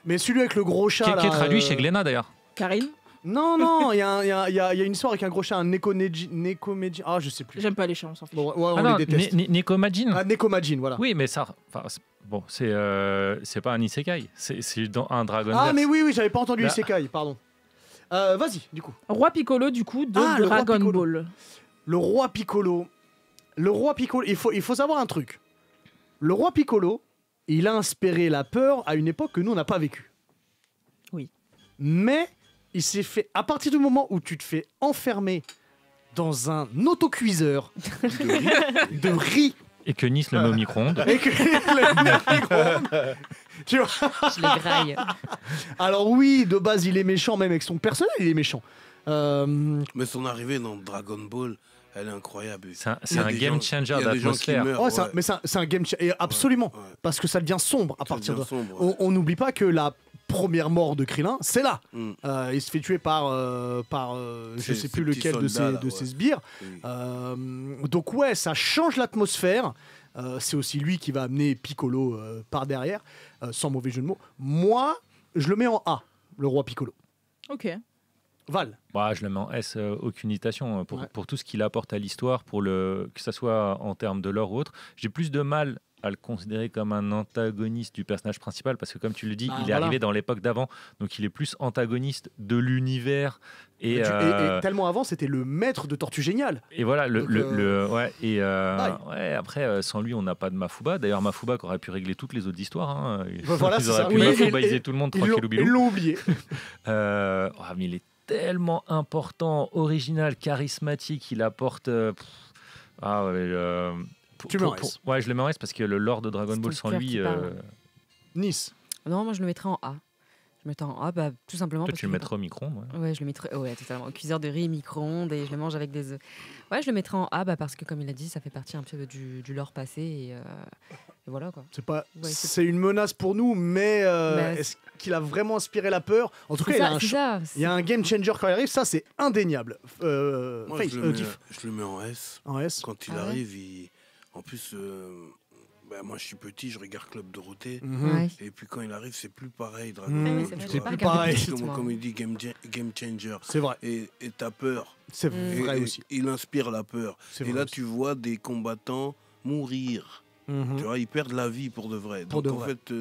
Mais celui avec le gros chat. Qui est là, traduit chez Glénat d'ailleurs. Karine. Non, il y a une histoire avec un gros chat, un Nekomejin. Ah, je sais plus. J'aime pas les chats, on s'en fiche. Bon, ouais, on Ah non, les déteste. Nekomajin. Ah, Nekomajin, voilà. Oui, mais ça. Bon, c'est pas un isekai. C'est dans un Dragon Ah, Ball. mais oui, j'avais pas entendu Là. Isekai, pardon. Vas-y, du coup. Roi Piccolo, du coup, de Ah, le roi Dragon Piccolo. Ball. Le roi Piccolo. Il faut savoir un truc. Le roi Piccolo, il a inspiré la peur à une époque que nous, on n'a pas vécue. Oui. Mais il s'est fait, à partir du moment où tu te fais enfermer dans un autocuiseur de riz Et que Nice le met au micro-ondes. et que le micro-ondes, tu vois. Je les graille. Alors oui, de base, il est méchant, même avec son personnel, il est méchant. Mais son arrivée dans Dragon Ball, elle est incroyable. C'est un Il y a des game gens- changer il y a des gens qui d'atmosphère. meurent, Oh, ouais. mais c'est un game changer, absolument, Ouais. parce que ça devient sombre à Ça partir de. devient sombre, ouais. On n'oublie pas que la première mort de Krillin, c'est là. Mm. Il se fait tuer par je Ces- sais ces plus petits lequel de soldats, là, ses ouais. sbires. Oui. Donc ouais, ça change l'atmosphère. C'est aussi lui qui va amener Piccolo par derrière, sans mauvais jeu de mots. Moi, je le mets en A, le roi Piccolo. Ok. Val. Bah, je le mets en S, aucune hésitation. Ouais. Pour tout ce qu'il apporte à l'histoire, que ce soit en termes de lore ou autre. J'ai plus de mal à le considérer comme un antagoniste du personnage principal parce que, comme tu le dis, Ah, il est voilà. arrivé dans l'époque d'avant. Donc, il est plus antagoniste de l'univers. Et, Et tellement avant, c'était le maître de Tortue Géniale. et voilà, Donc, ouais, et Aïe. ouais, après, sans lui, on n'a pas de Mafuba. D'ailleurs, Mafuba qui aurait pu régler toutes les autres histoires. Hein. Voilà, Ils c'est auraient ça. pu Oui, Mafubaiser et- tout le monde Ils tranquille ou bilou. l'ont oublié. Mais il est tellement important, original, charismatique. Il apporte. Ah ouais. Tu mets en S. Ouais, je le mets en S parce que le lore de Dragon C'est Ball ton sans cœur lui. qui parle. Nice. Non, moi je le mettrais en A. Je le mettrais en A, bah, tout simplement. Toi, parce tu le que- mettrais au micro-ondes. Ouais. Ouais, je le mettrais, ouais, totalement. Au cuiseur de riz, micro-ondes, et je le mange avec des œufs. Ouais, je le mettrais en A, bah, parce que comme il a dit, ça fait partie un peu du lore passé, et voilà quoi. C'est pas. Ouais, c'est- c'est une menace pour nous, mais Mais est-ce qu'il a vraiment inspiré la peur? En tout cas, C'est il a ça, un c'est ça. il y a un game changer quand il arrive, ça c'est indéniable. Moi, Face, je le mets- Gif. je le mets en S. En S. Quand il Ah ouais. arrive, en plus, moi je suis petit, je regarde Club Dorothée. Mhm. Ouais. Et puis quand il arrive, c'est plus pareil. Dragon Mmh. Ah oui, Ball, c'est vrai, tu j'ai vois. pas plus regardé pareil. petite, Comme, moi. comme il dit, game changer. C'est vrai. Et t'as peur. C'est Mm. vrai Et- aussi. Il inspire la peur. C'est Et vrai là, aussi. tu vois des combattants mourir. Mhm. Tu vois, ils perdent la vie pour de vrai. Pour Donc de en vrai. fait,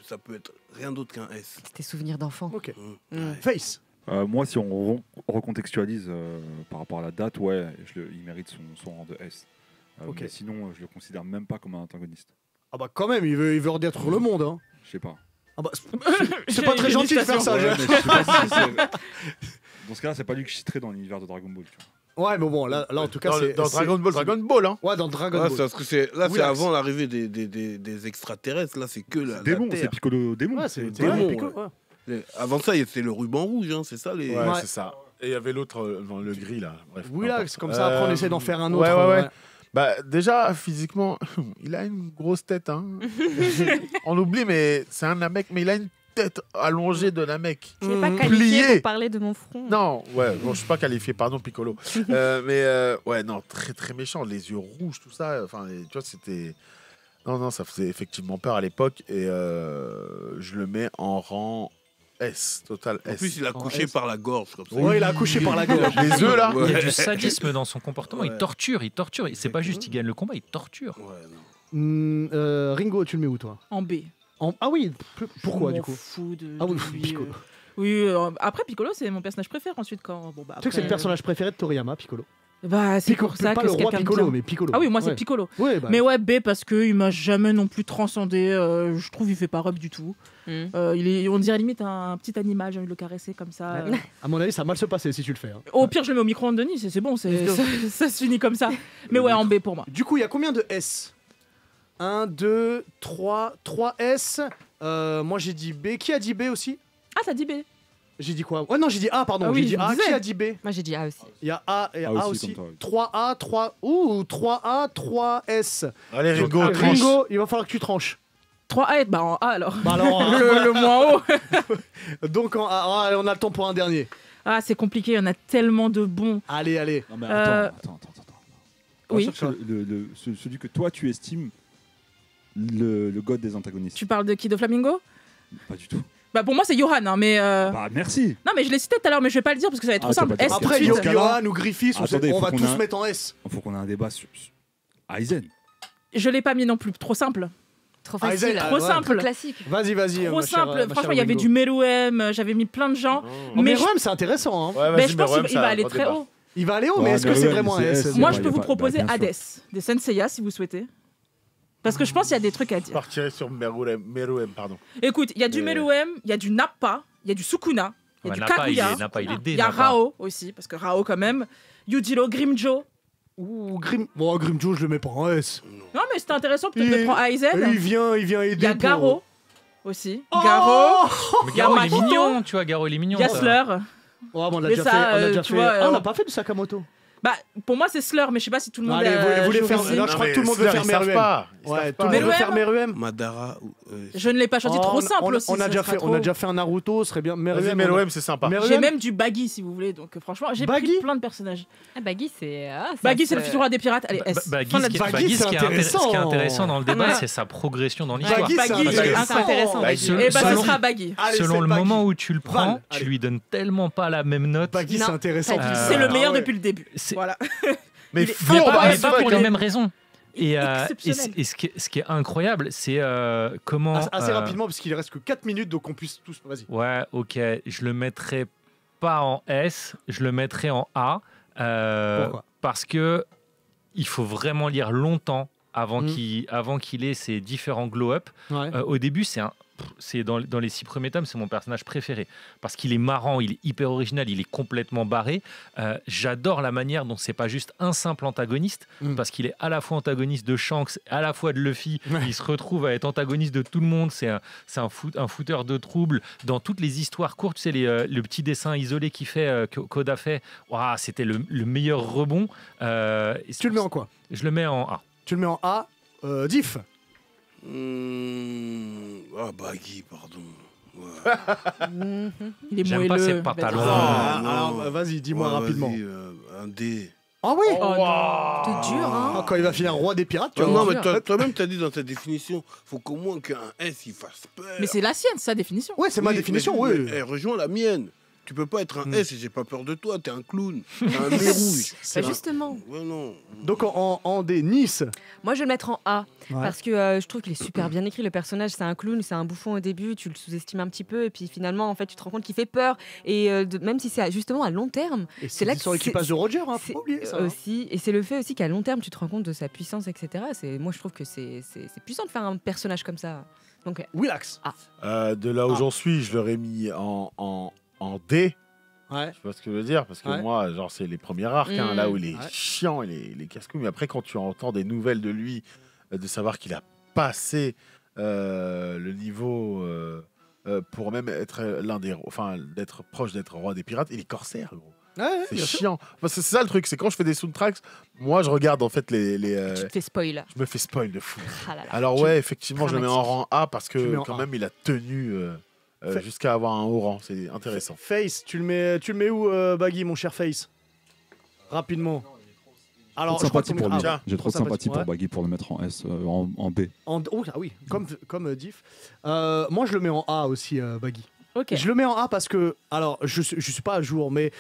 ça peut être rien d'autre qu'un S. C'était souvenirs d'enfant. Ok. Mmh. Mm. Ouais. Face. Moi, si on recontextualise par rapport à la date, ouais, il mérite son rang de S. Ok. Mais sinon, je le considère même pas comme un antagoniste. Ah bah quand même, il veut redétruire le monde. Hein. Je sais pas. Ah bah, c'est pas très gentil de faire ça. Ouais, je- mais je sais pas si c'est- Dans ce cas-là, c'est pas lui que je citerai dans l'univers de Dragon Ball. Tu vois. Ouais, mais bon, là en tout cas, Dans, c'est. dans c'est- Dragon Ball, hein. Ouais, dans Dragon Ah, Ball. c'est parce que c'est là, Oui, c'est là, avant l'arrivée des extraterrestres. Là, c'est que la Démon, Terre. c'est Piccolo démon. Ouais, c'est c'est ouais, démon, Piccolo, ouais. ouais. Avant ça, c'est le ruban rouge, hein, c'est ça les. Ouais, Ouais. c'est ça. Et il y avait l'autre, le gris là. Bref, Oui, peu là, importe. c'est comme ça. Après, on essaie d'en faire un autre. Ouais. Bah, déjà, physiquement, il a une grosse tête. Hein. On oublie, mais c'est un Namek, mais il a une tête allongée de Namek. Tu n'es pas Mhm. qualifié Plié. pour parler de mon front. Non, ouais, bon, je suis pas qualifié, pardon, Piccolo. Ouais, non, très très méchant, les yeux rouges, tout ça. Enfin, tu vois, c'était. Non, ça faisait effectivement peur à l'époque et je le mets en rang S, total En S. plus, il a En couché S. par la gorge comme ça. Ouais, il a accouché par la gorge. Les œufs là. Il y a Ouais. du sadisme dans son comportement. Il Ouais. torture. C'est pas juste il gagne le combat, il torture. Ouais, non. Ringo, tu le mets où toi? En B. Ah oui, pourquoi Je du m'en coup? fous de Ah oui, lui, Piccolo. Oui, après Piccolo, c'est mon personnage préféré ensuite quand. Bon, bah, Tu sais que c'est le après, personnage préféré de Toriyama, Piccolo. Bah, c'est pour ça pas que le c'est roi quelqu'un de Piccolo, bien. mais Piccolo. Ah oui, moi c'est Ouais. Piccolo. Ouais, bah, Mais ouais, B parce qu'il m'a jamais non plus transcendé. Je trouve il fait pas rub du tout. On dirait limite un petit animal, j'ai envie de le caresser comme ça. à mon avis, ça va mal se passer si tu le fais. hein. Au pire, je le mets au micro-ondes de Nice, c'est bon, ça se finit comme ça. Mais ouais, en B pour moi. Du coup, il y a combien de S 1, 2, 3 S. Moi, j'ai dit B. Qui a dit B aussi? Ah, t'as dit B. J'ai dit quoi? Ouais, non, j'ai dit A, pardon. Ah oui, j'ai dit je me A. disais. Qui a dit B? Moi j'ai dit A aussi. Il y a A et A A aussi, aussi. comme toi, oui. 3A, 3... Ouh, 3A, 3S. Allez, Ringo, Donc, tranche. Ringo, il va falloir que tu tranches. 3A, bah en A alors. Bah alors, le moins haut. donc en A, on a le temps pour un dernier. Ah, c'est compliqué, il y en a tellement de bons. Allez. Non, mais Euh, attends. oui. On cherche celui que toi tu estimes le god des antagonistes. Tu parles de qui, de Flamingo? Pas du tout. Bah pour moi c'est Johan, hein, mais Bah merci. non mais je l'ai cité tout à l'heure, mais je vais pas le dire parce que ça va être trop Ah, simple. t'as pas S dit. tout de Après, suite. Johan ou Griffiths, Attendez, on va faut qu'on tous a- mettre en S. Il faut qu'on ait un débat sur Aizen. Je l'ai pas mis non plus, trop simple. Trop Ah, facile. Isaac, Trop ouais. simple. Classique. Vas-y. Trop ma chère- simple. ma Franchement, chère il y avait Ringo. du Meruem, j'avais mis plein de gens. Oh, mais Meruem, c'est intéressant. Hein. Ouais, mais vas-y, je pense Meruem, qu'il ça va aller va très débat. haut. Il va aller haut, Ouais, mais est-ce que c'est Meruem, vraiment un c'est S? S. Moi, bah, je y peux a vous pas- proposer bah, bien sûr. Hades, des Senseiya si vous souhaitez. Parce que je pense qu'il y a des trucs à Je dire. partirai sur Meruem, pardon. Écoute, il y a du Mais- Meruem, il y a du Nappa, il y a du Sukuna, il y a du Nappa, Kaguya, Nappa, il est D. il y a Nappa. Rao aussi, parce que Rao quand même, Yujiro, Grimjo. Ouh, Bon, Grimjo, je le mets pas en S. Non, mais c'était intéressant peut-être de Il- prendre Aizen. Il vient aider. Il y a pour- Garo aussi. Oh Garo, Mais Il y a Garo, il est Mahito. mignon, tu vois, Garo, il est mignon. il y a ça. Slur. Ouais, mais on l'a Mais déjà ça, fait. On a déjà tu fait. vois, Ah, on n'a pas fait du Sakamoto. Bah, pour moi, c'est Slur, mais je sais pas si tout le monde Allez, vous voulez joue faire- ici. non, je crois que tout le monde veut Slur, faire ils savent Meruem. pas. Ils Ouais, savent tout pas. le monde veut Meruem faire Meruem. Madara. Je ne l'ai pas choisi, trop simple aussi. On a ça déjà sera fait, trop- on a déjà fait un Naruto, ce serait bien. Vas-y, Meruem, Meruem, c'est sympa. Meruem. J'ai même du Baggy si vous voulez, donc franchement, j'ai Baggy pris plein de personnages. Ah, Baggy, c'est. Baggy, c'est le futur roi des pirates. Allez, S. Baggy, Fin de la ce qui est- discussion. Baggy, c'est ce qui est intéressant. intéressant dans le débat, Ouais. c'est sa progression dans l'histoire. Baggy, Baggy, c'est c'est intéressant. intéressant. Baggy. Et bah, ce Selon- sera Baggy. Allez, Selon c'est le Baggy. moment où tu le prends, Val, allez. tu lui donnes tellement pas la même note. Baggy, Non, c'est intéressant. pas du tout. C'est le Ah meilleur ouais. depuis le début. C'est- Voilà. Mais Il est- fort, Mais pas, ouais, mais pas pour pour les- les mêmes raisons. Et, Exceptionnel. ce qui est incroyable, c'est comment. Assez rapidement, parce qu'il reste que 4 minutes, donc on puisse tous. Vas-y. Ouais, ok. Je le mettrais pas en S, je le mettrais en A. Pourquoi Parce que il faut vraiment lire longtemps avant Mm. qu'il ait ses différents glow-up. Ouais. Au début, c'est dans les 6 premiers tomes, c'est mon personnage préféré parce qu'il est marrant, il est hyper original, il est complètement barré. J'adore la manière dont c'est pas juste un simple antagoniste, parce qu'il est à la fois antagoniste de Shanks, à la fois de Luffy. Ouais. Il se retrouve à être antagoniste de tout le monde. C'est un fouteur de troubles dans toutes les histoires courtes. Tu sais, le petit dessin isolé qu'il fait, qu'Oda fait. Ouah, c'était le meilleur rebond. Tu le mets en quoi? Je le mets en A. Tu le mets en A. Diff. Ah, Baggy, pardon. Ouais. Il est J'aime pas moelleux. ses pantalons. Ah, non. alors, vas-y, dis-moi Ouais, rapidement. vas-y, un D. Ah oui. Oh non. C'est dur, hein. Ah, quand il va finir roi des pirates, tu Ah, vas non, voir. mais toi-même, t'as dit dans ta définition, faut qu'au moins qu'un S, il fasse peur. Mais c'est la sienne, sa définition. Ouais, c'est ma Oui, définition, mais- oui. mais, rejoins la mienne. Tu peux pas être un S et j'ai pas peur de toi, t'es un clown. T'es un nez rouge. Bah, justement. Ouais, non. Donc en D, Nice. Moi, je vais le mettre en A. Ouais. Parce que je trouve qu'il est super bien écrit. Le personnage, c'est un clown, c'est un bouffon au début. Tu le sous-estimes un petit peu. Et puis finalement, en fait, tu te rends compte qu'il fait peur. Et même si c'est justement à long terme. Et C'est là sur que l'équipage de Roger, hein, c'est faut pas oublier ça. hein. aussi, et c'est le fait aussi qu'à long terme, tu te rends compte de sa puissance, etc. Moi, je trouve que c'est puissant de faire un personnage comme ça. Donc, Willax. De là où j'en suis, je l'aurais mis en D. Ouais. Je sais pas ce que je veux dire, parce que Ouais. moi, genre, c'est les premiers arcs, hein, là où il est Ouais. chiant, il est casse-couilles. Mais après, quand tu entends des nouvelles de lui, de savoir qu'il a passé le niveau pour même être d'être proche d'être roi des pirates, il est corsaire, gros. Ouais, C'est bien sûr. chiant. Parce que c'est ça le truc, c'est quand je fais des soundtracks, moi, je regarde en fait tu te fais spoil. je me fais spoil de fou. Ah là là. Alors ouais, effectivement, je le mets en rang A parce Tu le mets que en quand A. même, il a tenu Fait- jusqu'à avoir un haut rang. C'est intéressant. Face, tu le mets où, Baggy, mon cher Face? Rapidement. Alors, Trop de je crois sympathie qu'on pour met- lui. Ah, J'ai trop de sympathie pour ouais. Baggy pour le mettre en S, en B. Oh, ah oui, comme Diff. Moi, je le mets en A aussi, Baggy. Ok. Je le mets en A parce que, alors, je suis pas à jour, mais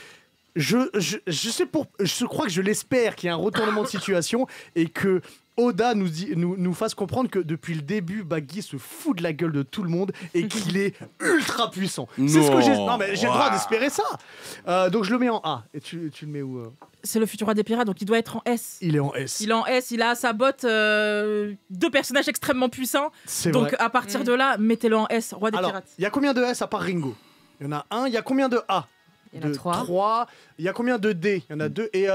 je crois que je l'espère qu'il y a un retournement de situation et que Oda nous fasse comprendre que depuis le début, Baggy se fout de la gueule de tout le monde et qu'il est ultra puissant. C'est ce que j'ai. Non, mais j'ai le droit d'espérer ça. Donc je le mets en A. Et tu le mets où c'est le futur roi des pirates, donc il doit être en S. Il est en S. Il est en S, il a à sa botte 2 personnages extrêmement puissants. C'est Donc vrai. à partir de là, mettez-le en S, roi des Alors, pirates. il y a combien de S à part Ringo? Il y en a un. Il y a combien de A? Il y en a 3. 3. Il y a combien de D? Il y en a 2. Et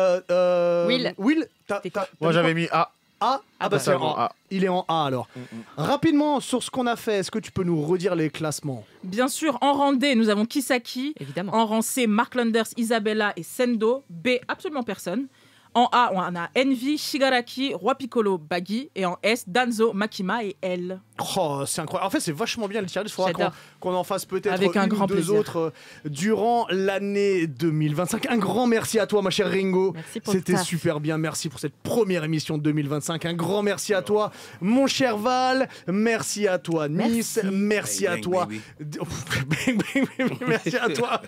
Will, t'as Moi, dit j'avais quoi? mis A. A. Ah bah c'est Totalement en A. A. Il est en A alors. Rapidement sur ce qu'on a fait, est-ce que tu peux nous redire les classements? Bien sûr, en rang D, nous avons Kisaki. évidemment. En rang C, Mark Landers, Isabella et Sendo. B, absolument personne. En A, on a Envy, Shigaraki, Roi Piccolo, Baggy. Et en S, Danzo, Makima et L. Oh, c'est incroyable. En fait, c'est vachement bien le tier list. Il faudra J'adore. qu'on en fasse peut-être Avec un une grand ou deux plaisir. autres durant l'année 2025. Un grand merci à toi, ma chère Ringo. Merci pour le C'était taf. super bien. Merci pour cette première émission de 2025. Un grand merci à toi, mon cher Val. Merci à toi, Nice. Merci à Bang, toi. baby. Bang, bang, baby. Merci à toi,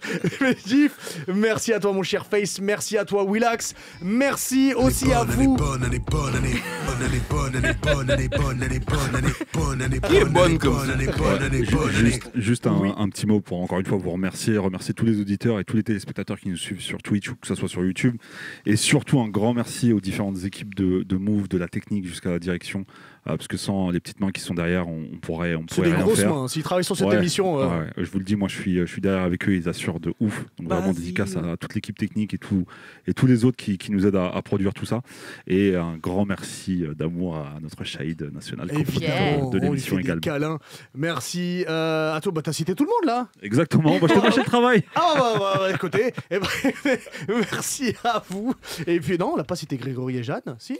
Gif. Merci à toi, mon cher Face. Merci à toi, Willax. Merci aussi à vous. Qui est bonne comme ça? Juste un petit mot pour encore une fois vous remercier tous les auditeurs et tous les téléspectateurs qui nous suivent sur Twitch ou que ce soit sur YouTube. Et surtout un grand merci aux différentes équipes de Move, de la technique jusqu'à la direction. Parce que sans les petites mains qui sont derrière, on pourrait C'est des rien grosses faire. mains. S'ils travaillent sur cette Ouais, émission. ouais, je vous le dis, moi je suis derrière avec eux, ils assurent de ouf. Donc vraiment Vas-y. dédicace à toute l'équipe technique et tous les autres qui nous aident à produire tout ça. Et un grand merci d'amour à notre Shahid national, Évidemment, de on lui l'émission fait des également. câlins. Merci à toi. Bah, t'as cité tout le monde là. Exactement, je t'ai lâché le travail. Ah bah, écoutez, eh ben, merci à vous. Et puis non, on n'a pas cité Grégory et Jeanne, si?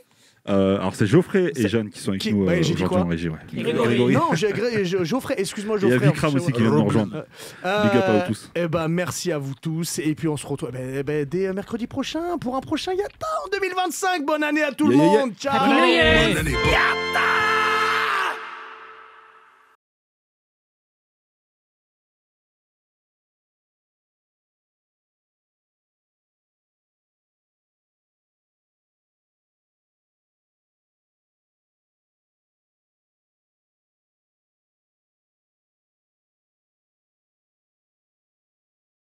Alors c'est Geoffrey C'est- et Jeanne qui sont avec qui- nous ouais, j'ai dit aujourd'hui quoi en régie. Ouais. Grégory. Non, Geoffrey, excuse-moi Et il y a Geoffrey. Vikram aussi qui vient de nous rejoindre. Big up à vous tous. Eh ben, merci à vous tous. Et puis on se retrouve dès mercredi prochain pour un prochain Yatta en 2025. Bonne année à tout le Yeah, yeah, yeah. monde. Ciao. Happy New Year. Bonne année.